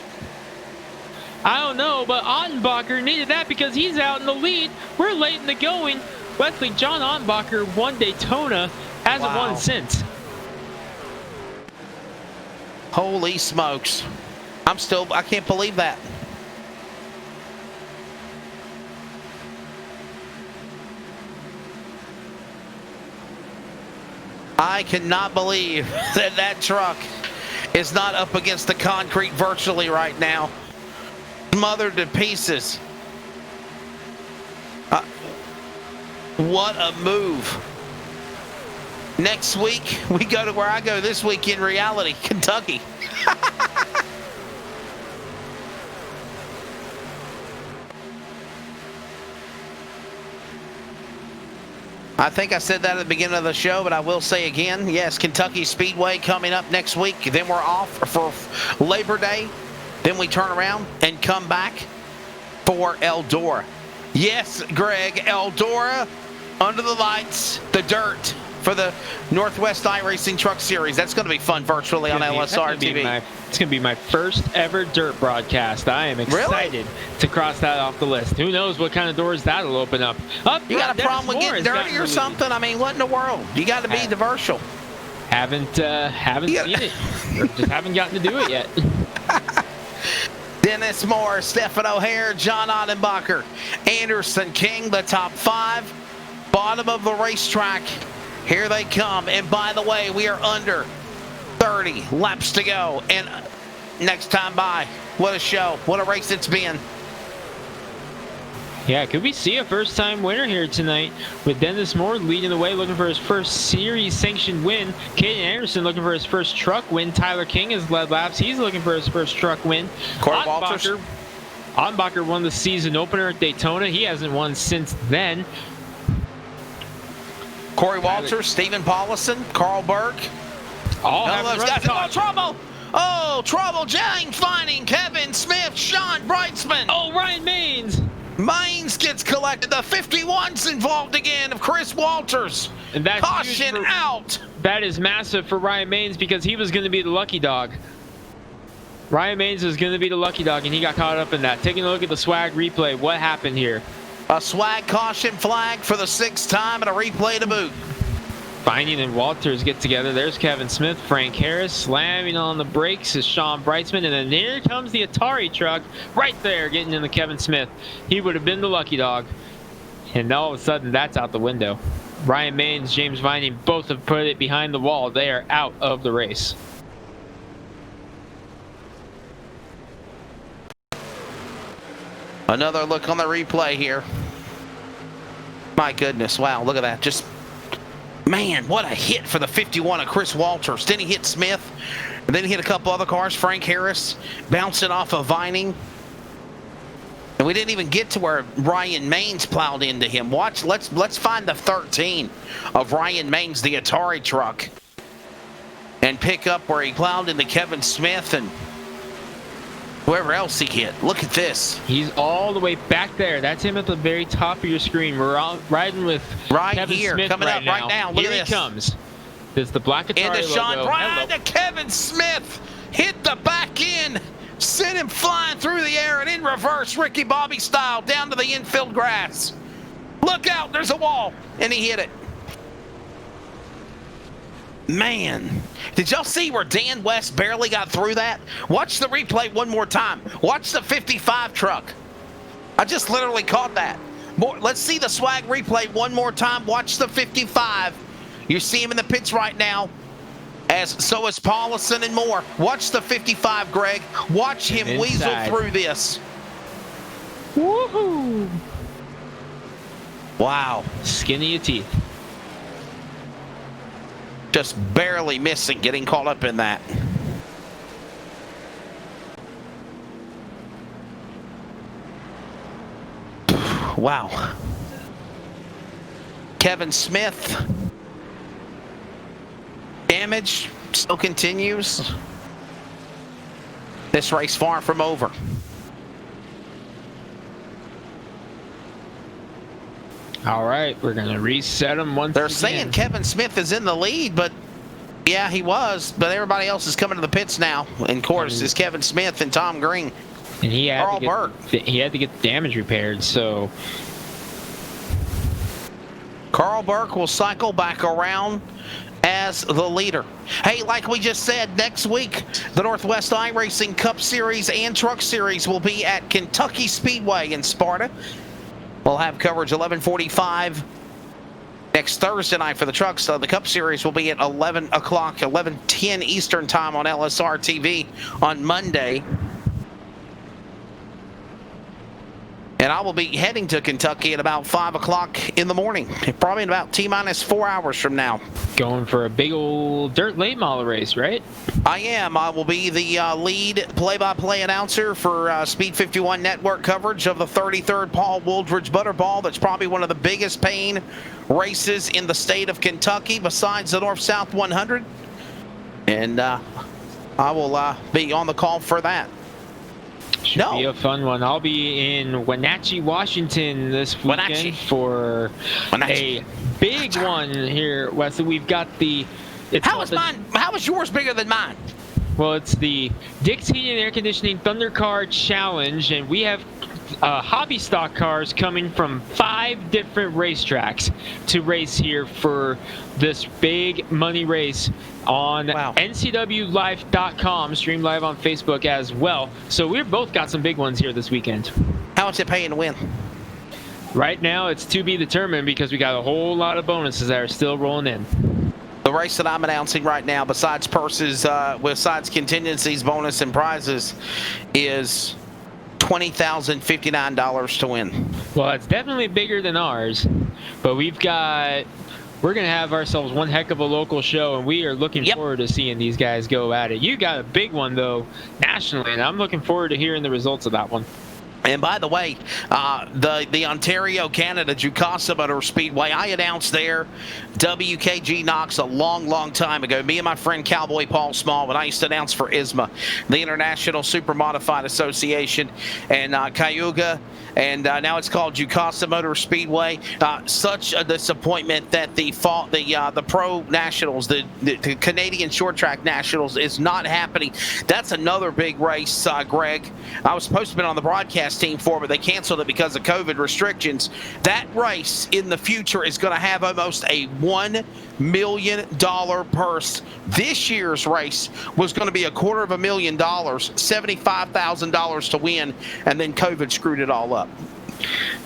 I don't know, but Ottenbacher needed that because he's out in the lead. We're late in the going. Wesley, John Ottenbacher won Daytona, hasn't won since. Holy smokes. I can't believe that. I cannot believe that truck is not up against the concrete virtually right now. Smothered to pieces. What a move. Next week, we go to where I go this week in reality, Kentucky. I think I said that at the beginning of the show, but I will say again, yes, Kentucky Speedway coming up next week. Then we're off for Labor Day. Then we turn around and come back for Eldora. Yes, Greg, Eldora, under the lights, the dirt for the Northwest iRacing Truck Series. That's going to be fun virtually on LSR TV. It's going to be my first ever dirt broadcast. I am excited to cross that off the list. Who knows what kind of doors that'll open up. You got a problem with getting dirty or something? I mean, what in the world? You got to be diversal. Haven't seen it. Or just haven't gotten to do it yet. Dennis Moore, Stephen O'Hare, John Ottenbacher, Anderson King, the top five. Bottom of the racetrack. Here they come. And by the way, we are under 30 laps to go. And next time by, what a show. What a race it's been. Yeah, could we see a first-time winner here tonight with Dennis Moore leading the way, looking for his first series-sanctioned win. Caden Anderson looking for his first truck win. Tyler King has led laps. He's looking for his first truck win. Ottenbacher won the season opener at Daytona. He hasn't won since then. Corey Walters, Stephen Paulison, Carl Berg. All those guys. Oh, trouble! Oh, trouble! James Fining, Kevin Smith, Sean Brightsman. Oh, Ryan Maines. Maines gets collected. The 51's involved again of Chris Walters. And that's caution out. That is massive for Ryan Maines because he was going to be the lucky dog. Ryan Maines was going to be the lucky dog, and he got caught up in that. Taking a look at the swag replay, what happened here? A swag caution flag for the sixth time and a replay to boot. Fining and Walters get together. There's Kevin Smith. Frank Harris slamming on the brakes is Sean Brightsman. And then here comes the Atari truck right there getting into Kevin Smith. He would have been the lucky dog. And all of a sudden, that's out the window. Ryan Maines, James Vining, both have put it behind the wall. They are out of the race. Another look on the replay here. My goodness, wow, look at that. Just, man, what a hit for the 51 of Chris Walters. Then he hit Smith, and then he hit a couple other cars. Frank Harris bouncing off of Vining. And we didn't even get to where Ryan Maines plowed into him. Watch, let's find the 13 of Ryan Maines, the Atari truck, and pick up where he plowed into Kevin Smith and whoever else he hit. Look at this. He's all the way back there. That's him at the very top of your screen. We're all riding with Kevin Smith coming up right now. Look here at this. He comes. There's the black Atari logo. And Sean Bryan to Hello. Kevin Smith. Hit the back end. Sent him flying through the air and in reverse, Ricky Bobby style, down to the infield grass. Look out, there's a wall. And he hit it. Man, did y'all see where Dan West barely got through that? Watch the replay one more time. Watch the 55 truck. I just literally caught that. Let's see the swag replay one more time. Watch the 55. You see him in the pits right now. So is Paulison and Moore. Watch the 55, Greg. Watch him weasel through this. Woohoo! Wow. Skinny of teeth. just barely missing, getting caught up in that. Wow. Kevin Smith. Damage still continues. This race far from over. All right, we're going to reset them once They're again. saying Kevin Smith is in the lead, but yeah, he was. But everybody else is coming to the pits now. And of course, is Kevin Smith and Tom Green. And he had Carl to Burke. he had to get the damage repaired, so Carl Burke will cycle back around as the leader. Hey, like we just said, next week, the Northwest iRacing Cup Series and Truck Series will be at Kentucky Speedway in Sparta. We'll have coverage 11:45 next Thursday night for the trucks. So the Cup Series will be at 11 o'clock, 11:10 Eastern Time on LSR TV on Monday. And I will be heading to Kentucky at about 5 o'clock in the morning, probably in about T-minus 4 hours from now. going for a big old dirt late model race, right? I am. I will be the lead play-by-play announcer for Speed 51 Network coverage of the 33rd Paul Wooldridge Butterball. That's probably one of the biggest paying races in the state of Kentucky besides the North-South 100. And I will be on the call for that. Should be a fun one. I'll be in Wenatchee, Washington this weekend for a big one here, Wesley. We've got the... How is yours bigger than mine? Well, it's the Dick's Heating and Air Conditioning Thunder Car Challenge, and we have hobby stock cars coming from 5 different racetracks to race here for this big money race on ncwlife.com, stream live on Facebook as well. So we've both got some big ones here this weekend. How much it paying to win? Right now, it's to be determined because we got a whole lot of bonuses that are still rolling in. The race that I'm announcing right now, besides purses, besides contingencies, bonus, and prizes, is $20,059 to win. Well, it's definitely bigger than ours, but we're going to have ourselves one heck of a local show, and we are looking forward to seeing these guys go at it. You got a big one, though, nationally, and I'm looking forward to hearing the results of that one. And by the way, the Ontario, Canada, Jukasa Motor Speedway, I announced there WKG Knox a long time ago. Me and my friend Cowboy Paul Small, when I used to announce for ISMA, the International Super Modified Association, and Cayuga, and now it's called Jukasa Motor Speedway. Such a disappointment that the Pro Nationals, the Canadian Short Track Nationals, is not happening. That's another big race, Greg. I was supposed to be on the broadcast team for, but they canceled it because of COVID restrictions. That race in the future is going to have almost a $1 million purse. This year's race was going to be $250,000, $75,000 to win, and then COVID screwed it all up.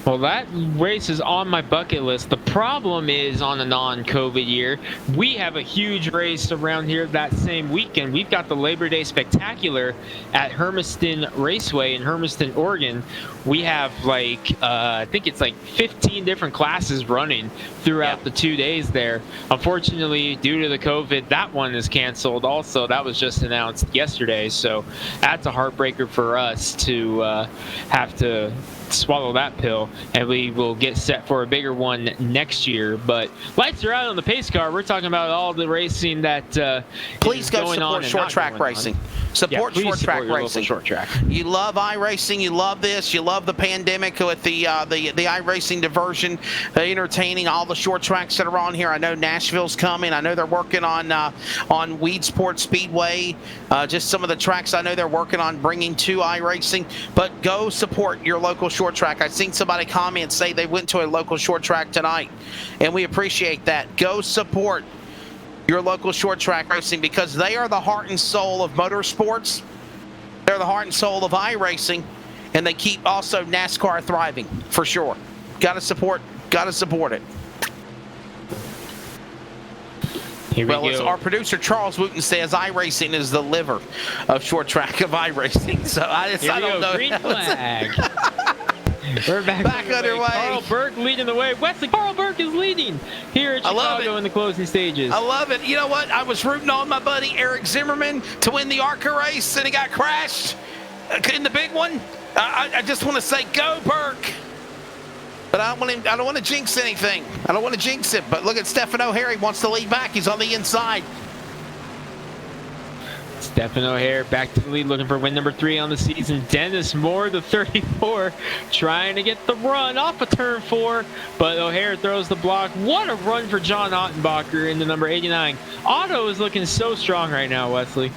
Well, that race is on my bucket list. The problem is, on a non-COVID year, we have a huge race around here that same weekend. We've got the Labor Day Spectacular at Hermiston Raceway in Hermiston, Oregon. We have I think it's 15 different classes running throughout the 2 days there. Unfortunately, due to the COVID, that one is canceled also. That was just announced yesterday, so that's a heartbreaker for us to have to swallow that pill, and we will get set for a bigger one next year. But lights are out on the pace car. We're talking about all the racing that please is go going on support short track racing. Support short track racing. Short track. You love iRacing. You love this. You love the pandemic with the iRacing diversion, entertaining all the short tracks that are on here. I know Nashville's coming. I know they're working on Weedsport Speedway. Just some of the tracks I know they're working on bringing to iRacing. But go support your local short track. I've seen somebody comment say they went to a local short track tonight, and we appreciate that. Go support your local short track racing because they are the heart and soul of motorsports. They're the heart and soul of iRacing, and they keep also NASCAR thriving for sure. Got to support it. Here we go. As our producer Charles Wooten says, iRacing is the liver of short track of iRacing. So I don't know. Green flag. We're back underway. Carl Burke leading the way. Wesley, Carl Burke is leading here at Chicago in the closing stages. I love it. You know what? I was rooting on my buddy Eric Zimmerman to win the ARCA race, and he got crashed in the big one. I just want to say, go Burke. But I don't want to jinx anything. I don't want to jinx it. But look at Stephen O'Hare. He wants to lead back. He's on the inside. Stephen O'Hare back to the lead, looking for win number 3 on the season. Dennis Moore, the 34, trying to get the run off of turn 4, but O'Hare throws the block. What a run for John Ottenbacher in the number 89. Otto is looking so strong right now, Wesley.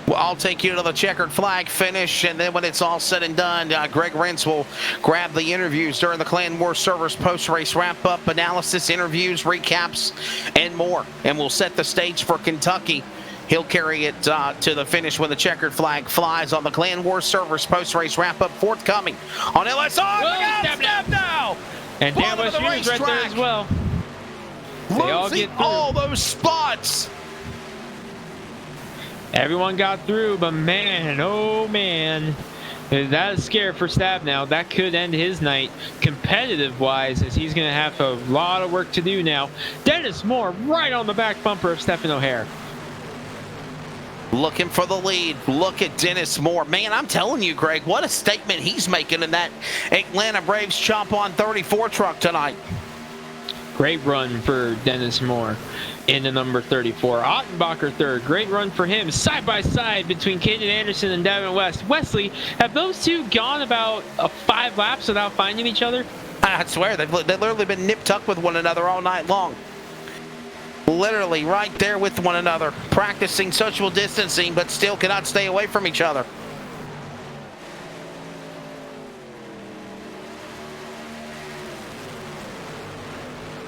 Well, I'll take you to the checkered flag finish, and then when it's all said and done, Greg Rentz will grab the interviews during the Clan War Servers post-race wrap-up, analysis, interviews, recaps, and more. And we'll set the stage for Kentucky. He'll carry it to the finish when the checkered flag flies on the Clan War Servers post-race wrap-up, forthcoming on LSR. Step now! And Dan West Jr.'s right there as well. They all get through. All those spots. Everyone got through, but man, oh man, that is scary for Stab now. That could end his night competitive-wise, as he's going to have a lot of work to do now. Dennis Moore right on the back bumper of Stephen O'Hare. Looking for the lead. Look at Dennis Moore. Man, I'm telling you, Greg, what a statement he's making in that Atlanta Braves Chomp On 34 truck tonight. Great run for Dennis Moore in the number 34. Ottenbacher third. Great run for him. Side by side between Caden Anderson and Devin West. Wesley, have those two gone about 5 laps without finding each other? I swear, they've literally been nip-tuck with one another all night long. Literally right there with one another, practicing social distancing, but still cannot stay away from each other.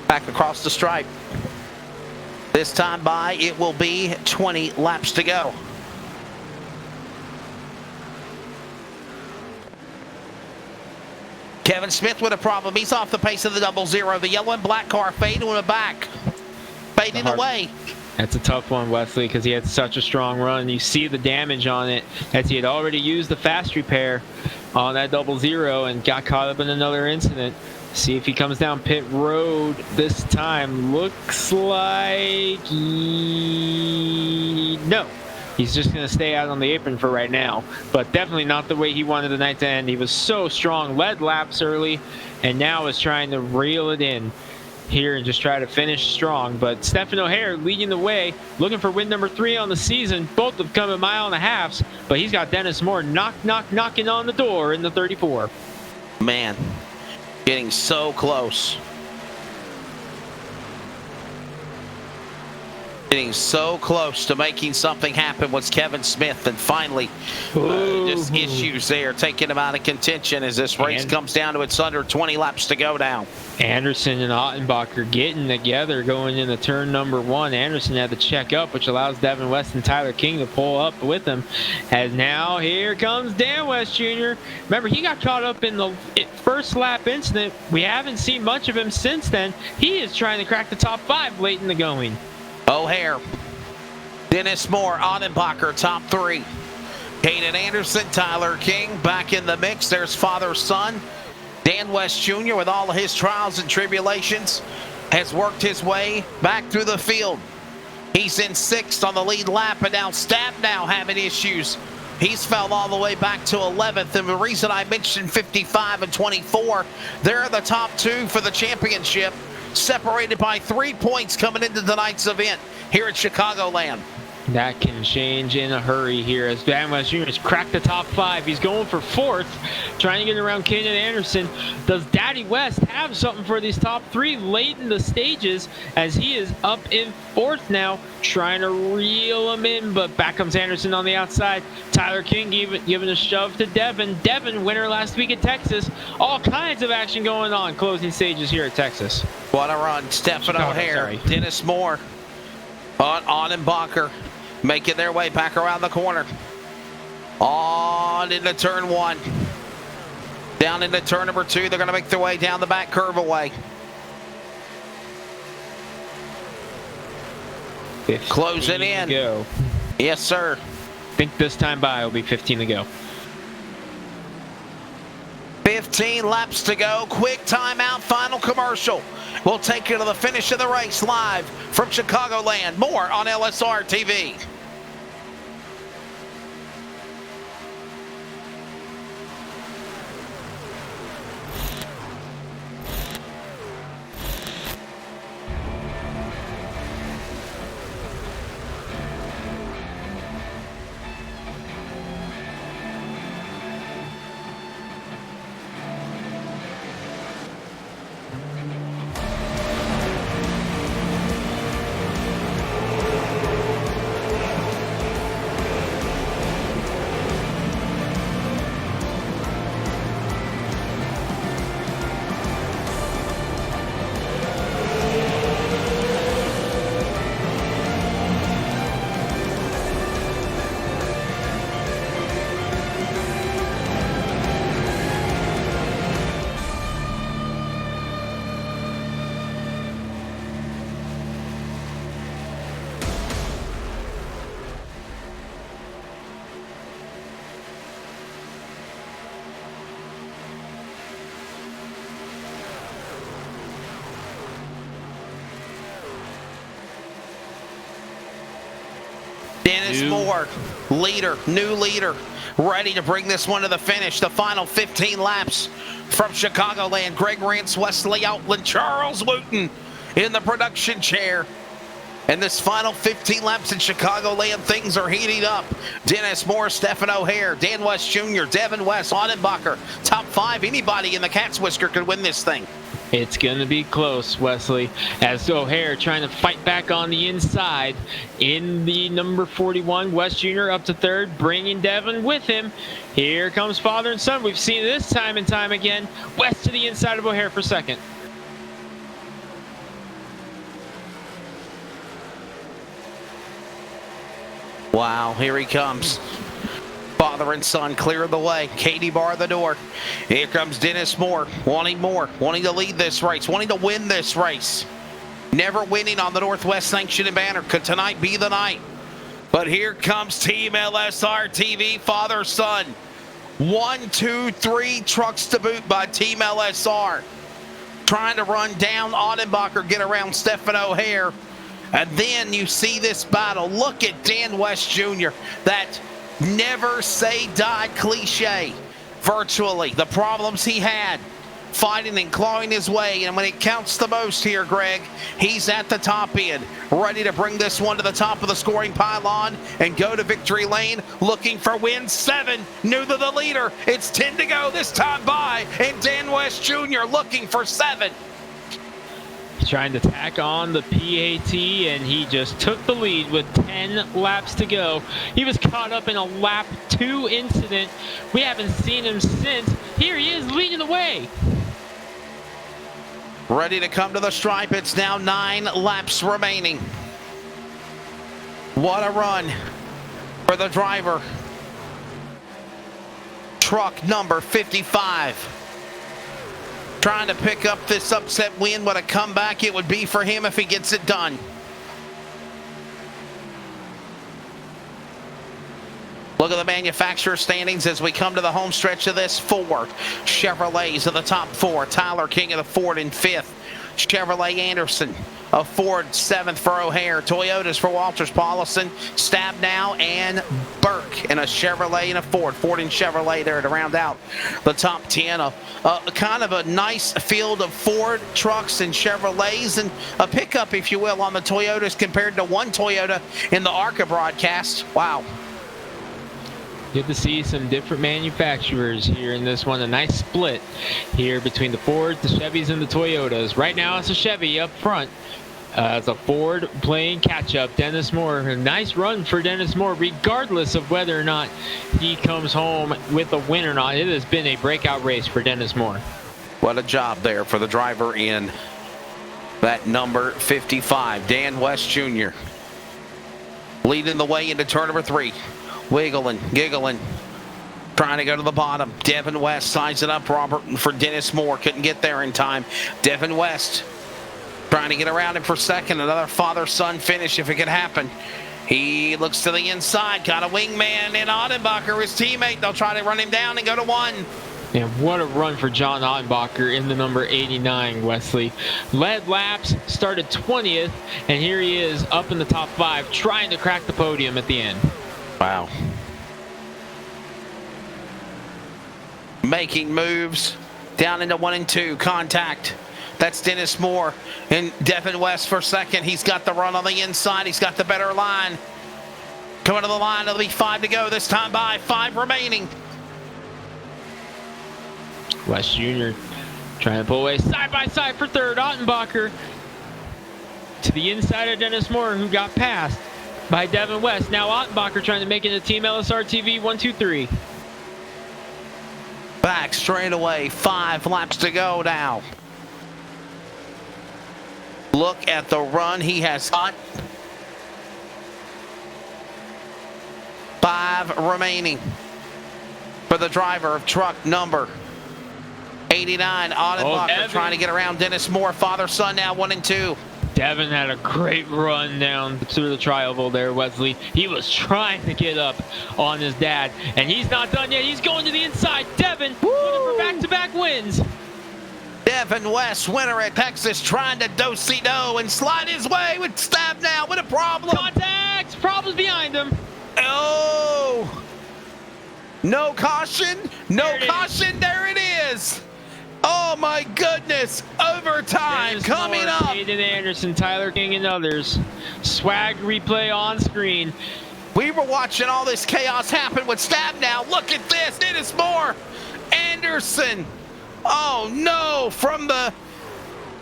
Back across the stripe. This time by, it will be 20 laps to go. Kevin Smith with a problem. He's off the pace of the 00. The yellow and black car fading back. Fading away. That's a tough one, Wesley, because he had such a strong run. You see the damage on it, as he had already used the fast repair on that 00 and got caught up in another incident. See if he comes down pit road this time. Looks like no. He's just going to stay out on the apron for right now, but definitely not the way he wanted the night to end. He was so strong, led laps early, and now is trying to reel it in here and just try to finish strong. But Stephen O'Hare leading the way, looking for win number 3 on the season. Both have come 1.5 miles, but he's got Dennis Moore knocking on the door in the 34. Man, getting so close. Getting so close to making something happen was Kevin Smith, and finally just issues there, taking him out of contention as this race comes down to its under 20 laps to go now. Anderson and Ottenbacher getting together going into turn number 1. Anderson had to check up, which allows Devin West and Tyler King to pull up with him. As now here comes Dan West Jr. Remember, he got caught up in the first lap incident. We haven't seen much of him since then. He is trying to crack the top 5 late in the going. O'Hare, Dennis Moore, Ottenbacher, top 3. Caden Anderson, Tyler King back in the mix. There's father-son. Dan West Jr., with all of his trials and tribulations, has worked his way back through the field. He's in 6th on the lead lap, and now Stab now having issues. He's fell all the way back to 11th, and the reason I mentioned 55 and 24, they're the top 2 for the championship, separated by 3 points coming into tonight's event here at Chicagoland. That can change in a hurry here as Dan West Jr. has cracked the top 5. He's going for 4th, trying to get around Caden Anderson. Does Daddy West have something for these top 3 late in the stages, as he is up in 4th now, trying to reel him in, but back comes Anderson on the outside. Tyler King giving a shove to Devin. Devin, winner last week at Texas. All kinds of action going on closing stages here at Texas. What a run. Stephen O'Hare, Dennis Moore, Ottenbacher making their way back around the corner. On into turn 1. Down into turn number 2. They're going to make their way down the back curve away. Closing in. Go. Yes, sir. I think this time by will be 15 to go. 15 laps to go. Quick timeout, final commercial. We'll take you to the finish of the race live from Chicagoland. More on LSR TV. Dennis Moore, new leader, ready to bring this one to the finish. The final 15 laps from Chicagoland. Greg Rance, Wesley Outland, Charles Wooten in the production chair. And this final 15 laps in Chicagoland, things are heating up. Dennis Moore, Stephen O'Hare, Dan West Jr., Devin West, Audenbacher. Top 5, anybody in the cat's whisker could win this thing. It's going to be close, Wesley, as O'Hare trying to fight back on the inside in the number 41. West Jr. up to third, bringing Devin with him. Here comes father and son. We've seen this time and time again. West to the inside of O'Hare for second. Wow, here he comes. Father and son clear the way. Katie bar the door. Here comes Dennis Moore, wanting to lead this race, wanting to win this race. Never winning on the Northwest Sanctioned Banner. Could tonight be the night? But here comes Team LSR TV, father, son. 1, 2, 3 trucks to boot by Team LSR. Trying to run down Audenbacher, get around Stephen O'Hare. And then you see this battle. Look at Dan West Jr. That never say die cliche. Virtually the problems he had fighting and clawing his way, and when it counts the most here, Greg, he's at the top end, ready to bring this one to the top of the scoring pylon and go to victory lane, looking for win 7. New to the leader. It's 10 to go this time by, and Dan West Jr. looking for 7. Trying to tack on the PAT, and he just took the lead with 10 laps to go. He was caught up in a lap 2 incident. We haven't seen him since. Here he is leading the way. Ready to come to the stripe. It's now 9 laps remaining. What a run for the driver. Truck number 55. Trying to pick up this upset win. What a comeback it would be for him if he gets it done. Look at the manufacturer standings as we come to the home stretch of this. 4 Chevrolets of the top 4. Tyler King of the Ford in 5th. Chevrolet Anderson of Ford 7th for O'Hare. Toyotas for Walters Paulison, Stabnow, and Burke in a Chevrolet and a Ford. Ford and Chevrolet there to round out the top 10. Kind of a nice field of Ford trucks and Chevrolets, and a pickup, if you will, on the Toyotas compared to one Toyota in the ARCA broadcast. Wow. Good to see some different manufacturers here in this one. A nice split here between the Fords, the Chevys, and the Toyotas. Right now it's a Chevy up front. It's a Ford playing catch-up. Dennis Moore, a nice run for Dennis Moore, regardless of whether or not he comes home with a win or not. It has been a breakout race for Dennis Moore. What a job there for the driver in that number 55, Dan West Jr. Leading the way into turn number 3. Wiggling, giggling, trying to go to the bottom. Devin West signs it up, Robert, for Dennis Moore. Couldn't get there in time. Devin West trying to get around him for second. Another father-son finish if it could happen. He looks to the inside, got a wingman in Audenbacher, his teammate. They'll try to run him down and go to 1. And what a run for John Ottenbacher in the number 89, Wesley. Led laps, started 20th, and here he is up in the top 5, trying to crack the podium at the end. Wow. Making moves down into 1 and 2. Contact. That's Dennis Moore and Devin West for second. He's got the run on the inside. He's got the better line. Coming to the line, it'll be 5 to go this time by. 5 remaining. West Jr. trying to pull away side by side for third. Ottenbacher to the inside of Dennis Moore, who got passed by Devin West. Now Ottenbacher trying to make it to Team LSR TV. 1, 2, 3. Back straight away. 5 laps to go now. Look at the run he has got. 5 remaining for the driver of truck number 89, Ottenbacher, trying to get around Dennis Moore. Father-son now 1 and 2. Devin had a great run down through the tri-oval there, Wesley. He was trying to get up on his dad, and he's not done yet. He's going to the inside. Devin looking for back-to-back wins. Devin West, winner at Texas, trying to do-si-do and slide his way with Stab now. What a problem. Contact. Problems behind him. Oh. No caution. No caution. There it is. Oh, my goodness. Overtime Dennis coming Moore, up. Hayden Anderson, Tyler King, and others. Swag replay on screen. We were watching all this chaos happen with Stab now. Look at this. Dennis Moore. Anderson. Oh, no. From the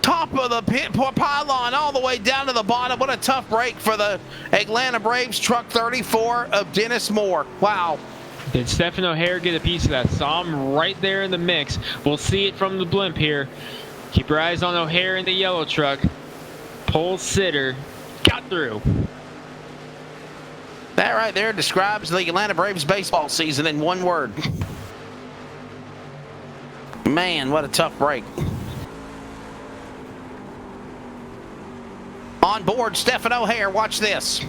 top of the pit pylon all the way down to the bottom. What a tough break for the Atlanta Braves. Truck 34 of Dennis Moore. Wow. Did Stephen O'Hare get a piece of that? Saw him right there in the mix. We'll see it from the blimp here. Keep your eyes on O'Hare in the yellow truck. Pole sitter. Got through. That right there describes the Atlanta Braves baseball season in one word. Man, what a tough break. On board, Stephen O'Hare. Watch this.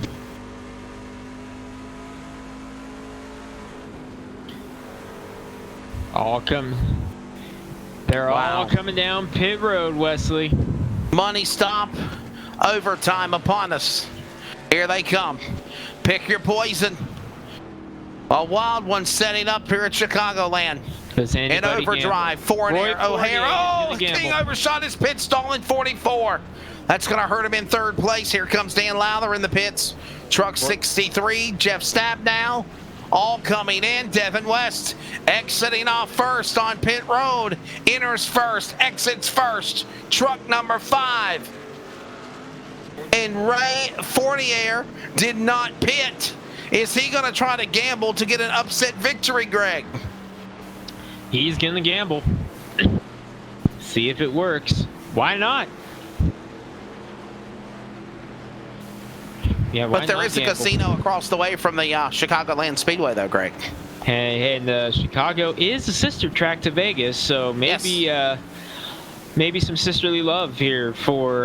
They're all coming down pit road, Wesley. Money stop. Overtime upon us. Here they come. Pick your poison. A wild one setting up here at Chicagoland. In overdrive. 4 in air. O'Hare. Oh, King overshot his pit stall in 44. That's going to hurt him in third place. Here comes Dan Lowther in the pits. Truck 63. Jeff Stab now. All coming in. Devin West exiting off first on pit road. Enters first, exits first. Truck number 5. And Ray Fournier did not pit. Is he going to try to gamble to get an upset victory, Greg? He's going to gamble. See if it works. Why not? Yeah, but there is a casino across the way from the Chicagoland Speedway, though, Greg. And Chicago is a sister track to Vegas, so maybe maybe some sisterly love here for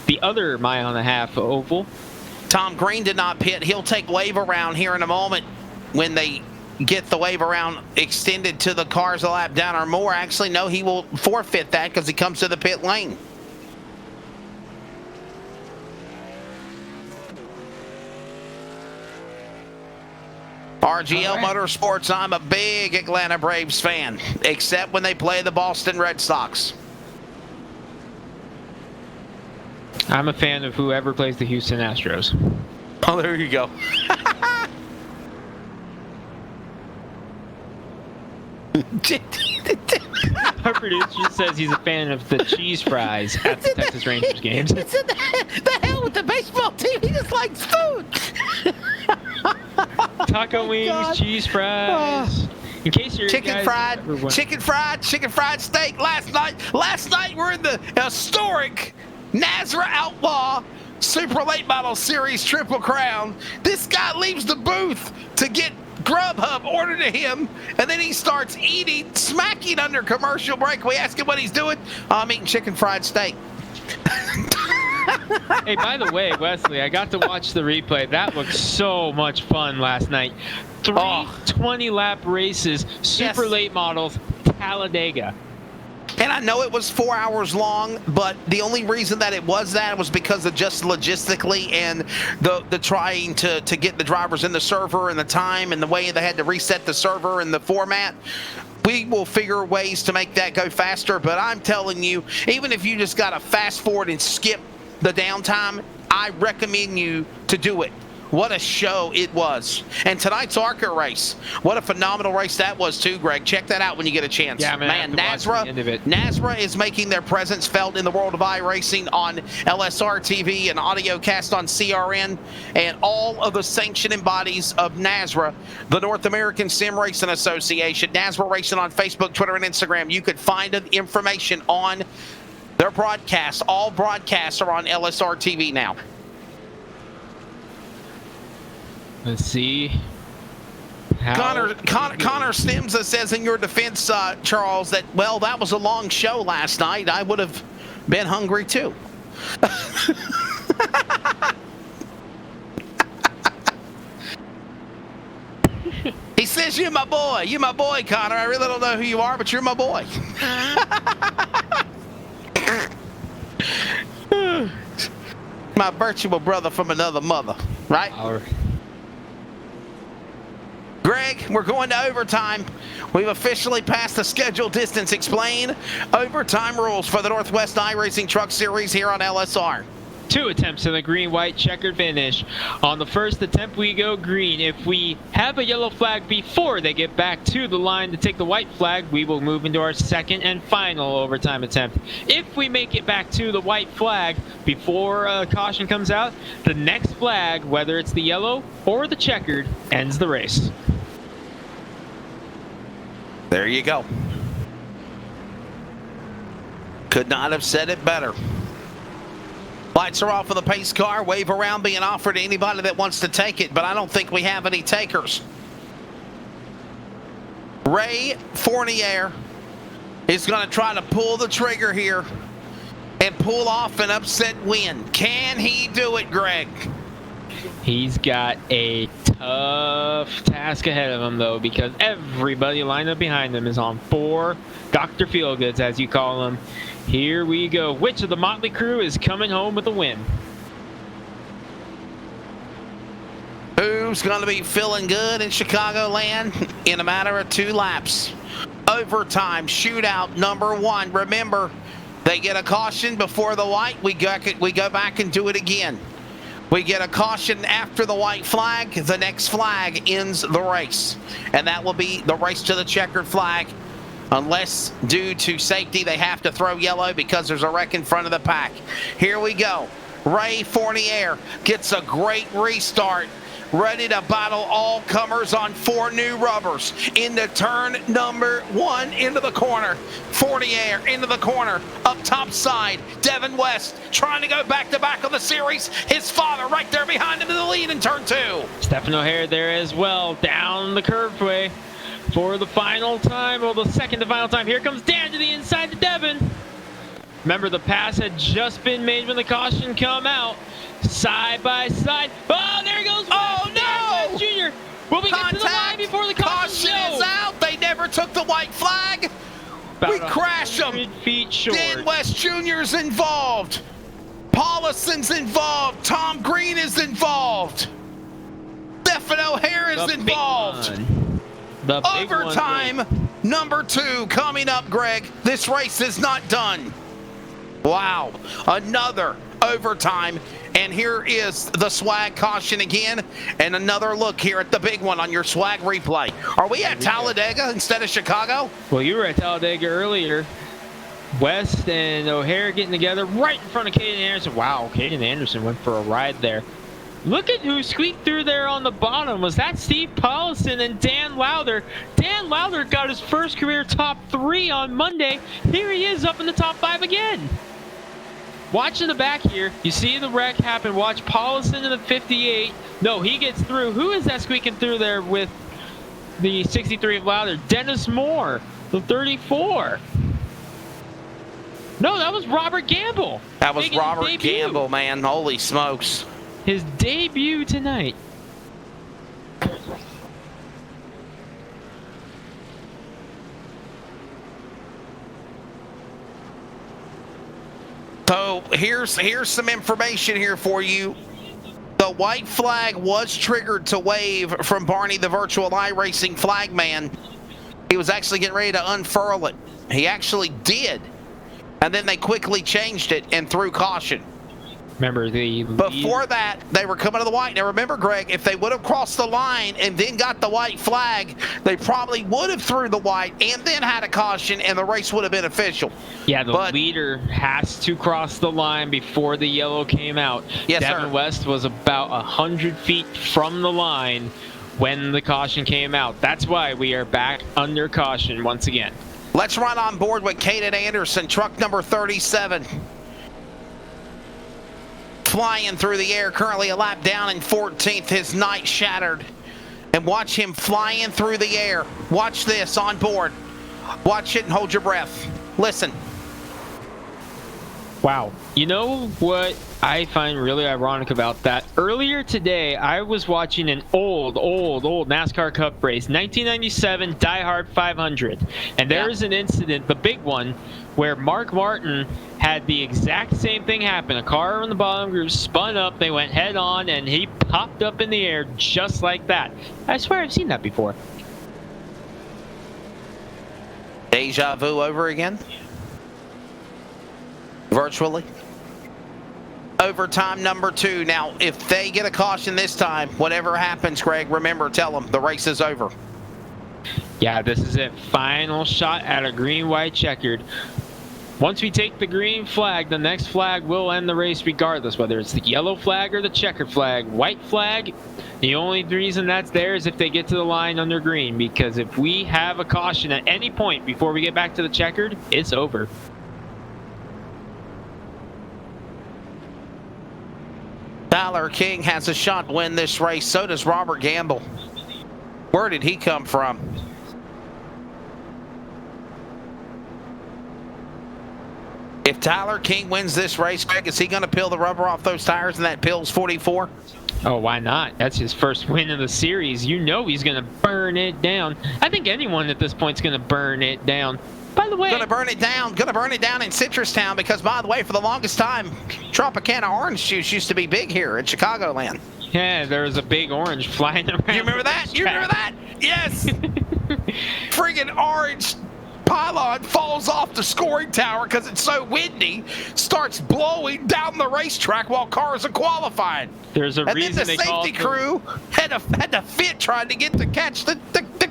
the other mile and a half oval. Tom Green did not pit. He'll take wave around here in a moment when they get the wave around extended to the cars a lap down or more. Actually, no, he will forfeit that because he comes to the pit lane. RGL Motorsports, I'm a big Atlanta Braves fan, except when they play the Boston Red Sox. I'm a fan of whoever plays the Houston Astros. Oh, there you go. Our producer says he's a fan of the cheese fries at the Texas Rangers games. He said, the hell with the baseball team. He just likes food. Taco wings, cheese fries. In case you're chicken fried steak. Last night we're in the historic Nazareth Outlaw Super Late Model Series Triple Crown. This guy leaves the booth to get Grubhub ordered to him, and then he starts eating, smacking under commercial break. We ask him what he's doing. I'm eating chicken fried steak. Hey, by the way, Wesley, I got to watch the replay. That looked so much fun last night. 3 20-lap races, super late models, Talladega. And I know it was 4 hours long, but the only reason that it was because of just logistically and the trying to get the drivers in the server and the time and the way they had to reset the server and the format. We will figure ways to make that go faster, but I'm telling you, even if you just got to fast forward and skip the downtime, I recommend you to do it. What a show it was. And tonight's ARCA race, what a phenomenal race that was too, Greg. Check that out when you get a chance. Yeah, man, NASRA is making their presence felt in the world of iRacing on LSR TV and audio cast on CRN, and all of the sanctioning bodies of NASRA, the North American Sim Racing Association, NASRA Racing on Facebook, Twitter, and Instagram. You could find the information on their broadcasts. All broadcasts are on LSR TV now. Let's see. Connor Stimsa says in your defense, Charles, that, well, that was a long show last night. I would have been hungry too. He says, you're my boy. You're my boy, Connor. I really don't know who you are, but you're my boy. My virtual brother from another mother, right? Greg, we're going to overtime. We've officially passed the scheduled distance explain. Overtime rules for the Northwest iRacing Truck Series here on LSR. 2 attempts in the green-white checkered finish. On the first attempt, we go green. If we have a yellow flag before they get back to the line to take the white flag, we will move into our second and final overtime attempt. If we make it back to the white flag before caution comes out, the next flag, whether it's the yellow or the checkered, ends the race. There you go. Could not have said it better. Lights are off of the pace car. Wave around being offered to anybody that wants to take it, but I don't think we have any takers. Ray Fournier is going to try to pull the trigger here and pull off an upset win. Can he do it, Greg? He's got a tough task ahead of him, though, because everybody lined up behind him is on 4 Dr. Feelgoods, as you call them. Here we go. Which of the Motley crew is coming home with a win? Who's going to be feeling good in Chicagoland in a matter of 2 laps? Overtime shootout number 1. Remember, they get a caution before the white. We go back and do it again. We get a caution after the white flag. The next flag ends the race. And that will be the race to the checkered flag. Unless, due to safety, they have to throw yellow because there's a wreck in front of the pack. Here we go. Ray Fournier gets a great restart. Ready to battle all comers on 4 new rubbers. Into turn number 1 into the corner. Fournier into the corner. Up top side. Devin West trying to go back-to-back on the series. His father right there behind him in the lead in turn 2. Stefan O'Hare there as well. Down the curveway for the final time. Well, the second to final time. Here comes Dan to the inside to Devin. Remember, the pass had just been made when the caution come out. Side by side. Oh, there goes West. Oh, no! West Jr. Will we get to the line before the caution? Caution is out. They never took the white flag. We crash them. 100 feet short. Dan West Jr.'s involved. Paulison's involved. Tom Green is involved. Stefan O'Hare is involved. Overtime number 2 coming up, Greg. This race is not done. Wow. Another overtime. And here is the swag caution again. And another look here at the big one on your swag replay. Are we at Talladega instead of Chicago? Well, you were at Talladega earlier. West and O'Hare getting together right in front of Caden Anderson. Wow, Caden Anderson went for a ride there. Look at who squeaked through there on the bottom. Was that Steve Paulison and Dan Lowther? Dan Lowther got his first career top 3 on Monday. Here he is up in the top 5 again. Watch in the back here. You see the wreck happen. Watch Paulison in the 58. No, he gets through. Who is that squeaking through there with the 63 of Lowther? Dennis Moore, the 34. No, that was Robert Gamble. That was Robert Gamble, man. Holy smokes. His debut tonight. So here's some information here for you. The white flag was triggered to wave from Barney, the virtual iRacing flagman. He was actually getting ready to unfurl it. He actually did. And then they quickly changed it and threw caution. Remember the Before that, they were coming to the white. Now remember, Greg, if they would have crossed the line and then got the white flag, they probably would have threw the white and then had a caution, and the race would have been official. Yeah, the leader has to cross the line before the yellow came out. Yes, Devin sir. West was about 100 feet from the line when the caution came out. That's why we are back under caution once again. Let's run on board with Caden Anderson, truck number 37. Flying through the air, currently a lap down in 14th. His night shattered. And watch him flying through the air. Watch this on board. Watch it and hold your breath. Listen. Wow. You know what I find really ironic about that? Earlier today, I was watching an old NASCAR Cup race, 1997 Die Hard 500. And there is an incident, the big one, where Mark Martin had the exact same thing happen. A car on the bottom group spun up, they went head on, and he popped up in the air just like that. I swear I've seen that before. Deja vu over again. Virtually. Overtime number 2. Now, if they get a caution this time, whatever happens, Greg, remember, tell them the race is over. Yeah, this is it. Final shot at a green-white checkered. Once we take the green flag, the next flag will end the race regardless, whether it's the yellow flag or the checkered flag. White flag, the only reason that's there is if they get to the line under green, because if we have a caution at any point before we get back to the checkered, it's over. Tyler King has a shot to win this race. So does Robert Gamble. Where did he come from? If Tyler King wins this race, Greg, is he going to peel the rubber off those tires in that Pills 44? Oh, why not? That's his first win of the series. You know he's going to burn it down. I think anyone at this point is going to burn it down. By the way, Going to burn it down in Citrus Town because, by the way, for the longest time, Tropicana orange juice used to be big here in Chicagoland. yeah, there was a big orange flying around. You remember that? this You track. remember that? Yes. Friggin' orange pylon falls off the scoring tower because it's so windy, starts blowing down the racetrack while cars are qualifying. There's a And then reason the they call safety it the- crew had to fit trying to get to catch the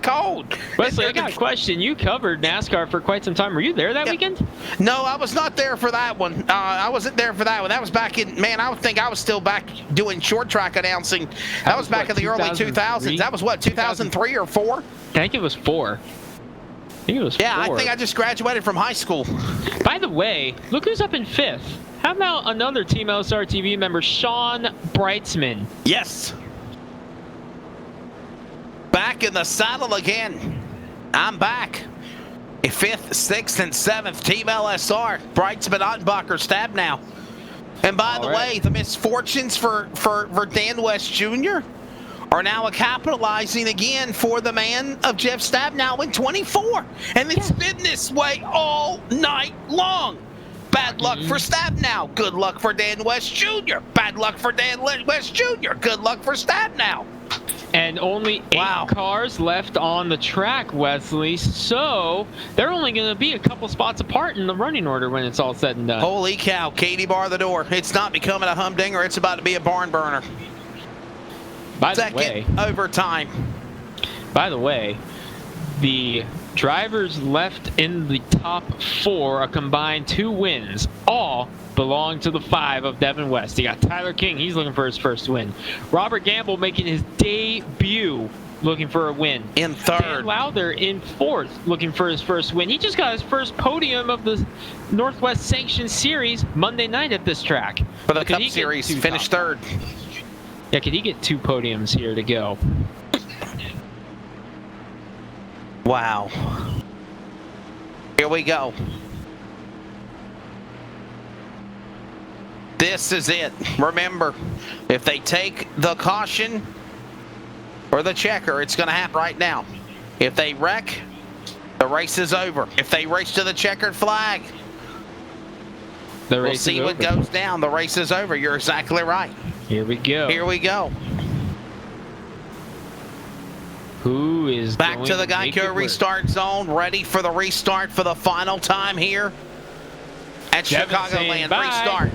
cold. Wesley, I got a question. You covered NASCAR for quite some time. Were you there that weekend? No, I was not there for that one. I wasn't there for that one. That was back in, man, I would think I was still back doing short track announcing. That was back in the early 2000s. That was what, 2003 or 4? I think it was 4. Yeah, I think I just graduated from high school. By the way, look who's up in 5th. How about another Team LSR TV member, Sean Breitzman? Yes. Back in the saddle again. I'm back. 5th, 6th, and 7th, Team LSR. Breitzman, Ottenbacher, Stabnow. And by the way, the misfortunes for Dan West Jr. are now capitalizing again for the man of Jeff Stabnow in 24. And it's been this way all night long. Bad luck for Stabnow. Good luck for Dan West Jr. Bad luck for Dan West Jr. Good luck for Stabnow. And only 8 cars left on the track, Wesley. So they're only going to be a couple spots apart in the running order when it's all said and done. Holy cow, Katie bar the door. It's not becoming a humdinger. It's about to be a barn burner. By the Second way, overtime. By the way, the drivers left in the top 4, a combined 2 wins, all belong to the 5 of Devin West. You got Tyler King, he's looking for his first win. Robert Gamble making his debut, looking for a win. In 3rd. Dan Lowther in 4th, looking for his first win. He just got his first podium of the Northwest Sanctioned Series Monday night at this track. For the Cup Series, finished 3rd. Yeah, could he get 2 podiums here to go? Wow. Here we go. This is it. Remember, if they take the caution or the checker, it's going to happen right now. If they wreck, the race is over. If they race to the checkered flag, The We'll race see is what over. goes down. The race is over. You're exactly right. Here we go. Here we go. Who is Back going to the make it Geico work? restart zone, ready for the restart for the final time here at Devin saying Chicagoland. bye. Restart.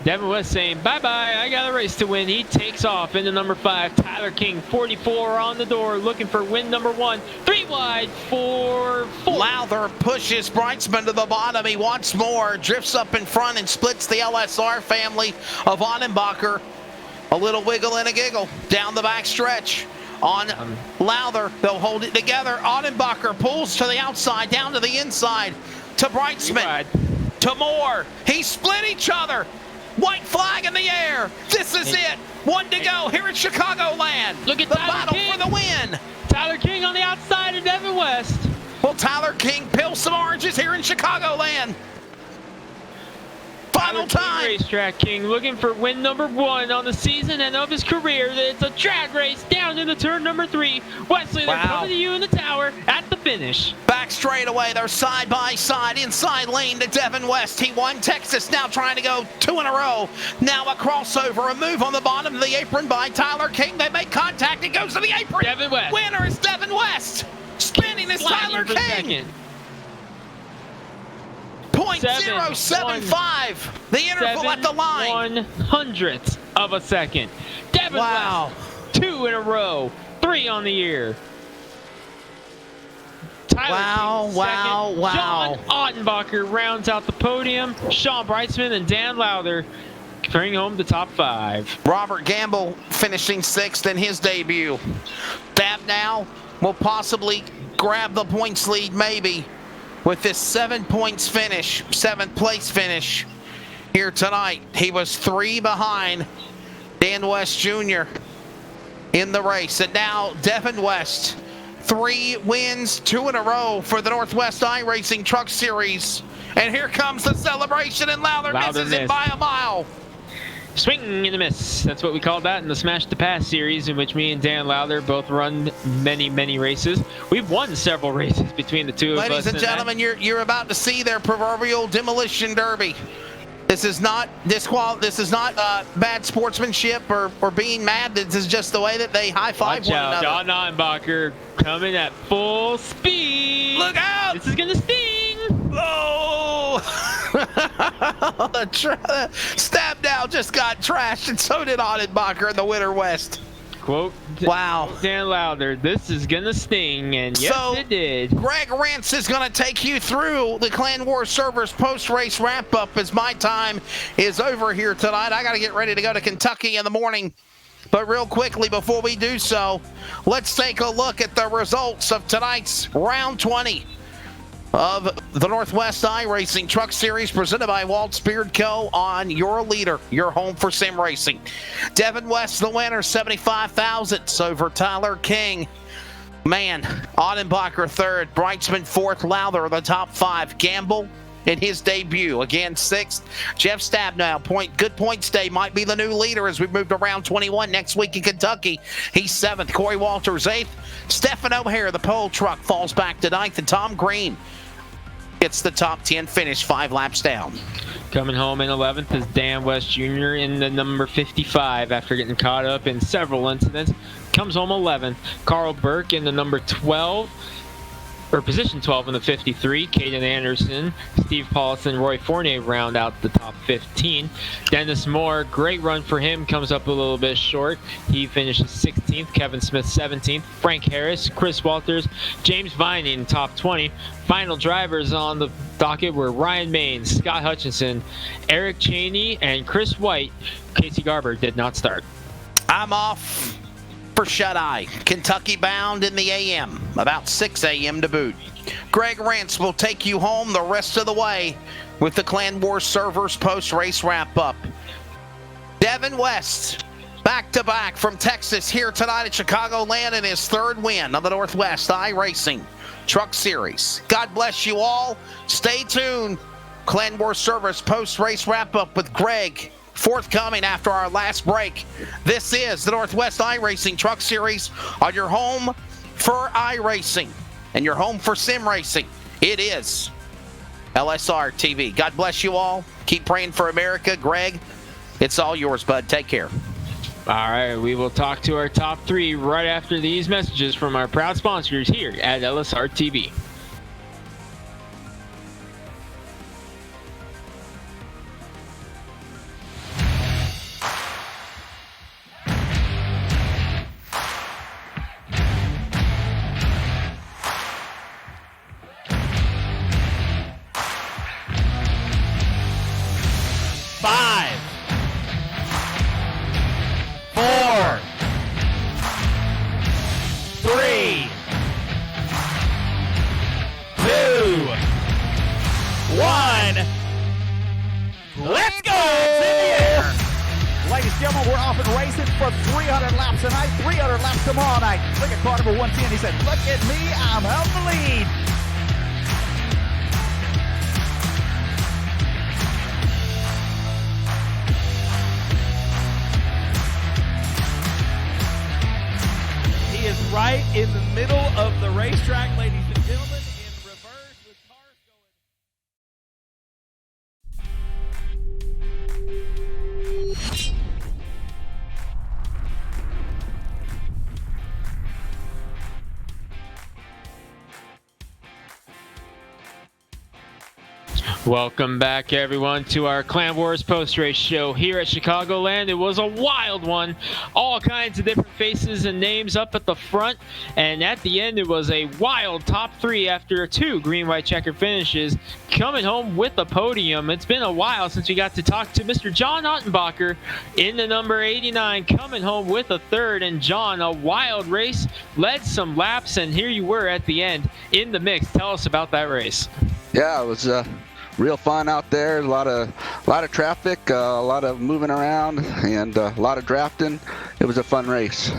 Devin West saying, bye-bye, I got a race to win. He takes off into number 5. Tyler King, 44 on the door, looking for win number 1. 3 wide for 4. Lowther pushes Brightsman to the bottom. He wants more, drifts up in front and splits the LSR family of Annenbacher. A little wiggle and a giggle down the back stretch. On Lowther, they'll hold it together. Annenbacher pulls to the outside, down to the inside, to Brightsman, to Moore. He split each other. White flag in the air. This is it. 1 to go here at Chicagoland. Look at the Tyler battle King. for the win. Tyler King on the outside of Devin West. Will Tyler King peel some oranges here in Chicagoland? Final time. Racetrack King looking for win number 1 on the season and of his career. It's a drag race down into turn number 3. Wesley, they're coming to you in the tower at the finish. Back straightaway, they're side by side, inside lane to Devin West. He won Texas, now trying to go 2 in a row. Now a crossover, a move on the bottom of the apron by Tyler King. They make contact, it goes to the apron. Devin West. Winner is Devin West. Spinning is Tyler King. Second. 0.075. The interval at the line. 1/100th of a second. Devin West, 2 in a row. 3 on the year. Tyler King second. John Ottenbacher rounds out the podium. Sean Brightsman and Dan Lowther bring home the top 5. Robert Gamble finishing 6th in his debut. Dab now will possibly grab the points lead, maybe, with this 7 points finish, 7th place finish here tonight. He was 3 behind Dan West Jr. in the race. And now Devin West, 3 wins, 2 in a row for the Northwest iRacing Truck Series. And here comes the celebration, and Lowther misses it by a mile. Swing and a miss. That's what we called that in the Smash to Pass series, in which me and Dan Lowther both run many races. We've won several races between the two of us. Ladies and gentlemen, you're about to see their proverbial demolition derby. This is not bad sportsmanship or being mad. This is just the way that they high-five one another. John Ottenbacher coming at full speed. Look out! This is gonna sting. Oh! Stab now just got trashed, and so did Ottenbacher in the Winter West. Quote, wow. Dan Lowther, this is gonna sting, and yes, so, it did. Greg Rentz is gonna take you through the Clan War Servers post-race wrap-up as my time is over here tonight. I gotta get ready to go to Kentucky in the morning. But real quickly, before we do so, let's take a look at the results of tonight's round 20 of the Northwest iRacing Truck Series, presented by Waltz Beard Co. on your leader, your home for sim racing. Devin West, the winner, 75,000 over Tyler King. Man, Ottenbacher third, Brightsman fourth, Lowther the top 5. Gamble in his debut, again 6th. Jeff Stabnow, good points day, might be the new leader as we move to round 21 next week in Kentucky. He's 7th. Corey Walters 8th. Stephen O'Hare, the pole truck, falls back to 9th, and Tom Green gets the top 10 finish, 5 laps down. Coming home in 11th is Dan West Jr. in the number 55 after getting caught up in several incidents. Comes home 11th. Carl Burke in the number 12, or position 12 in the 53. Caden Anderson, Steve Paulson, Roy Fournier round out the top 15. Dennis Moore, great run for him, comes up a little bit short. He finishes 16th. Kevin Smith 17th. Frank Harris, Chris Walters, James Vining top 20. Final drivers on the docket were Ryan Maines, Scott Hutchinson, Eric Cheney, and Chris White. Casey Garber did not start. I'm off for shut-eye. Kentucky bound in the AM, about 6 a.m. to boot. Greg Rentz will take you home the rest of the way with the Clan War Servers post-race wrap-up. Devin West, back-to-back from Texas, here tonight at Chicagoland in his 3rd win of the Northwest iRacing Truck Series. God bless you all. Stay tuned. Clan War Servers post-race wrap-up with Greg forthcoming after our last break. This is the Northwest iRacing Truck Series on your home for iRacing and your home for sim racing. It is LSR TV. God bless you all. Keep praying for America. Greg, it's all yours, bud. Take care. All right, we will talk to our top 3 right after these messages from our proud sponsors here at LSR TV. Let's go! It's in the air. Ladies and gentlemen, we're off and racing for 300 laps tonight, 300 laps tomorrow night. Look at car number 110. He said, look at me, I'm out the lead. He is right in the middle of the racetrack, ladies and gentlemen, in reverse with cars going. Welcome back, everyone, to our Clan Wars post-race show here at Chicagoland. It was a wild one. All kinds of different faces and names up at the front. And at the end, it was a wild top 3 after 2 green-white checker finishes. Coming home with the podium. It's been a while since we got to talk to Mr. John Ottenbacher in the number 89, coming home with a 3rd. And John, a wild race, led some laps, and here you were at the end in the mix. Tell us about that race. Yeah, it was real fun out there. A lot of traffic, a lot of moving around, and a lot of drafting. It was a fun race.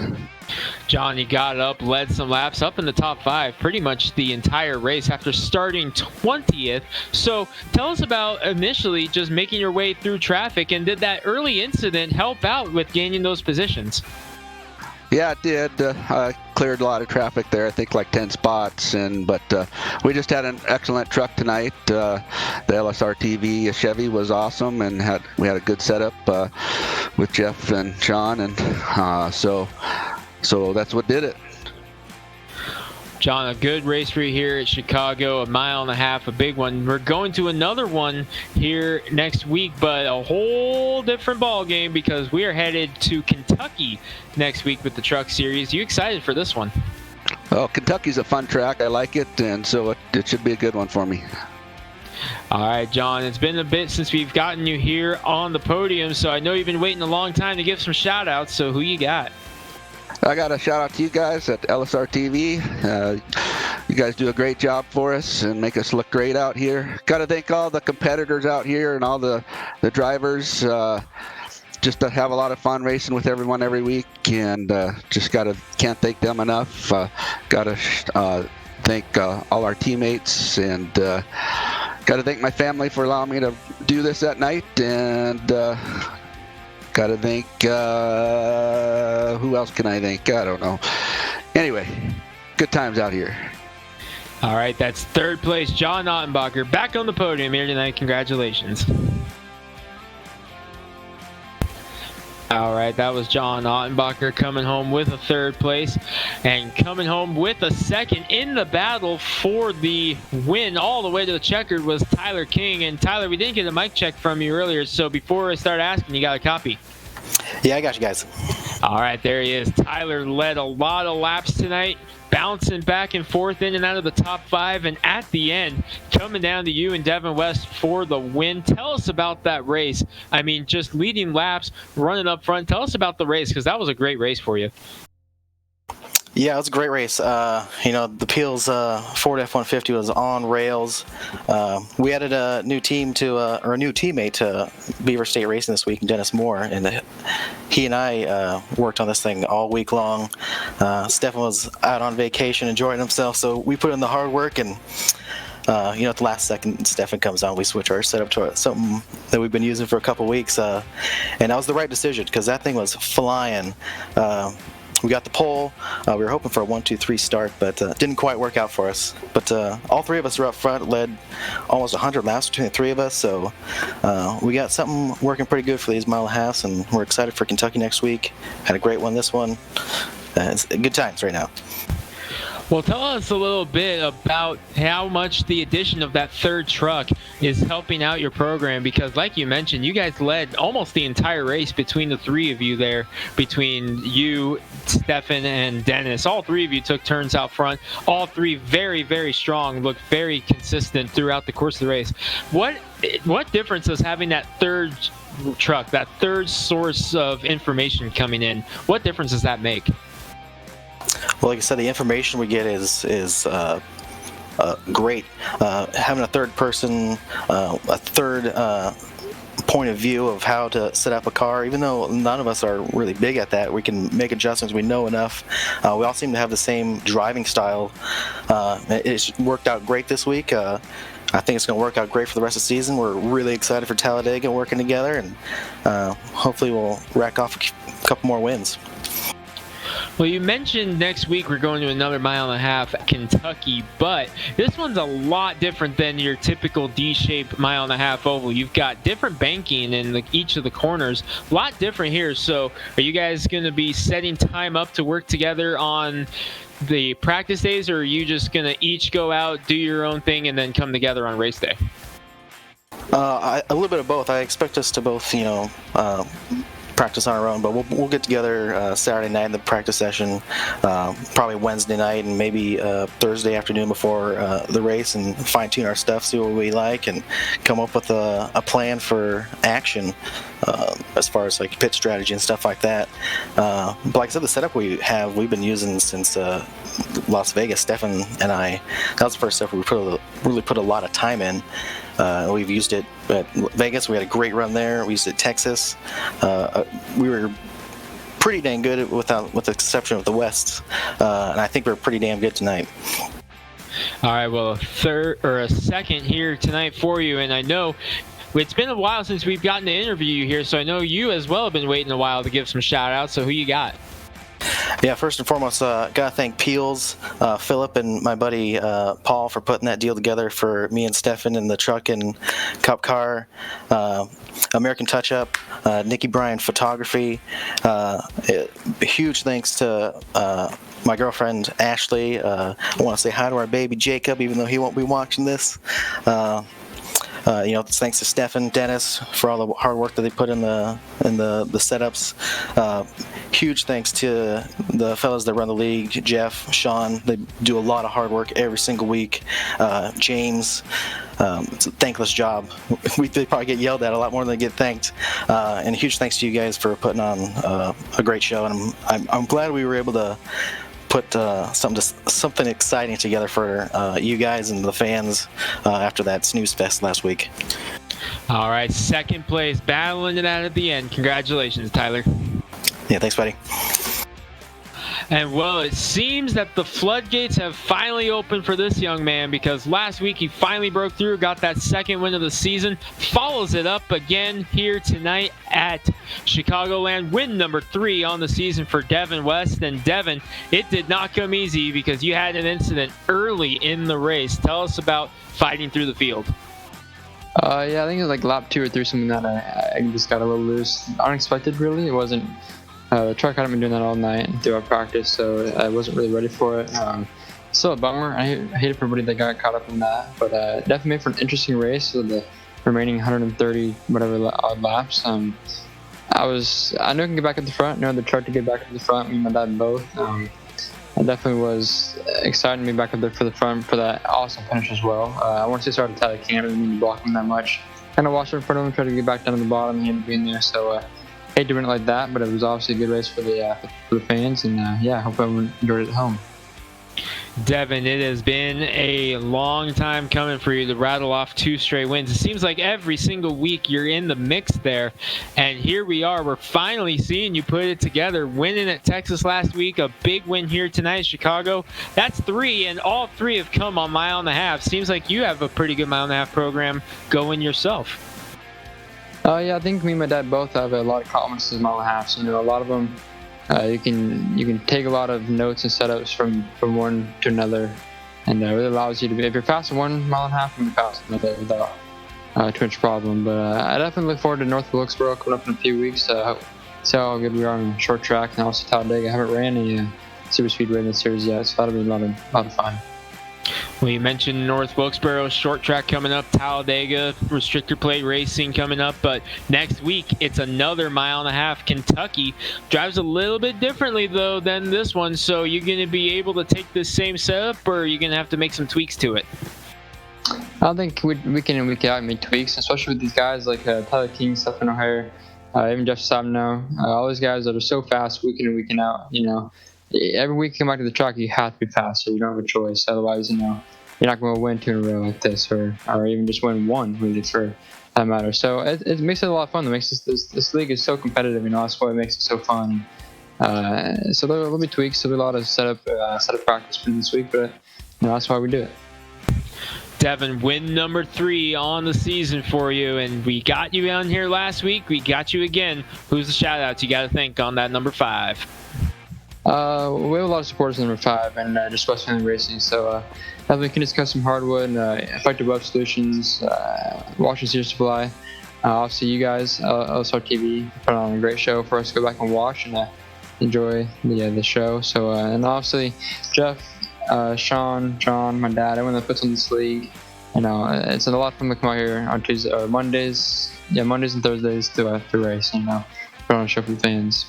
John, you got up, led some laps up in the top 5 pretty much the entire race after starting 20th. So tell us about initially just making your way through traffic, and did that early incident help out with gaining those positions? Yeah, it did. I cleared a lot of traffic there. I think like 10 spots, but we just had an excellent truck tonight. The LSR TV Chevy was awesome, and we had a good setup with Jeff and Sean, and so that's what did it. John, a good race for you here at Chicago, 1.5 miles, a big one. We're going to another one here next week, but a whole different ball game because we are headed to Kentucky next week with the Truck Series. You excited for this one? Well, Kentucky's a fun track. I like it, and so it should be a good one for me. All right, John, it's been a bit since we've gotten you here on the podium, so I know you've been waiting a long time to give some shout-outs, so who you got? I got a shout out to you guys at LSR TV. You guys do a great job for us and make us look great out here. Got to thank all the competitors out here and all the drivers. Just to have a lot of fun racing with everyone every week, and just can't thank them enough. Got to thank all our teammates, and got to thank my family for allowing me to do this at night, and got to thank, who else can I thank? I don't know. Anyway, good times out here. All right, that's 3rd place, John Ottenbacher, back on the podium here tonight. Congratulations. All right, that was John Ottenbacher coming home with a 3rd place, and coming home with a 2nd in the battle for the win all the way to the checkered was Tyler King. And Tyler, we didn't get a mic check from you earlier, so before I start asking, you got a copy? Yeah, I got you guys. All right, there he is. Tyler led a lot of laps tonight, bouncing back and forth in and out of the top 5, and at the end, coming down to you and Devin West for the win. Tell us about that race. I mean, just leading laps, running up front. Tell us about the race, because that was a great race for you. Yeah, it was a great race. The Peels Ford F-150 was on rails. We added a new teammate to Beaver State Racing this week, Dennis Moore, and he and I worked on this thing all week long. Stefan was out on vacation enjoying himself, so we put in the hard work, and at the last second Stefan comes on, we switch our setup to something that we've been using for a couple weeks, and that was the right decision because that thing was flying. we got the pole. We were hoping for a 1-2-3 start, but didn't quite work out for us. But all three of us were up front, led almost 100 laps between the three of us. So we got something working pretty good for these mile and a halves, and we're excited for Kentucky next week. Had a great one this one. It's good times right now. Well, tell us a little bit about how much the addition of that third truck is helping out your program, because like you mentioned, you guys led almost the entire race between the three of you there, between you, Stefan, and Dennis. All three of you took turns out front. All three very, very strong, looked very consistent throughout the course of the race. What difference does having that third truck, that third source of information coming in, what difference does that make? Well, like I said, the information we get is great. Having a third person, a third point of view of how to set up a car, even though none of us are really big at that, we can make adjustments. We know enough. We all seem to have the same driving style. It's worked out great this week. I think it's going to work out great for the rest of the season. We're really excited for Talladega working together, and hopefully we'll rack off a couple more wins. Well, you mentioned next week we're going to another mile and a half at Kentucky, but this one's a lot different than your typical D-shaped mile and a half oval. You've got different banking in each of the corners, a lot different here. So are you guys going to be setting time up to work together on the practice days, or are you just going to each go out, do your own thing, and then come together on race day? A little bit of both. I expect us to both, practice on our own, but we'll get together Saturday night in the practice session, probably Wednesday night and maybe Thursday afternoon before the race, and fine-tune our stuff, see what we like, and come up with a plan for action as far as like pit strategy and stuff like that. But like I said, the setup we've been using since Las Vegas. Stefan and I, that was the first stuff we really put a lot of time in. We've used it at Vegas. We had a great run there. We used it at Texas. We were pretty dang good with the exception of the West, and I think we're pretty damn good tonight. All right, well, a second here tonight for you, and I know it's been a while since we've gotten to interview you here, so I know you as well have been waiting a while to give some shout-outs, so who you got? Yeah, first and foremost, gotta thank Peels, Philip, and my buddy Paul for putting that deal together for me and Stefan in the truck and cup car. American Touch Up, Nikki Bryan Photography. Huge thanks to my girlfriend Ashley. I want to say hi to our baby Jacob, even though he won't be watching this. Thanks to Stefan, Dennis for all the hard work that they put in the setups. Huge thanks to the fellas that run the league, Jeff, Sean. They do a lot of hard work every single week. James, it's a thankless job. They probably get yelled at a lot more than they get thanked. And a huge thanks to you guys for putting on a great show. And I'm glad we were able to put something exciting together for you guys and the fans after that snooze fest last week. All right, second place, battling it out at the end. Congratulations, Tyler. Yeah, thanks, buddy. And well, it seems that the floodgates have finally opened for this young man, because last week he finally broke through, got that second win of the season, follows it up again here tonight at Chicagoland, win number 3 on the season for Devin West. And Devin, it did not come easy because you had an incident early in the race. Tell us about fighting through the field. Yeah, I think it was like lap 2 or 3, something that I just got a little loose. Unexpected, really. It wasn't. The truck hadn't been doing that all night throughout practice, so I wasn't really ready for it. Still a bummer. I hate it for everybody that got caught up in that, but definitely made for an interesting race with the remaining 130 whatever odd laps. I knew I can get back at the front. I know the truck to get back at the front. Me and my dad both. It definitely was exciting to be back up there for the front for that awesome finish as well. I want to say sorry to Tyler Campbell. I didn't mean to block him that much. Kind of watched in front of him, tried to get back down to the bottom. He ended up being there, so hate doing it like that, but it was obviously a good race for the fans, and I hope everyone enjoyed it at home. Devin, it has been a long time coming for you to rattle off 2 straight wins. It seems like every single week you're in the mix there, and here we are. We're finally seeing you put it together, winning at Texas last week, a big win here tonight, Chicago. That's 3, and all 3 have come on mile and a half. Seems like you have a pretty good mile and a half program going yourself. Yeah, I think me and my dad both have a lot of confidence in mile and a half. So, a lot of them you can take a lot of notes and setups from one to another, and it really allows you to be, if you're fast in 1.5 miles, you can be fast in another without too much problem. But I definitely look forward to North Wilkesboro coming up in a few weeks. See how good we are on short track, and also Talladega. I haven't ran any super speedway in the series yet, so that'll be a lot of fun. Well, you mentioned North Wilkesboro short track coming up, Talladega restrictor plate racing coming up, but next week it's another 1.5 mile. Kentucky drives a little bit differently though than this one, so you're going to be able to take the same setup, or you're going to have to make some tweaks to it? I think we can make tweaks, especially with these guys like Tyler King, Stephen O'Hare, even Jeff Sabino, all these guys that are so fast week in and week out. Every week you come back to the track, you have to be faster. You don't have a choice. Otherwise, you're not going to win 2 in a row like this, or even just win 1, really, for that matter. So it makes it a lot of fun. It makes this league is so competitive. That's why it makes it so fun. So there'll be tweaks. There'll be a lot of setup practice for this week, but that's why we do it. Devin, win number 3 on the season for you, and we got you on here last week. We got you again. Who's the shout-outs you got to thank on that number 5? We have a lot of supporters in number 5, and just West Family Racing. So we can discuss some hardwood, Effective Web Solutions, Washington Sears Supply. Obviously, you guys, LSR TV, put on a great show for us to go back and watch and enjoy the show. So and obviously, Jeff, Sean, John, my dad, everyone that puts on this league. It's a lot of fun to come out here on Tuesday or Mondays. Yeah, Mondays and Thursdays to race. Put on a show for the fans.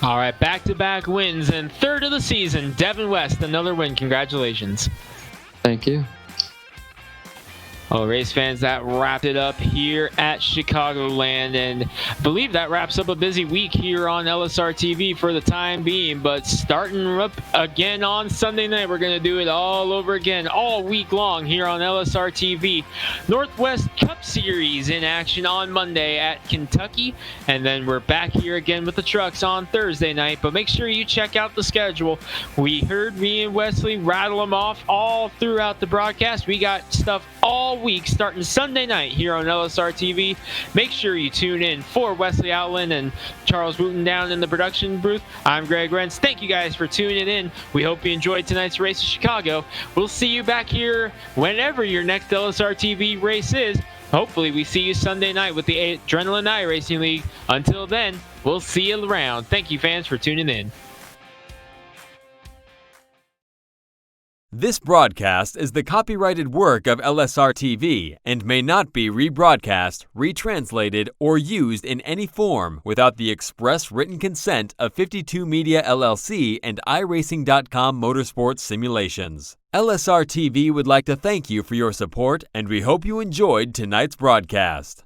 All right, back-to-back wins and 3rd of the season. Devin West, another win. Congratulations. Thank you. Well, race fans, that wrapped it up here at Chicagoland, and I believe that wraps up a busy week here on LSR TV for the time being. But starting up again on Sunday night, we're going to do it all over again all week long here on LSR TV. Northwest Cup Series in action on Monday at Kentucky, and then we're back here again with the trucks on Thursday night. But make sure you check out the schedule. We heard me and Wesley rattle them off all throughout the broadcast. We got stuff all week starting Sunday night here on LSR TV. Make sure you tune in for Wesley Outland and Charles Wooten down in the production booth. I'm Greg Renz. Thank you guys for tuning in. We hope you enjoyed tonight's race in Chicago. We'll see you back here whenever your next LSR TV race is. Hopefully we see you Sunday night with the Adrenaline iRacing League. Until then, we'll see you around. Thank you, fans, for tuning in. This broadcast is the copyrighted work of LSR TV and may not be rebroadcast, retranslated, or used in any form without the express written consent of 52 Media LLC and iRacing.com Motorsports Simulations. LSR TV would like to thank you for your support, and we hope you enjoyed tonight's broadcast.